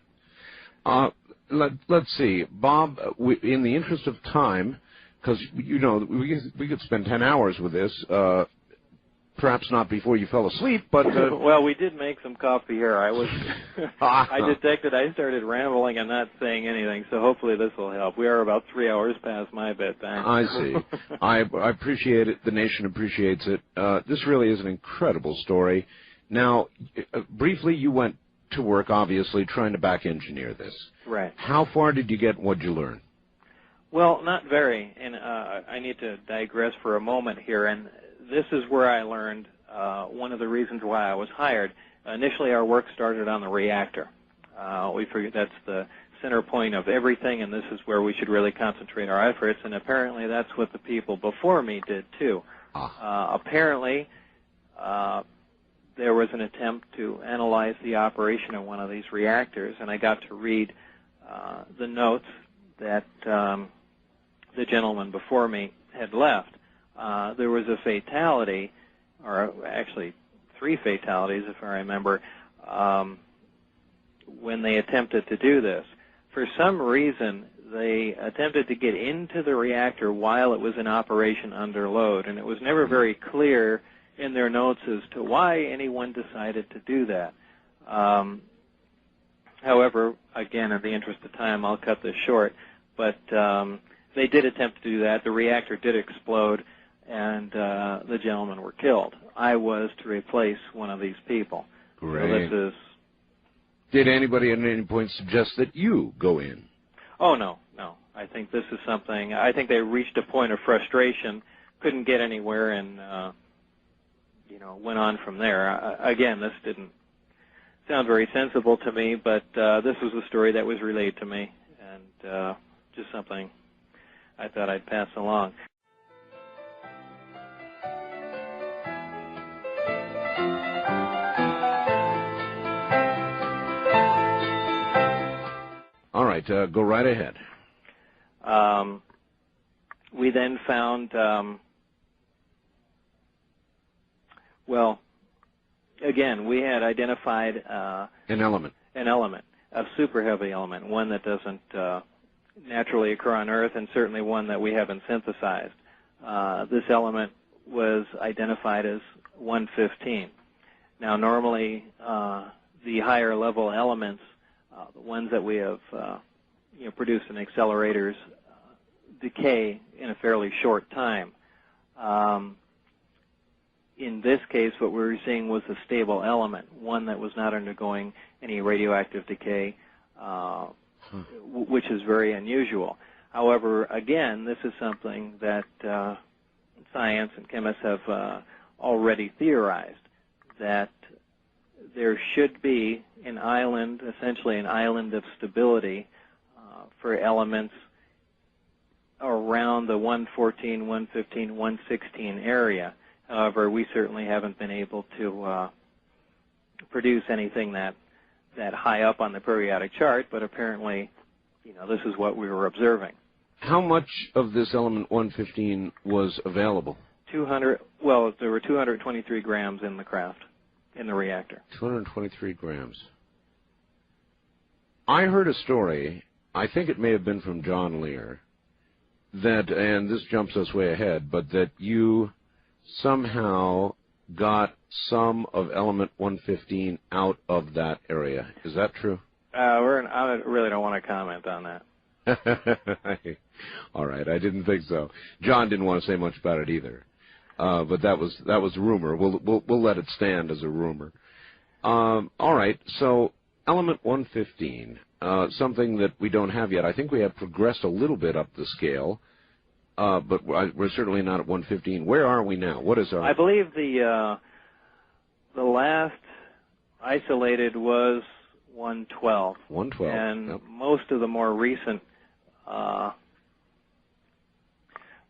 Let's see, Bob, in the interest of time, because, we could spend 10 hours with this, perhaps not before you fell asleep, but... Well, we did make some coffee here. I detected I started rambling and not saying anything, so hopefully this will help. We are about 3 hours past my bedtime. I see. I appreciate it. The nation appreciates it. This really is an incredible story. Now, briefly, you went to work, obviously, trying to back-engineer this. Right. How far did you get and what did you learn? Well, not very, and I need to digress for a moment here, and this is where I learned one of the reasons why I was hired. Initially, our work started on the reactor. We figured that's the center point of everything, and this is where we should really concentrate our efforts, and apparently that's what the people before me did, too. Apparently, there was an attempt to analyze the operation of one of these reactors, and I got to read the notes that the gentleman before me had left. There was a fatality, or actually 3 fatalities, if I remember, when they attempted to do this. For some reason, they attempted to get into the reactor while it was in operation under load, and it was never very clear in their notes as to why anyone decided to do that. However, again, in the interest of time, I'll cut this short, but they did attempt to do that. The reactor did explode, and the gentlemen were killed. I was to replace one of these people. Great. So this is... Did anybody at any point suggest that you go in? Oh, no. I think this is something... I think they reached a point of frustration, couldn't get anywhere, and went on from there. Again, this didn't sound very sensible to me, but this was a story that was relayed to me, and just something I thought I'd pass along. All right, go right ahead. We then found, again, we had identified an element, a super heavy element, one that doesn't naturally occur on Earth, and certainly one that we haven't synthesized. This element was identified as 115. Now, normally, the higher level elements, the ones that we have produced in accelerators, decay in a fairly short time. In this case, what we were seeing was a stable element, one that was not undergoing any radioactive decay, which is very unusual. However, again, this is something that science and chemists have already theorized, that there should be an island, essentially an island of stability for elements around the 114, 115, 116 area. However, we certainly haven't been able to produce anything that high up on the periodic chart, but apparently, this is what we were observing. How much of this element 115 was available? 200. Well, there were 223 grams in the craft, in the reactor. 223 grams. I heard a story, I think it may have been from John Lear, that, and this jumps us way ahead, but that you somehow got some of element 115 out of that area. Is that true? I really don't want to comment on that. All right, I didn't think so. John didn't want to say much about it either, but that was rumor. We'll let it stand as a rumor. All right, so element 115, something that we don't have yet. I think we have progressed a little bit up the scale, but we're certainly not at 115. Where are we now? What is our? I believe the last isolated was 112. 112. And yep. Most of the more recent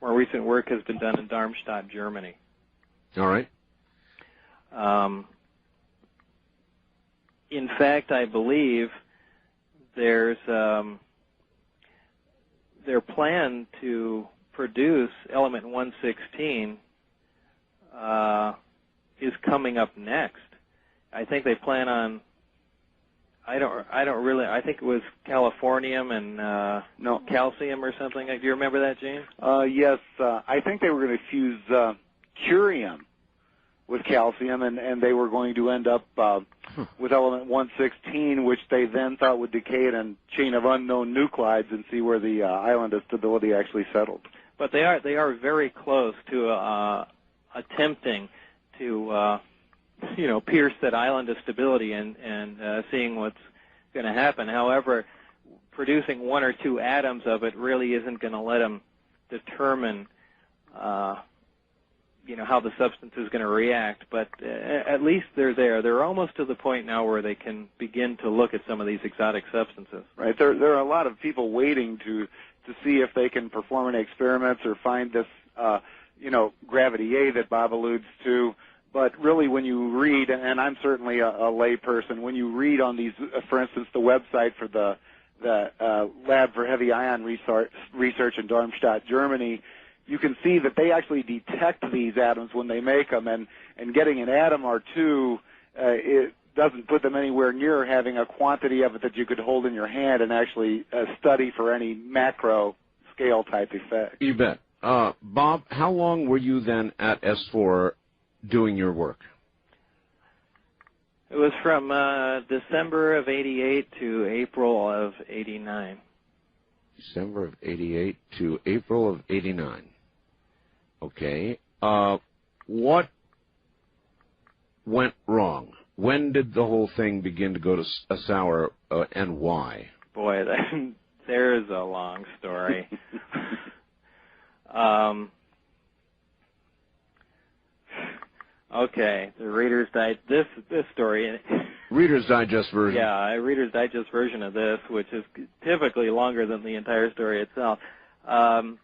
work has been done in Darmstadt, Germany. All right. In fact, I believe there's their plan to produce element 116 is coming up next. I think they plan on. I think it was californium and calcium or something. Do you remember that, Gene? Yes, I think they were going to fuse curium with calcium, and they were going to end up with element 116, which they then thought would decay in a chain of unknown nuclides and see where the island of stability actually settled. But they are very close to attempting to pierce that island of stability and seeing what's going to happen. However, producing one or two atoms of it really isn't going to let them determine how the substance is going to react, but at least they're there. They're almost to the point now where they can begin to look at some of these exotic substances. Right. There are a lot of people waiting to see if they can perform any experiments or find this, gravity A that Bob alludes to. But really, when you read, and I'm certainly a lay person, when you read on these, for instance, the website for the Lab for Heavy Ion Research in Darmstadt, Germany, you can see that they actually detect these atoms when they make them, and getting an atom or two, it doesn't put them anywhere near having a quantity of it that you could hold in your hand and actually study for any macro scale type effect. You bet. Bob, how long were you then at S4 doing your work? It was from December of 88 to April of 89. December of 88 to April of 89. Okay. What went wrong? When did the whole thing begin to go to sour, and why? Boy, there's a long story. Okay, the Reader's Digest, this story. Reader's Digest version. Yeah, a Reader's Digest version of this, which is typically longer than the entire story itself. Do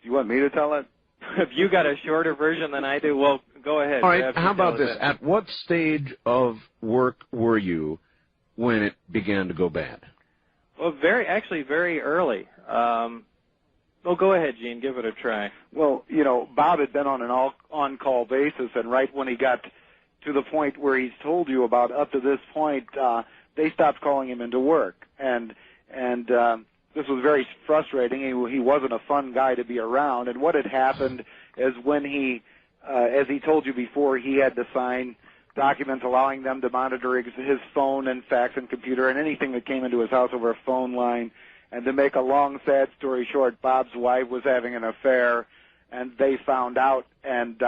you want me to tell it? If you got a shorter version than I do, well, go ahead. All right, how about this? At what stage of work were you when it began to go bad? Well, actually very early. Well, go ahead, Gene. Give it a try. Well, Bob had been on an on-call basis, and right when he got to the point where he's told you about up to this point, they stopped calling him into work. And this was very frustrating. He wasn't a fun guy to be around. And what had happened is when he, as he told you before, he had to sign documents allowing them to monitor his phone and fax and computer and anything that came into his house over a phone line. And to make a long, sad story short, Bob's wife was having an affair, and they found out. And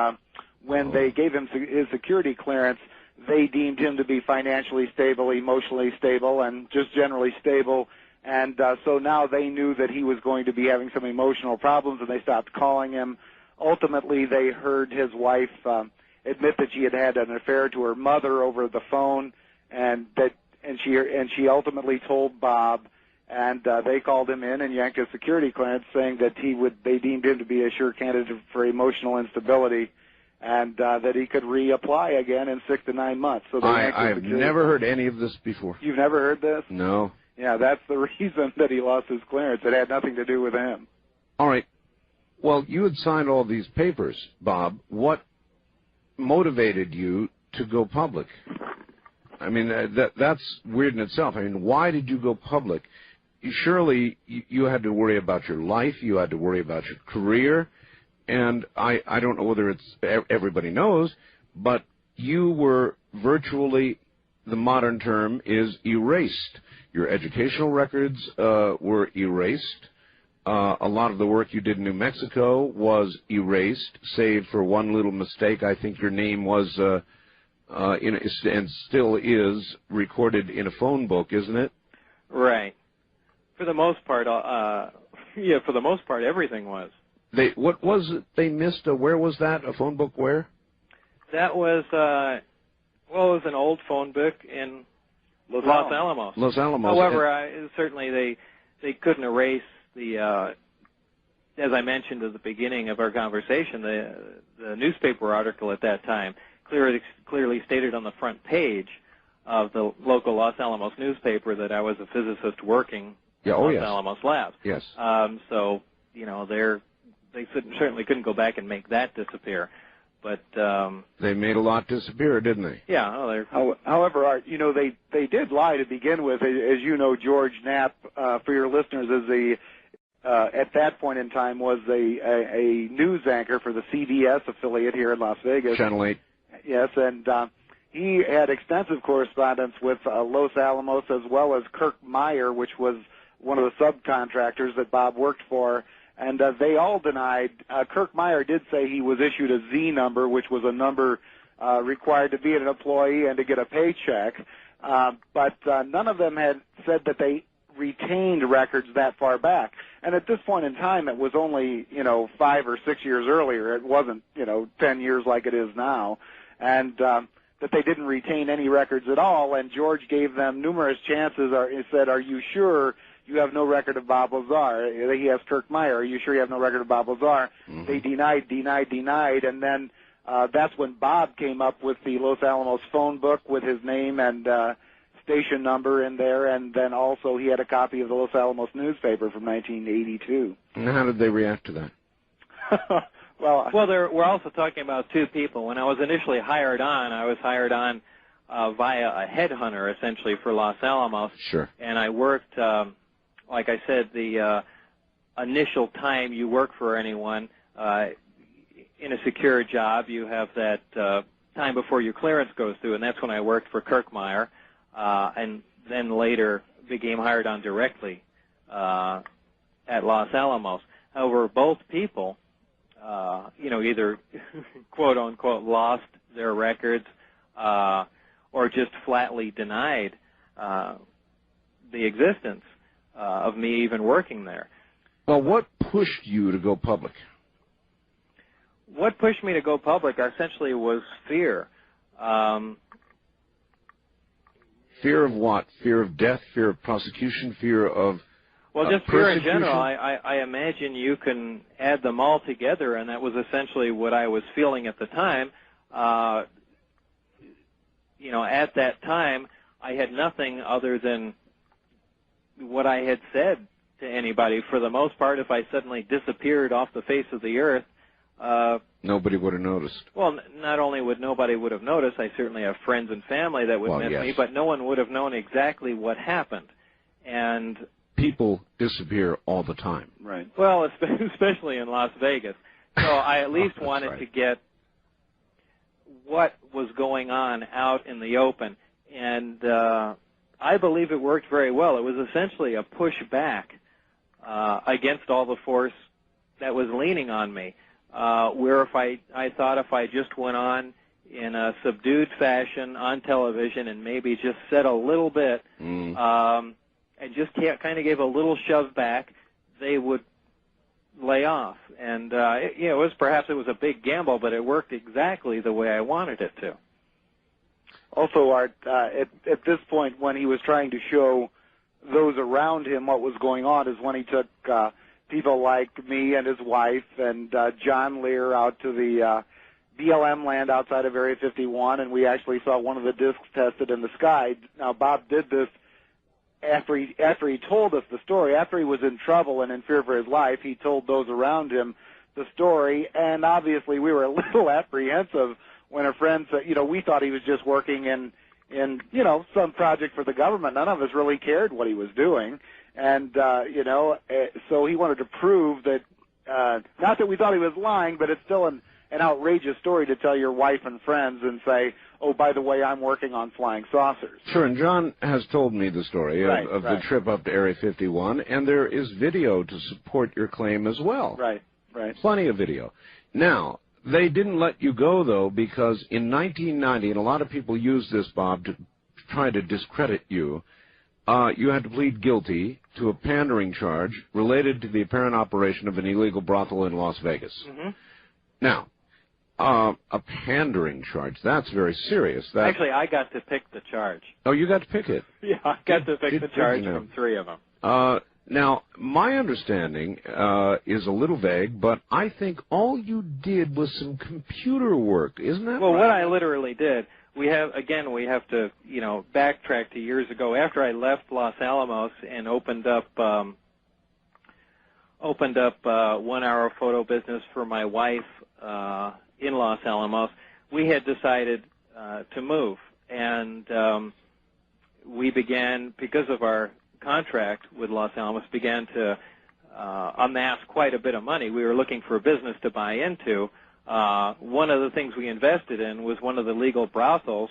when they gave him his security clearance, they deemed him to be financially stable, emotionally stable, and just generally stable. And so now they knew that he was going to be having some emotional problems, and they stopped calling him. Ultimately, they heard his wife admit that she had had an affair to her mother over the phone, and she ultimately told Bob. And they called him in and yanked his security clearance, saying that they deemed him to be a sure candidate for emotional instability, and that he could reapply again in 6 to 9 months. So I've never heard any of this before. You've never heard this? No. Yeah, that's the reason that he lost his clearance. It had nothing to do with him. All right. Well, you had signed all these papers, Bob. What motivated you to go public? I mean, that's weird in itself. I mean, why did you go public? Surely you had to worry about your life, you had to worry about your career, and I don't know whether everybody knows, but you were virtually, the modern term is erased. Your educational records were erased. A lot of the work you did in New Mexico was erased, save for one little mistake. I think your name was, and still is, recorded in a phone book, isn't it? Right. For the most part, for the most part, everything was. What was it they missed? Where was that? A phone book where? That was, it was an old phone book in Los Alamos. Los Alamos. However, certainly they couldn't erase the, as I mentioned at the beginning of our conversation, the newspaper article at that time clearly stated on the front page of the local Los Alamos newspaper that I was a physicist working in Los Alamos labs. Yes. So, they certainly couldn't go back and make that disappear. But they made a lot disappear, didn't they? Yeah. However, Art, they did lie to begin with. As you know, George Knapp, for your listeners, is at that point in time was a news anchor for the CBS affiliate here in Las Vegas. Channel 8. Yes, and he had extensive correspondence with Los Alamos as well as Kirk Meyer, which was one of the subcontractors that Bob worked for. And they all denied. Kirk Meyer did say he was issued a Z number, which was a number required to be an employee and to get a paycheck. But none of them had said that they retained records that far back. And at this point in time, it was only, 5 or 6 years earlier. It wasn't, 10 years like it is now. And that they didn't retain any records at all. And George gave them numerous chances. He said, "Are you sure you have no record of Bob Lazar?" He asked Kirk Meyer, "Are you sure you have no record of Bob Lazar?" Mm-hmm. They denied, and then that's when Bob came up with the Los Alamos phone book with his name and station number in there, and then also he had a copy of the Los Alamos newspaper from 1982. And how did they react to that? Well, we're also talking about two people. When I was initially hired on, I was hired on via a headhunter, essentially, for Los Alamos. Sure. And I worked, like I said, the initial time you work for anyone in a secure job, you have that time before your clearance goes through, and that's when I worked for Kirk Meyer, and then later became hired on directly at Los Alamos. However, both people, either quote-unquote lost their records or just flatly denied the existence of me even working there. Well, what pushed you to go public? what pushed me to go public essentially was fear. Fear of what? Fear of death, fear of prosecution, fear of well, just fear in general. I imagine you can add them all together, and that was essentially what I was feeling at the time. You know, at that time, I had nothing other than what I had said to anybody. For the most part, if I suddenly disappeared off the face of the earth, nobody would have noticed. Well, not only would nobody would have noticed, I certainly have friends and family that would miss me, but no one would have known exactly what happened. And people disappear all the time. Right. Well, especially in Las Vegas. So I at least wanted to get what was going on out in the open. And I believe it worked very well. It was essentially a pushback against all the force that was leaning on me. Where if I thought if I just went on in a subdued fashion on television and maybe just said a little bit and just kind of gave a little shove back, they would lay off. And it was perhaps it was a big gamble, but it worked exactly the way I wanted it to. Also, Art, at this point when he was trying to show those around him what was going on is when he took people like me and his wife and John Lear out to the BLM land outside of Area 51, and we actually saw one of the discs tested in the sky. Now, Bob did this after he told us the story. After he was in trouble and in fear for his life, he told those around him the story, and obviously we were a little apprehensive when a friend said, we thought he was just working in some project for the government. None of us really cared what he was doing. And, so he wanted to prove that, not that we thought he was lying, but it's still an outrageous story to tell your wife and friends and say, oh, by the way, I'm working on flying saucers. Sure, and John has told me the story of the trip up to Area 51, and there is video to support your claim as well. Right. Plenty of video. Now, they didn't let you go, though, because in 1990, and a lot of people use this, Bob, to try to discredit you, you had to plead guilty to a pandering charge related to the apparent operation of an illegal brothel in Las Vegas. Mm-hmm. Now, a pandering charge, that's very serious. Actually, I got to pick the charge. Oh, you got to pick it? Yeah, I got to pick the charge from three of them. Now, my understanding is a little vague, but I think all you did was some computer work, isn't that right? Well, what I literally did, we have to, backtrack to years ago. After I left Los Alamos and opened up 1 hour photo business for my wife in Los Alamos, we had decided to move. And we began, because of our contract with Los Alamos, began to amass quite a bit of money. We were looking for a business to buy into. One of the things we invested in was one of the legal brothels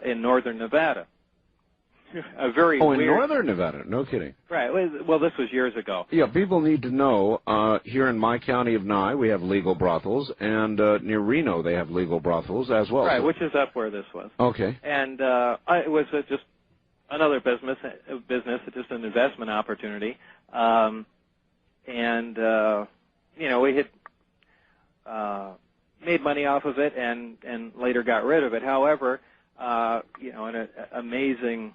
in northern Nevada. A very weird... in northern Nevada? No kidding. Right. Well, this was years ago. Yeah, people need to know, here in my county of Nye, we have legal brothels, and near Reno they have legal brothels as well. Right, which is up where this was. Okay. And it was just another business, just an investment opportunity. We had made money off of it and later got rid of it. However, an amazing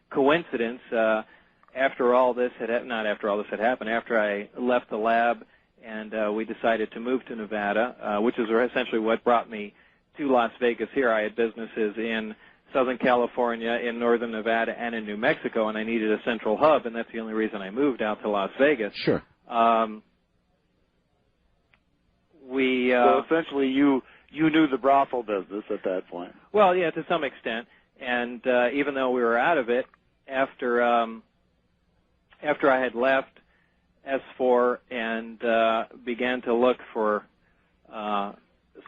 coincidence, after I left the lab and we decided to move to Nevada, which is essentially what brought me to Las Vegas here. I had businesses in Southern California, in Northern Nevada, and in New Mexico, and I needed a central hub, and that's the only reason I moved out to Las Vegas. Sure. So essentially you knew the brothel business at that point. Well, yeah, to some extent. And even though we were out of it, after I had left S4 and began to look for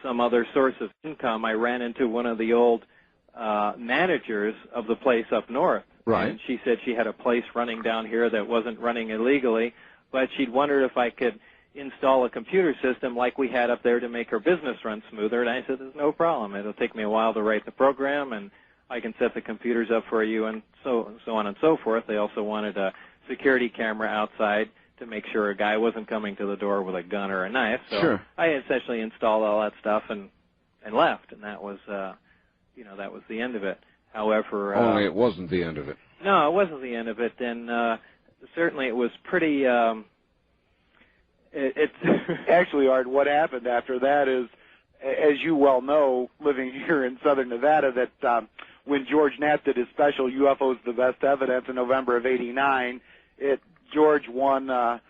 some other source of income, I ran into one of the old managers of the place up north. Right. And she said she had a place running down here that wasn't running illegally, but she'd wondered if I could install a computer system like we had up there to make her business run smoother. And I said, there's no problem. It'll take me a while to write the program, and I can set the computers up for you, and so on and so forth. They also wanted a security camera outside to make sure a guy wasn't coming to the door with a gun or a knife. So Sure. I essentially installed all that stuff and left, and that was that was the end of it. However, only it wasn't the end of it. No, it wasn't the end of it, and certainly it was pretty. It's Actually, Art, what happened after that is, as you well know, living here in southern Nevada, that when George Knapp did his special UFOs the Best Evidence in November of '89, George won an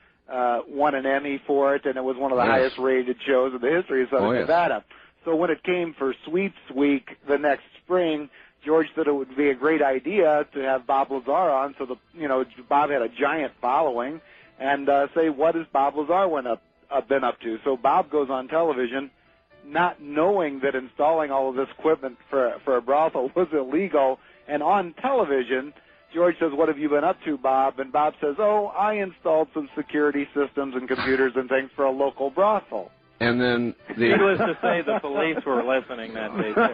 Emmy for it, and it was one of the highest rated shows in the history of southern Nevada. So when it came for Sweeps Week the next spring, George said it would be a great idea to have Bob Lazar on. So Bob had a giant following, and say, what has Bob Lazar been up to? So Bob goes on television, not knowing that installing all of this equipment for a brothel was illegal, and on television, George says, what have you been up to, Bob? And Bob says, oh, I installed some security systems and computers and things for a local brothel. And then needless to say, the police were listening that day.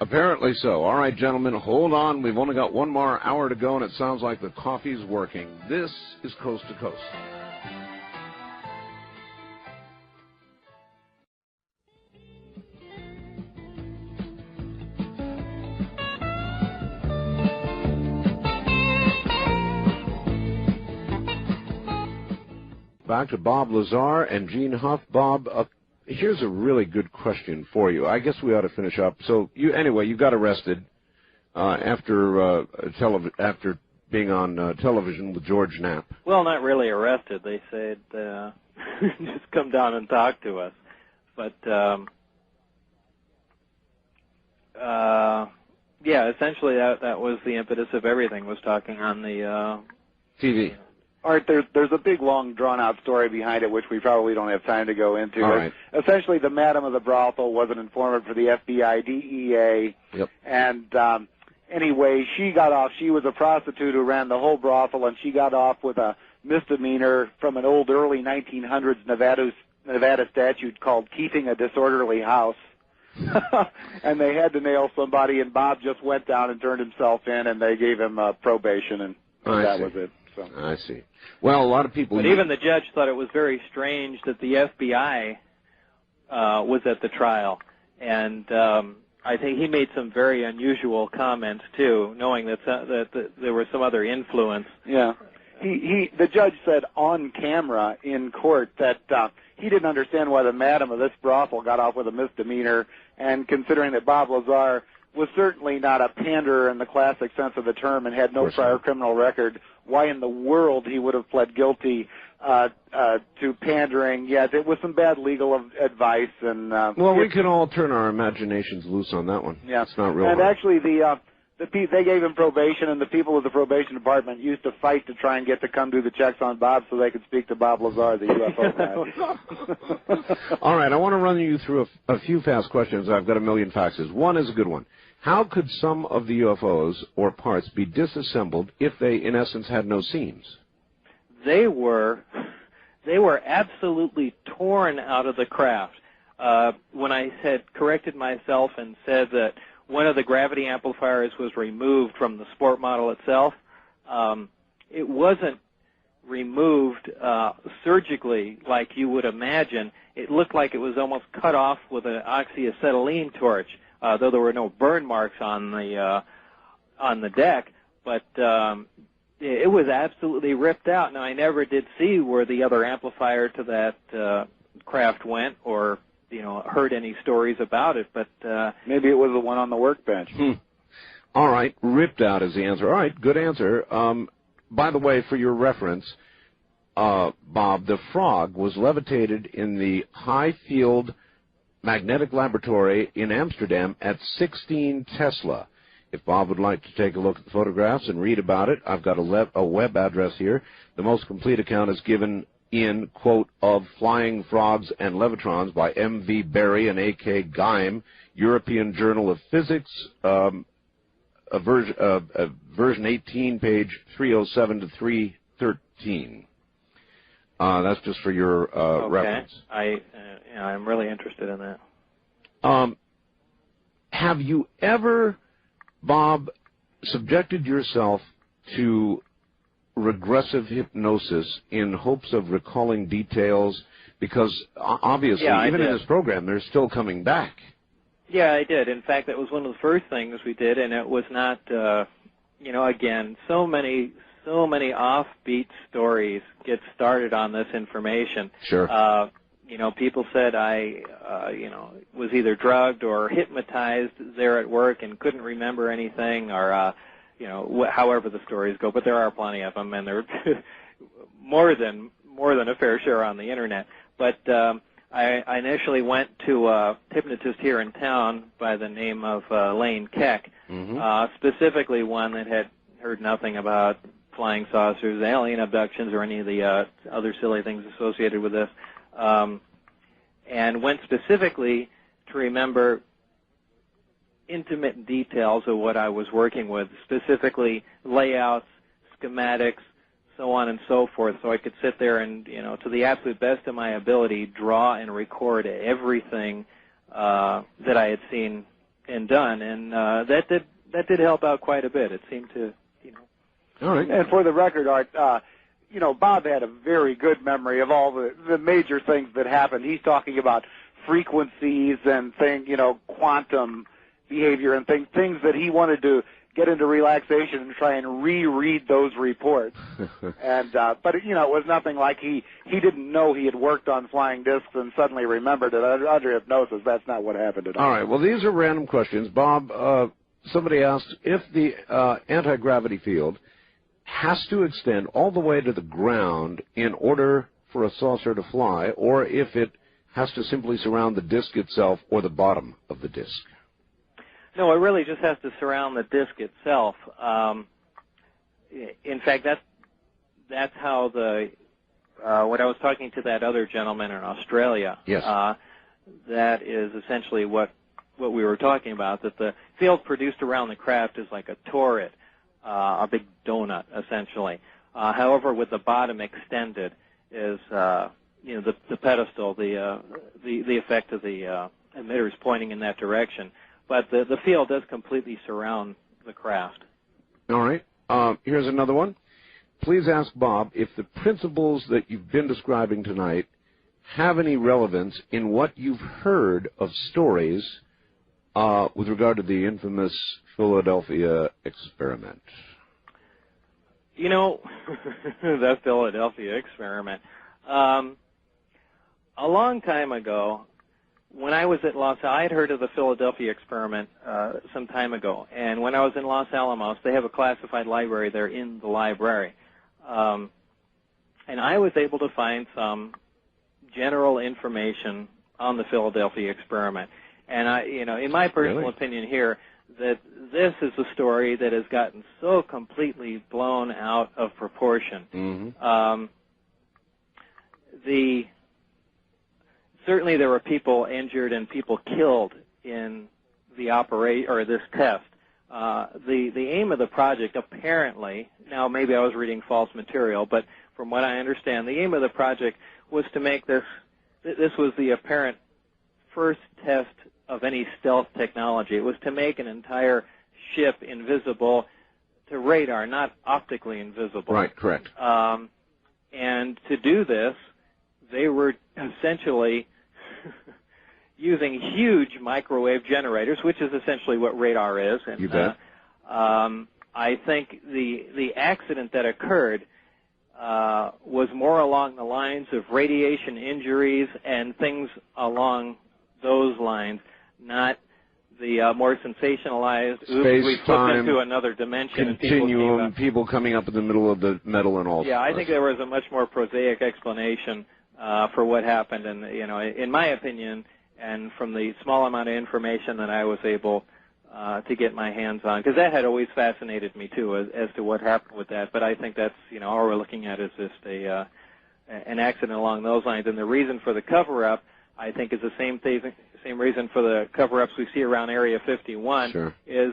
Apparently so. All right, gentlemen, hold on. We've only got one more hour to go, and it sounds like the coffee's working. This is Coast to Coast. Back to Bob Lazar and Gene Huff. Bob, here's a really good question for you. I guess we ought to finish up. So you got arrested after being on television with George Knapp. Well, not really arrested. They said just come down and talk to us. But essentially that was the impetus of everything. Was talking on the TV. Art, there's a big, long, drawn-out story behind it, which we probably don't have time to go into. All right. Essentially, the madam of the brothel was an informant for the FBI, DEA, and anyway, she got off. She was a prostitute who ran the whole brothel, and she got off with a misdemeanor from an old early 1900s Nevada statute called keeping a disorderly house. And they had to nail somebody, and Bob just went down and turned himself in, and they gave him probation, and that was it. So. I see. Well, a lot of people... But even the judge thought it was very strange that the FBI was at the trial. And I think he made some very unusual comments, too, knowing that there was some other influence. Yeah. The judge said on camera in court that he didn't understand why the madam of this brothel got off with a misdemeanor, and considering that Bob Lazar was certainly not a panderer in the classic sense of the term and had no prior criminal record, why in the world he would have pled guilty to pandering. Yes, it was some bad legal advice. And we can all turn our imaginations loose on that one. Yeah. It's not real And hard. actually, they gave him probation, and the people of the probation department used to fight to try and get to come do the checks on Bob so they could speak to Bob Lazar, the UFO guy. All right, I want to run you through a few fast questions. I've got a million faxes. One is a good one. How could some of the UFOs or parts be disassembled if they, in essence, had no seams? They were absolutely torn out of the craft. When I had corrected myself and said that one of the gravity amplifiers was removed from the sport model itself, it wasn't removed surgically like you would imagine. It looked like it was almost cut off with an oxyacetylene torch. Though there were no burn marks on the deck, but it was absolutely ripped out. Now, I never did see where the other amplifier to that craft went, or heard any stories about it. But maybe it was the one on the workbench. All right, ripped out is the answer. All right, good answer. By the way, for your reference, Bob, the frog was levitated in the high field magnetic laboratory in Amsterdam at 16 Tesla. If Bob would like to take a look at the photographs and read about it, I've got a web address here. The most complete account is given in, quote, of Flying Frogs and Levitrons by M.V. Berry and A.K. Geim, European Journal of Physics, version 18, page 307 to 313. That's just for your reference. I'm really interested in that. Have you ever, Bob, subjected yourself to regressive hypnosis in hopes of recalling details? Because obviously, even in this program, they're still coming back. Yeah, I did. In fact, that was one of the first things we did, and it was not, again, so many offbeat stories get started on this information. Sure. People said I, was either drugged or hypnotized there at work and couldn't remember anything, or, however the stories go. But there are plenty of them, and there are more than a fair share on the internet. But I initially went to a hypnotist here in town by the name of Lane Keck, specifically one that had heard nothing about flying saucers, alien abductions, or any of the other silly things associated with this, and went specifically to remember intimate details of what I was working with, specifically layouts, schematics, so on and so forth, so I could sit there and, to the absolute best of my ability, draw and record everything that I had seen and done, and that did help out quite a bit. It seemed to, All right. And for the record, Art, Bob had a very good memory of all the major things that happened. He's talking about frequencies and quantum behavior and things that he wanted to get into relaxation and try and reread those reports. And but it was nothing like he didn't know he had worked on flying discs and suddenly remembered it under hypnosis. That's not what happened at all. All right. Well, these are random questions. Bob, somebody asked if the anti-gravity field has to extend all the way to the ground in order for a saucer to fly, or if it has to simply surround the disk itself or the bottom of the disk. No, it really just has to surround the disk itself. In fact, that's how when I was talking to that other gentleman in Australia, yes. That is essentially what we were talking about, that the field produced around the craft is like a torrid, a big donut, essentially. However, with the bottom extended is, the pedestal, the effect of the emitters pointing in that direction. But the field does completely surround the craft. All right. Here's another one. Please ask Bob if the principles that you've been describing tonight have any relevance in what you've heard of stories with regard to the infamous Philadelphia experiment. The Philadelphia experiment. A long time ago, when I was at I had heard of the Philadelphia experiment some time ago, and when I was in Los Alamos, they have a classified library there in the library, and I was able to find some general information on the Philadelphia experiment. And in my personal opinion here, that this is a story that has gotten so completely blown out of proportion. Mm-hmm. Certainly there were people injured and people killed in the this test. The aim of the project apparently, now maybe I was reading false material, but from what I understand, the aim of the project was to make this was the apparent first test of any stealth technology. It was to make an entire ship invisible to radar, not optically invisible. Right, correct. And to do this, they were essentially using huge microwave generators, which is essentially what radar is. And, you bet. I think the accident that occurred was more along the lines of radiation injuries and things along those lines, not the more sensationalized, we flipped into another dimension. Continuum, and people coming up in the middle of the metal and all. Yeah, I think there was a much more prosaic explanation for what happened, and in my opinion, and from the small amount of information that I was able to get my hands on, because that had always fascinated me too, as to what happened with that. But I think that's all we're looking at is just an accident along those lines, and the reason for the cover-up, I think, is the same reason for the cover-ups we see around Area 51. Sure. Is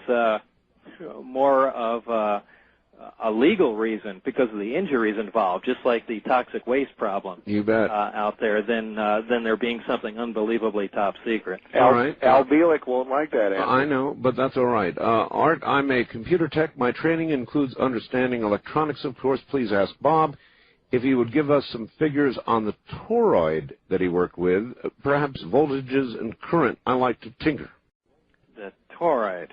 more of a a legal reason because of the injuries involved, just like the toxic waste problem. You bet. Out there, than there being something unbelievably top secret. All right. Al Bielek won't like that answer. I know, but that's all right. Art, I'm a computer tech. My training includes understanding electronics, of course. Please ask Bob if he would give us some figures on the toroid that he worked with, perhaps voltages and current. I like to tinker. The toroid.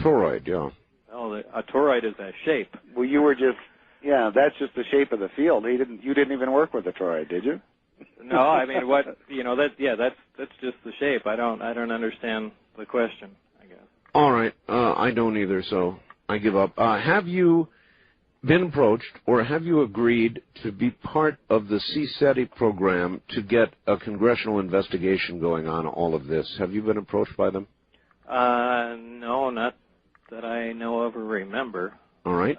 Toroid, yeah. Oh, a toroid is a shape. Well, you were just, that's just the shape of the field. You didn't even work with the toroid, did you? No, I mean, that's just the shape. I don't understand the question, I guess. All right, I don't either, so I give up. Have you been approached or have you agreed to be part of the CSETI program to get a congressional investigation going on all of this? Have you been approached by them? No, not that I know of or remember. All right.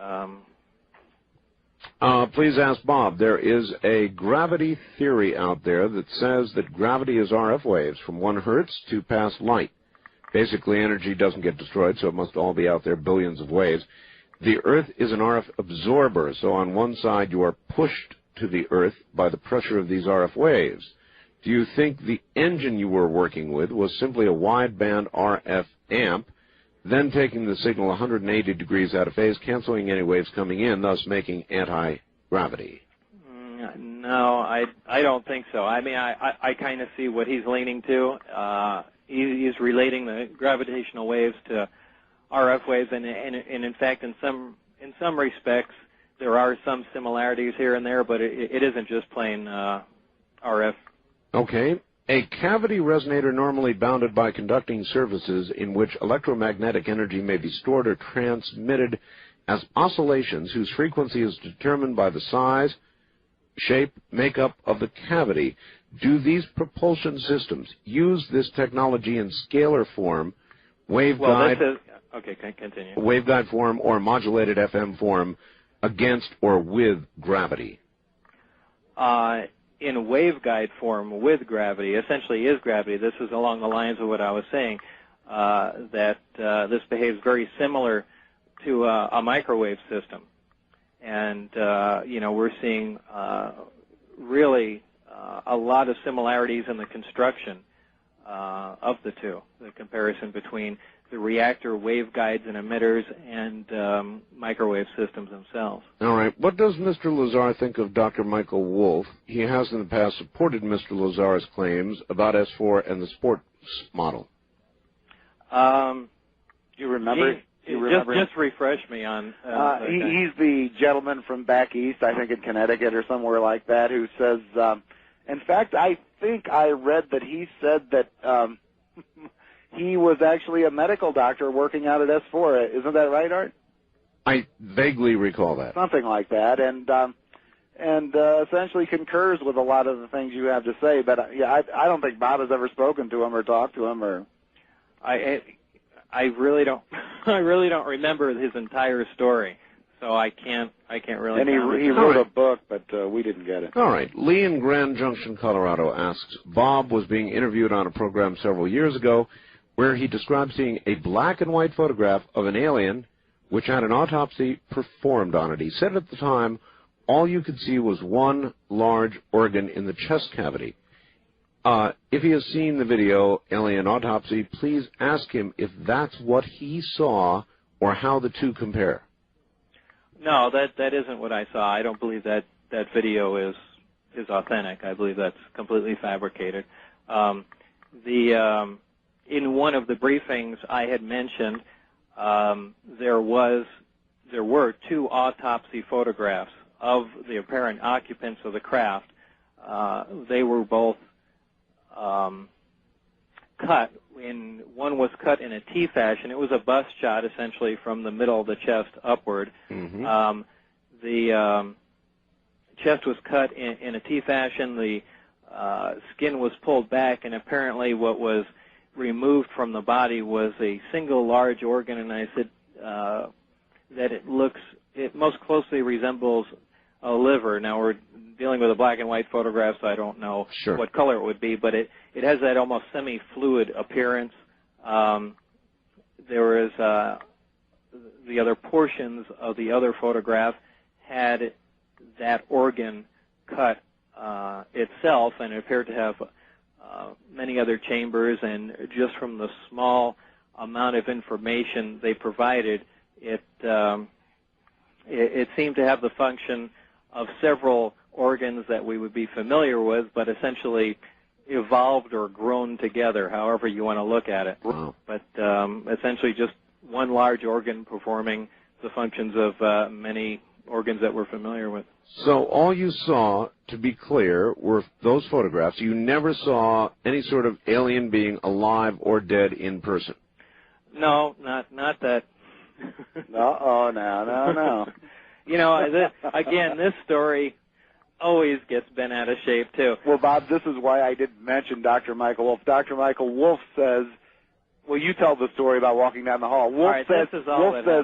Please ask Bob. There is a gravity theory out there that says that gravity is RF waves from 1 hertz to past light. Basically, energy doesn't get destroyed, so it must all be out there, billions of waves. The Earth is an RF absorber, so on one side you are pushed to the Earth by the pressure of these RF waves. Do you think the engine you were working with was simply a wideband RF amp, then taking the signal 180 degrees out of phase, canceling any waves coming in, thus making anti-gravity? No, I don't think so. I mean, I kind of see what he's leaning to. He's relating the gravitational waves to RF waves, and in fact, in some respects, there are some similarities here and there, but it isn't just plain RF. Okay. A cavity resonator normally bounded by conducting surfaces in which electromagnetic energy may be stored or transmitted as oscillations whose frequency is determined by the size, shape, makeup of the cavity. Do these propulsion systems use this technology in scalar form, waveguide, continue. Waveguide form, or modulated FM form against or with gravity? In waveguide form with gravity, essentially is gravity. This is along the lines of what I was saying, that this behaves very similar to a microwave system. And, we're seeing really a lot of similarities in the construction of the two, the comparison between the reactor waveguides and emitters and microwave systems themselves. All right. What does Mr. Lazar think of Dr. Michael Wolff? He has in the past supported Mr. Lazar's claims about S4 and the sports model. Do you remember? Just refresh me on... he's the gentleman from back east, I think in Connecticut or somewhere like that, who says... in fact, I think I read that he said that... he was actually a medical doctor working out at S4. Isn't that right, Art? I vaguely recall that. Something like that, and essentially concurs with a lot of the things you have to say. But I don't think Bob has ever spoken to him or talked to him or. I really don't. I really don't remember his entire story, so I can't really. And he wrote a book, but we didn't get it. All right. Lee in Grand Junction, Colorado asks, Bob was being interviewed on a program several years ago where he described seeing a black and white photograph of an alien which had an autopsy performed on it. He said at the time all you could see was one large organ in the chest cavity. If he has seen the video, Alien Autopsy, please ask him if that's what he saw or how the two compare. No, that isn't what I saw. I don't believe that video is authentic. I believe that's completely fabricated. In one of the briefings I had mentioned, there were 2 autopsy photographs of the apparent occupants of the craft. They were both cut. One was cut in a T fashion. It was a bust shot, essentially, from the middle of the chest upward. Mm-hmm. The chest was cut in a T fashion. The skin was pulled back, and apparently what was removed from the body was a single large organ, and I said that it most closely resembles a liver. Now, we're dealing with a black and white photograph, so I don't know what color it would be, but it has that almost semi-fluid appearance. There is the other portions of the other photograph had that organ cut itself, and it appeared to have many other chambers, and just from the small amount of information they provided, it seemed to have the function of several organs that we would be familiar with, but essentially evolved or grown together, however you want to look at it. Wow. But essentially just one large organ performing the functions of many organs that we're familiar with. So all you saw, to be clear, were those photographs. You never saw any sort of alien being alive or dead in person. No, not that. No. You know, again, this story always gets bent out of shape, too. Well, Bob, this is why I didn't mention Dr. Michael Wolf. Dr. Michael Wolf says, well, you tell the story about walking down the hall. Wolf says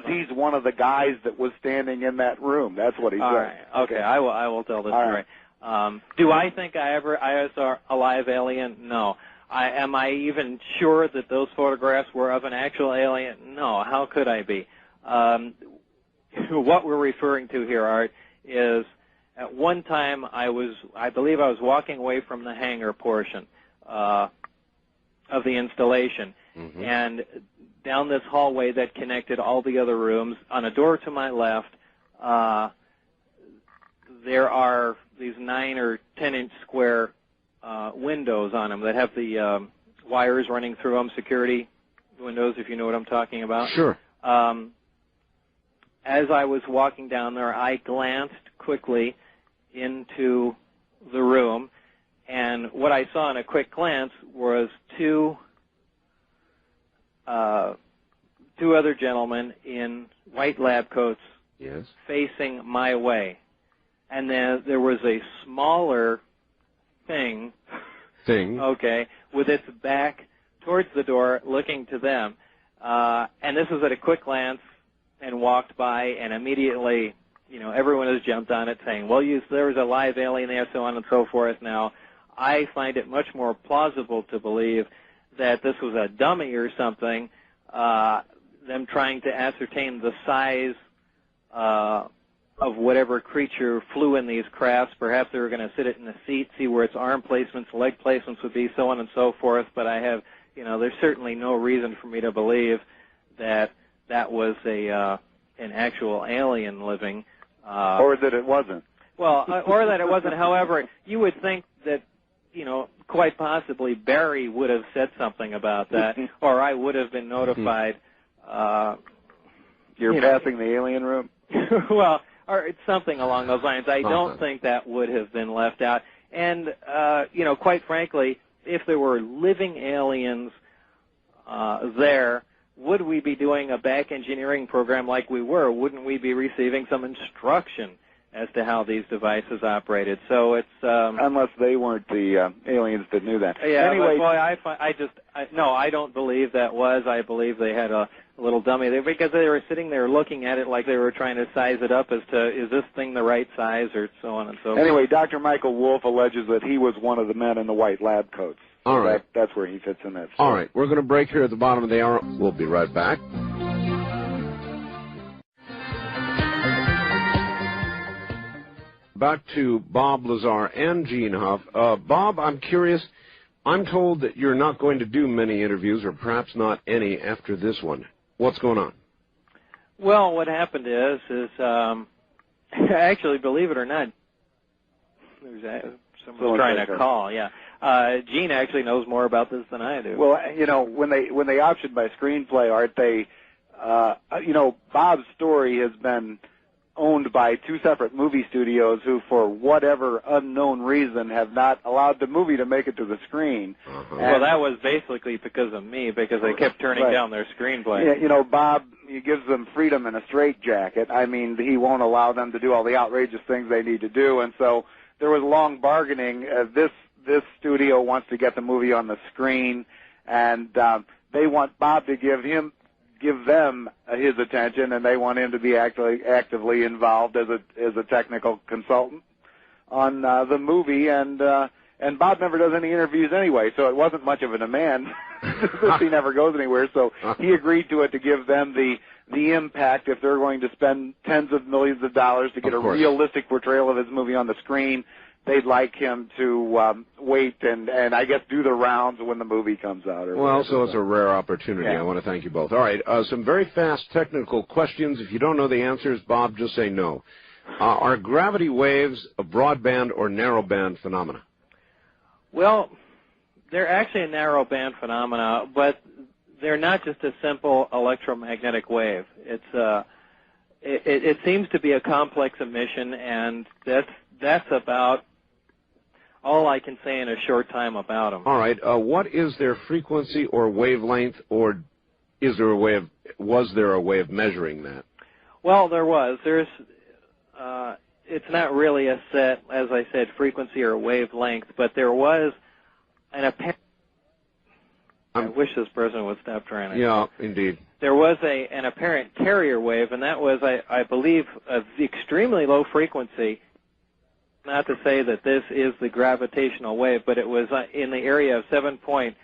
he's one of the guys that was standing in that room. That's what he said. All right. Okay, I will tell the story. Right. Do I think I saw a live alien? No. Am I even sure that those photographs were of an actual alien? No. How could I be? What we're referring to here, Art, is at one time I believe I was walking away from the hangar portion of the installation, and down this hallway that connected all the other rooms, on a door to my left, there are these 9 or 10-inch square windows on them that have the wires running through them, security windows, if you know what I'm talking about. Sure. As I was walking down there, I glanced quickly into the room, and what I saw in a quick glance was two other gentlemen in white lab coats, yes, facing my way. And then there was a smaller thing, okay, with its back towards the door, looking to them. And this was at a quick glance, and walked by, and immediately, you know, everyone has jumped on it, saying, well, there was a live alien there, so on and so forth. Now, I find it much more plausible to believe that this was a dummy or something, them trying to ascertain the size of whatever creature flew in these crafts. Perhaps they were going to sit it in the seat, see where its arm placements, leg placements would be, so on and so forth. But I have, you know, there's certainly no reason for me to believe that that was an actual alien living. Or that it wasn't. Well, or that it wasn't. However, you would think that, you know, quite possibly Barry would have said something about that, or I would have been notified. You're passing the alien room? Well, or it's something along those lines. I don't think that would have been left out. And, you know, quite frankly, if there were living aliens there, would we be doing a back engineering program like we were? Wouldn't we be receiving some instruction as to how these devices operated? So it's unless they weren't the aliens that knew that. Yeah. Anyway, no, I don't believe that was. I believe they had a little dummy there because they were sitting there looking at it like they were trying to size it up as to, is this thing the right size, or so on and so forth. Anyway, Dr. Michael Wolf alleges that he was one of the men in the white lab coats. All right. That's where he fits in that story. All right. We're going to break here at the bottom of the hour. We'll be right back. Back to Bob Lazar and Gene Huff. Bob, I'm curious. I'm told that you're not going to do many interviews, or perhaps not any, after this one. What's going on? Well, what happened is actually, believe it or not, someone's trying to call, yeah. Gene actually knows more about this than I do. Well, you know, when they optioned my screenplay, Art, they, you know, Bob's story has been owned by two separate movie studios who, for whatever unknown reason, have not allowed the movie to make it to the screen. Well, that was basically because of me, because they kept turning down their screenplay. Yeah, you know, Bob, he gives them freedom in a straitjacket. I mean, he won't allow them to do all the outrageous things they need to do, and so there was long bargaining. This studio wants to get the movie on the screen, and they want Bob to give them his attention, and they want him to be actively involved as a technical consultant on the movie. And Bob never does any interviews anyway, so it wasn't much of a demand. He never goes anywhere. So he agreed to it to give them the impact, if they're going to spend tens of millions of dollars to get a realistic portrayal of his movie on the screen, they'd like him to wait and I guess do the rounds when the movie comes out. Well, so it's a rare opportunity. Yeah. I want to thank you both. All right, some very fast technical questions. If you don't know the answers, Bob, just say no. Are gravity waves a broadband or narrowband phenomena? Well, they're actually a narrow-band phenomena, but they're not just a simple electromagnetic wave. It seems to be a complex emission, and that's about all I can say in a short time about them. All right. What is their frequency or wavelength, or was there a way of measuring that? Well, there was. It's not really a set, as I said, frequency or wavelength, but there was an apparent. I wish this person would stop trying to. Yeah, indeed. There was an apparent carrier wave, and that was, I believe, of extremely low frequency. Not to say that this is the gravitational wave, but it was in the area of 7.46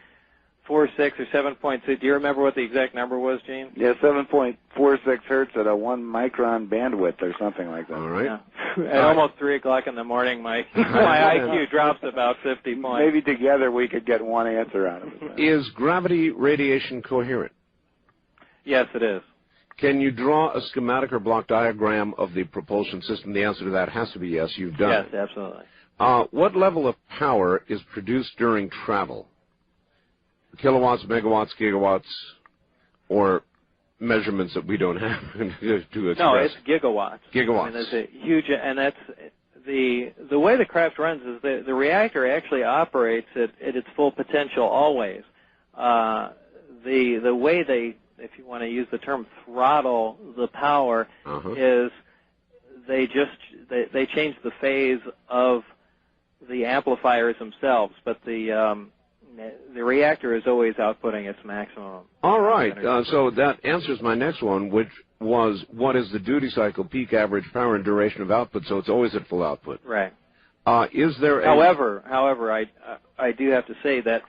or 7.2. Do you remember what the exact number was, Gene? Yeah, 7.46 hertz at a 1 micron bandwidth or something like that. All right. Yeah. At almost 3 o'clock in the morning, my IQ drops about 50 points. Maybe together we could get one answer out of it. Is gravity radiation coherent? Yes, it is. Can you draw a schematic or block diagram of the propulsion system? The answer to that has to be yes. You've done it. Yes, absolutely. What level of power is produced during travel? Kilowatts, megawatts, gigawatts, or measurements that we don't have to express? No, it's gigawatts. Gigawatts. I mean, there's a huge, and that's the way the craft runs is the reactor actually operates at its full potential always. The way they, if you want to use the term throttle the power, is they change the phase of the amplifiers themselves, but the reactor is always outputting its maximum. All right. So that answers my next one, which was what is the duty cycle, peak average power, and duration of output? So it's always at full output. Right. Is there? However, I do have to say that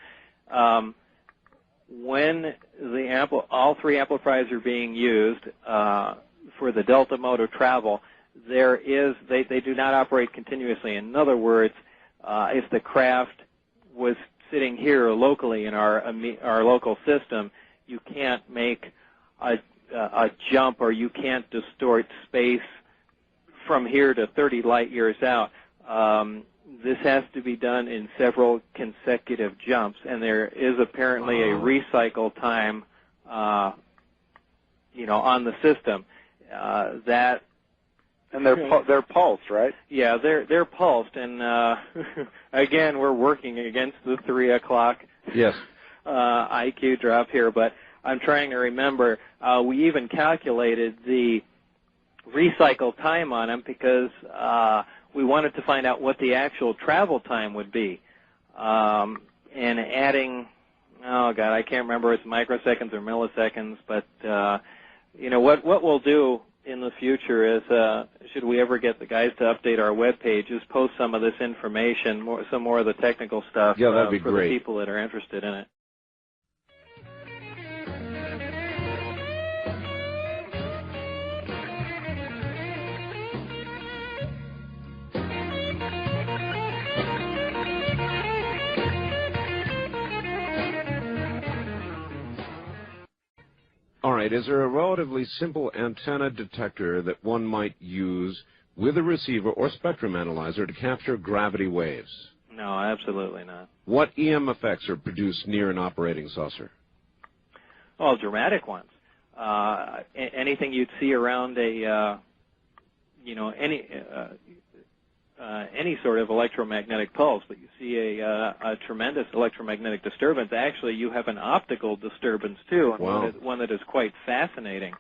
when all three amplifiers are being used for the delta mode of travel, they do not operate continuously. In other words, if the craft was sitting here locally in our local system, you can't make a jump, or you can't distort space from here to 30 light years out. This has to be done in several consecutive jumps, and there is apparently a recycle time, on the system And they're pulsed, right? Yeah, they're pulsed, and again, we're working against the 3 o'clock IQ drop here, but I'm trying to remember. We even calculated the recycle time on them because we wanted to find out what the actual travel time would be, and adding, I can't remember if it's microseconds or milliseconds, but what we'll do in the future is, should we ever get the guys to update our web page, is post some of this information, some more of the technical stuff that'd be for great. The people that are interested in it. All right, is there a relatively simple antenna detector that one might use with a receiver or spectrum analyzer to capture gravity waves? No, absolutely not. What EM effects are produced near an operating saucer? Well, dramatic ones. Anything you'd see around any sort of electromagnetic pulse, but you see a tremendous electromagnetic disturbance. Actually, you have an optical disturbance too, and one that is quite fascinating.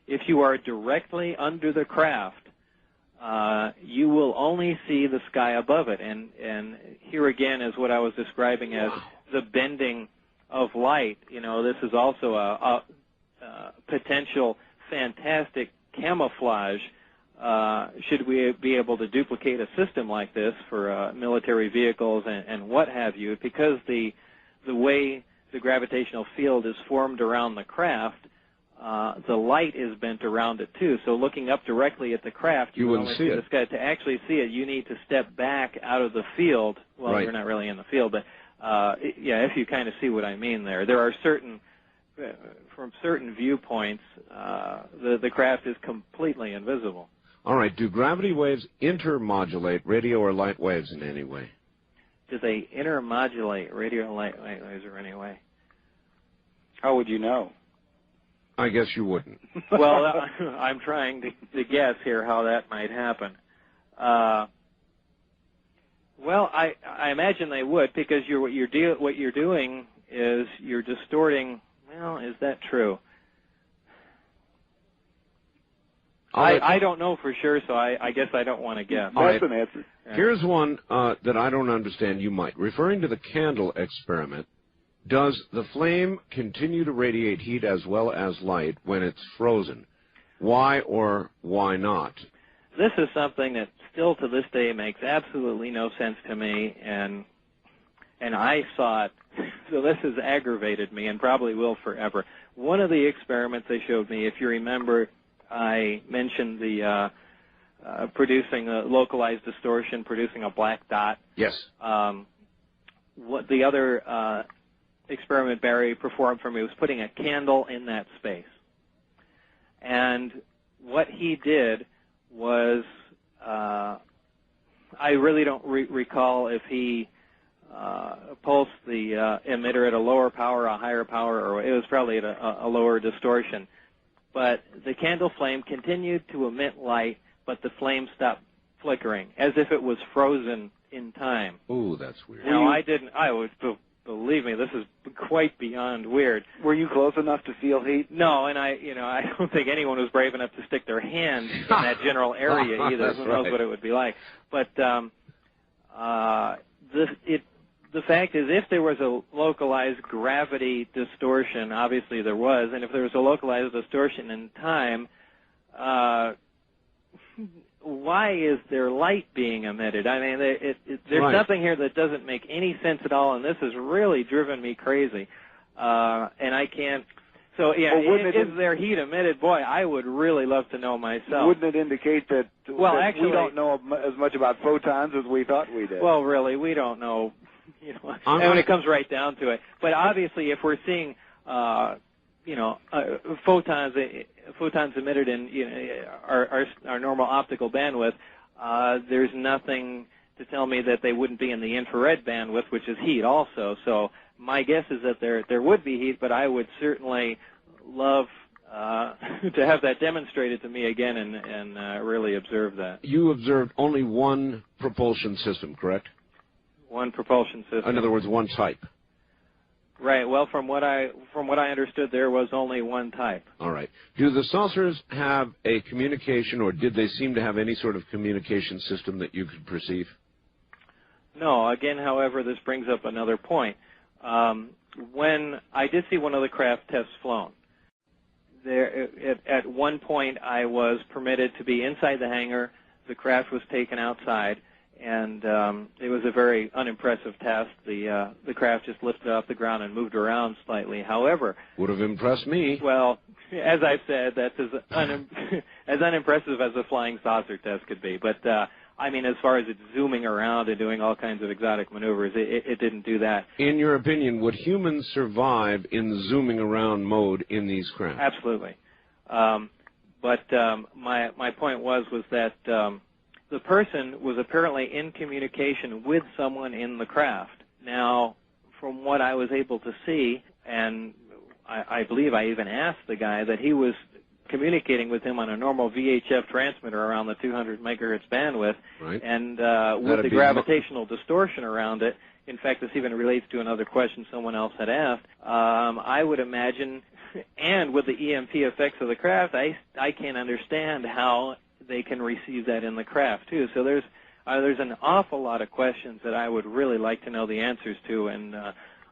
If you are directly under the craft, you will only see the sky above it, and here again is what I was describing as the bending of light. This is also a potential fantastic camouflage. Should we be able to duplicate a system like this for military vehicles and what have you, because the way the gravitational field is formed around the craft, the light is bent around it too. So looking up directly at the craft, you wouldn't see it. the sky. To actually see it, you need to step back out of the field. Well, right. You're not really in the field, but yeah, if you kind of see what I mean there. There are certain, from certain viewpoints, the craft is completely invisible. All right. Do gravity waves intermodulate radio or light waves in any way? Do they intermodulate radio or light waves in any way? How would you know? I guess you wouldn't. Well, I'm trying to guess here how that might happen. Well, I imagine they would, because what you're doing is you're distorting. Well, is that true? I don't know for sure, so I guess I don't want to guess. That's an answer. Here's one that I don't understand. You might. Referring to the candle experiment, does the flame continue to radiate heat as well as light when it's frozen? Why or why not? This is something that still to this day makes absolutely no sense to me, and I saw it, so this has aggravated me and probably will forever. One of the experiments they showed me, if you remember, I mentioned the producing a localized distortion, producing a black dot. Yes. What the other experiment Barry performed for me was putting a candle in that space. And what he did was, I really don't recall if he pulsed the emitter at a lower power, a higher power, or it was probably at a lower distortion. But the candle flame continued to emit light, but the flame stopped flickering, as if it was frozen in time. Ooh, that's weird. Now, I would believe me, this is quite beyond weird. Were you close enough to feel heat? No, and I don't think anyone was brave enough to stick their hand in that general area either. Who knows what it would be like? But the fact is, if there was a localized gravity distortion, obviously there was, and if there was a localized distortion in time, why is there light being emitted? I mean, there's nothing here that doesn't make any sense at all, and this has really driven me crazy. And I can't. So, yeah, is there heat emitted? Boy, I would really love to know myself. Wouldn't it indicate that, actually, we don't know as much about photons as we thought we did? Well, really, we don't know. When it comes right down to it. But obviously, if we're seeing, photons emitted in our normal optical bandwidth, there's nothing to tell me that they wouldn't be in the infrared bandwidth, which is heat also. So my guess is that there would be heat, but I would certainly love to have that demonstrated to me again and really observe that. You observed only one propulsion system, correct? One propulsion system. In other words, one type. Right. Well, from what I understood, there was only one type. All right. Do the saucers have a communication, or did they seem to have any sort of communication system that you could perceive? No. Again, however, this brings up another point. When I did see one of the craft tests flown, at one point I was permitted to be inside the hangar. The craft was taken outside. And it was a very unimpressive test. The craft just lifted off the ground and moved around slightly. However, would have impressed me. Well, as I said, that's as unimpressive as a flying saucer test could be. But I mean, as far as it zooming around and doing all kinds of exotic maneuvers, it didn't do that. In your opinion, would humans survive in the zooming around mode in these craft? Absolutely. But my point was that. The person was apparently in communication with someone in the craft. Now, from what I was able to see, and I believe I even asked the guy, that he was communicating with him on a normal VHF transmitter around the 200 megahertz bandwidth, right. And with the gravitational distortion around it. In fact, this even relates to another question someone else had asked. I would imagine, and with the EMP effects of the craft, I can't understand how they can receive that in the craft too. So there's an awful lot of questions that I would really like to know the answers to, and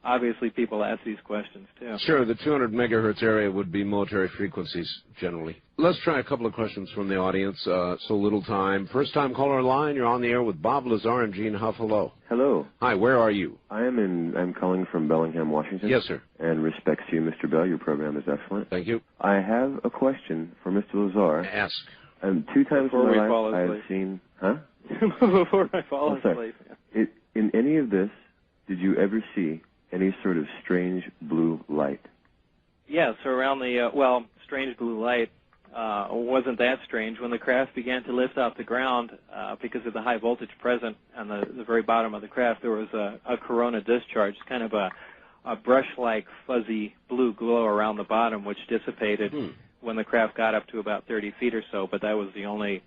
obviously people ask these questions too. Sure, the 200 megahertz area would be military frequencies generally. Let's try a couple of questions from the audience. So little time. First time caller line, you're on the air with Bob Lazar and Gene Huff. Hello. Hello. Hi, where are you? I'm calling from Bellingham, Washington. Yes, sir. And respects to you, Mr. Bell. Your program is excellent. Thank you. I have a question for Mr. Lazar. Ask. 2 times Before in my we fall life asleep. I've seen... Huh? Before I fall asleep. In any of this, did you ever see any sort of strange blue light? Yes, around the, strange blue light wasn't that strange. When the craft began to lift off the ground, because of the high voltage present on the very bottom of the craft, there was a corona discharge, kind of a brush-like fuzzy blue glow around the bottom, which dissipated when the craft got up to about 30 feet or so, but that was the only,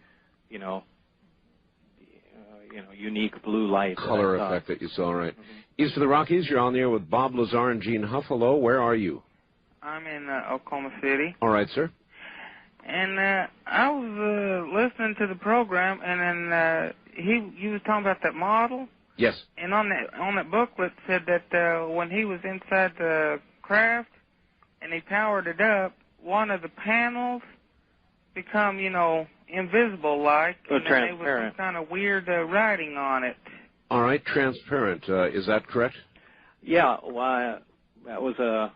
unique blue light. Color effect that you saw, right. East of the Rockies, you're on the air with Bob Lazar and Gene Huff. Hello, where are you? I'm in Oklahoma City. All right, sir. And I was listening to the program, and then you was talking about that model. Yes. And on that booklet said that when he was inside the craft and he powered it up, one of the panels become, invisible-like. Oh, and transparent. There was some kind of weird writing on it. All right, transparent. Is that correct? Yeah, well, that was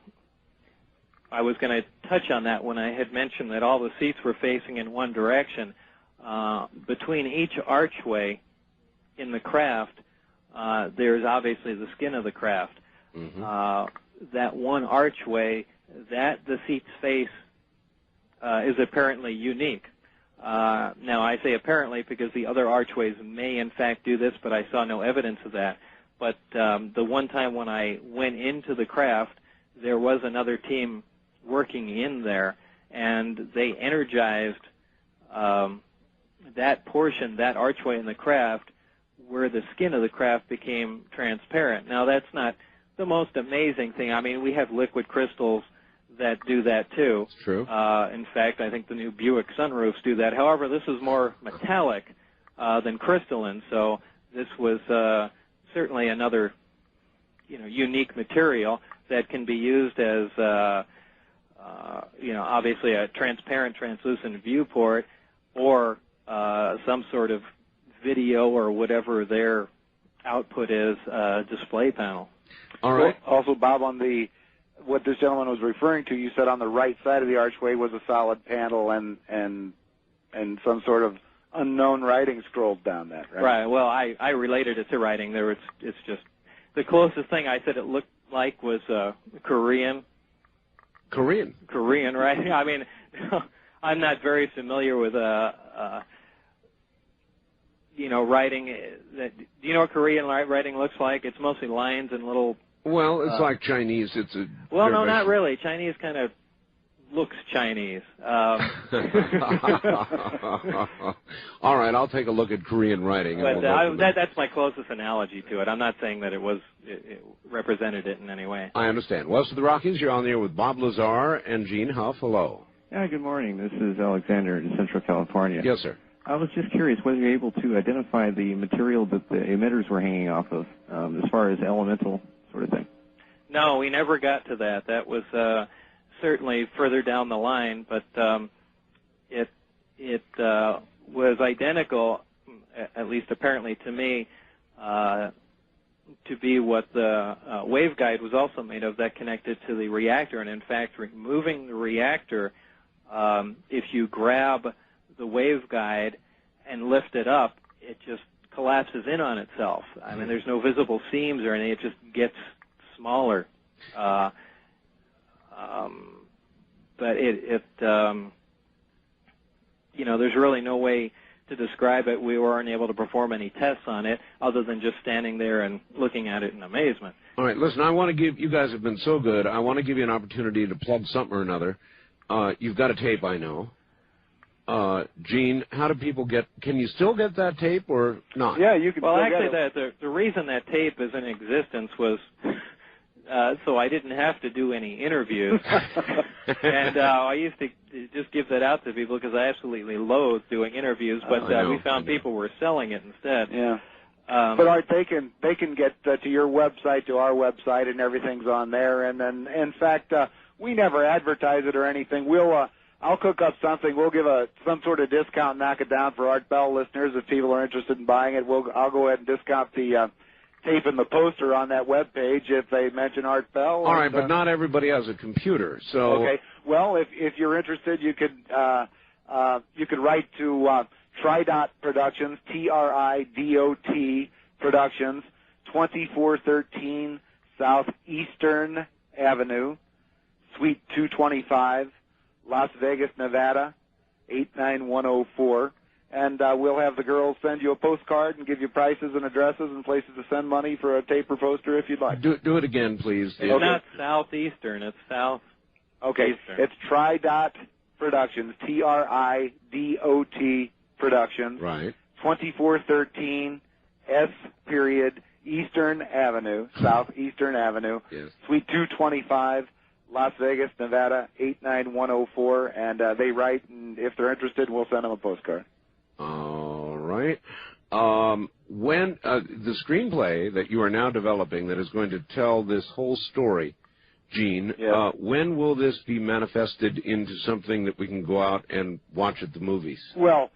I was going to touch on that when I had mentioned that all the seats were facing in one direction. Between each archway in the craft, there's obviously the skin of the craft. That one archway, that the seat's face is apparently unique. Now, I say apparently because the other archways may in fact do this, but I saw no evidence of that. But the one time when I went into the craft, there was another team working in there, and they energized that portion, that archway in the craft, where the skin of the craft became transparent. Now, that's not the most amazing thing. I mean, we have liquid crystals that do that too. It's true. In fact, I think the new Buick sunroofs do that. However, this is more metallic than crystalline, so this was certainly another, unique material that can be used as, obviously a transparent, translucent viewport, or some sort of video or whatever their output is, display panel. All right. Well, also, Bob, on what this gentleman was referring to, you said on the right side of the archway was a solid panel and some sort of unknown writing scrolled down that, right? Right. Well, I related it to writing. It's just the closest thing I said it looked like was Korean. Korean, right? I mean, I'm not very familiar with writing. Do you know what Korean writing looks like? It's mostly lines and little. Well, it's like Chinese. It's a. Well, no, not really. Chinese kind of looks Chinese. All right, I'll take a look at Korean writing. But that's my closest analogy to it. I'm not saying that it represented it in any way. I understand. West of the Rockies, you're on the air with Bob Lazar and Gene Huff. Hello. Yeah, good morning. This is Alexander in Central California. Yes, sir. I was just curious whether you're able to identify the material that the emitters were hanging off of, as far as elemental sort of thing. No, we never got to that. That was certainly further down the line, but it was identical, at least apparently to me, to be what the waveguide was also made of, that connected to the reactor. And in fact, removing the reactor, if you grab the waveguide and lift it up, it just collapses in on itself. I mean, there's no visible seams or anything. It just gets smaller. But there's really no way to describe it. We weren't able to perform any tests on it other than just standing there and looking at it in amazement. All right, listen, I want to give, you guys have been so good, I want to give you an opportunity to plug something or another. You've got a tape, I know. Gene, how do people can you still get that tape or not? Yeah, you can Well, still actually, get it. the reason that tape is in existence was so I didn't have to do any interviews. And I used to just give that out to people because I absolutely loathe doing interviews, but we found people were selling it instead. Yeah. But Art, they can get to your website, to our website, and everything's on there. And then, in fact, we never advertise it or anything. I'll cook up something. We'll give some sort of discount, knock it down for Art Bell listeners if people are interested in buying it. I'll go ahead and discount the tape and the poster on that web page if they mention Art Bell. All right, but not everybody has a computer, so. Okay. Well, if you're interested, you could write to Tridot Productions, TRIDOT Productions, 2413 Southeastern Avenue, Suite 225, Las Vegas, Nevada, 89104. And we'll have the girls send you a postcard and give you prices and addresses and places to send money for a tape or poster if you'd like. Do it again, please. It's not Southeastern, it's South. Okay, Eastern. It's Tridot Productions, TRIDOT Productions. Right. 2413 S. Eastern Avenue, Southeastern Avenue. Yes. Suite 225, Las Vegas, Nevada, 89104. And they write, and if they're interested, we'll send them a postcard. All right. When the screenplay that you are now developing that is going to tell this whole story, Gene, Yeah. When will this be manifested into something that we can go out and watch at the movies? Well,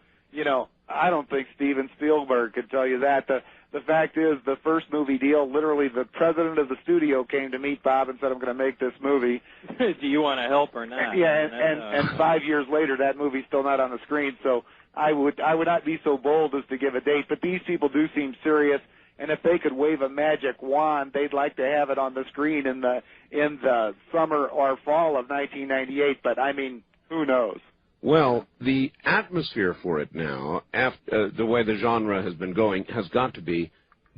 I don't think Steven Spielberg could tell you that. The fact is, the first movie deal, literally the president of the studio came to meet Bob and said, I'm going to make this movie. Do you want to help or not? Yeah, and 5 years later, that movie's still not on the screen, so I would not be so bold as to give a date, but these people do seem serious, and if they could wave a magic wand, they'd like to have it on the screen in the summer or fall of 1998, but I mean, who knows? Well, the atmosphere for it now, after the way the genre has been going, has got to be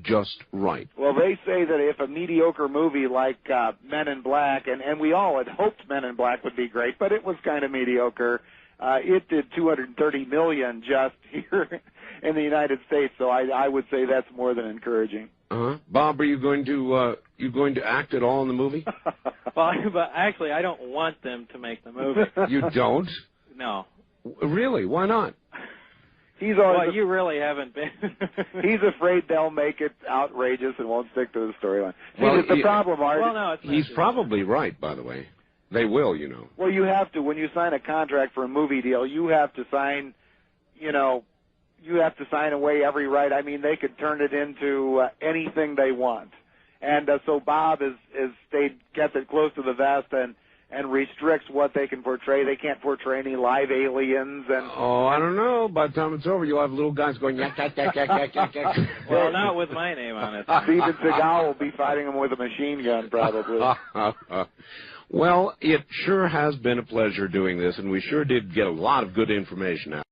just right. Well, they say that if a mediocre movie like Men in Black, and we all had hoped Men in Black would be great, but it was kind of mediocre. It did $230 million just here in the United States, so I would say that's more than encouraging. Bob, are you going to act at all in the movie? Well, but actually, I don't want them to make the movie. You don't? No. Really? Why not? Well, you really haven't been. He's afraid they'll make it outrageous and won't stick to the storyline. Well, See, the problem, Art. Well, no, it's he's probably right, by the way. They will, Well, you have to, when you sign a contract for a movie deal, you have to sign, you have to sign away every right. I mean, they could turn it into anything they want. And so Bob gets it close to the vest and restricts what they can portray. They can't portray any live aliens. And I don't know. By the time it's over, you'll have little guys going, yak, yak, yak, yak, yak, yak, yak. Well, not with my name on it. Steven Seagal will be fighting them with a machine gun, probably. Well, it sure has been a pleasure doing this, and we sure did get a lot of good information out.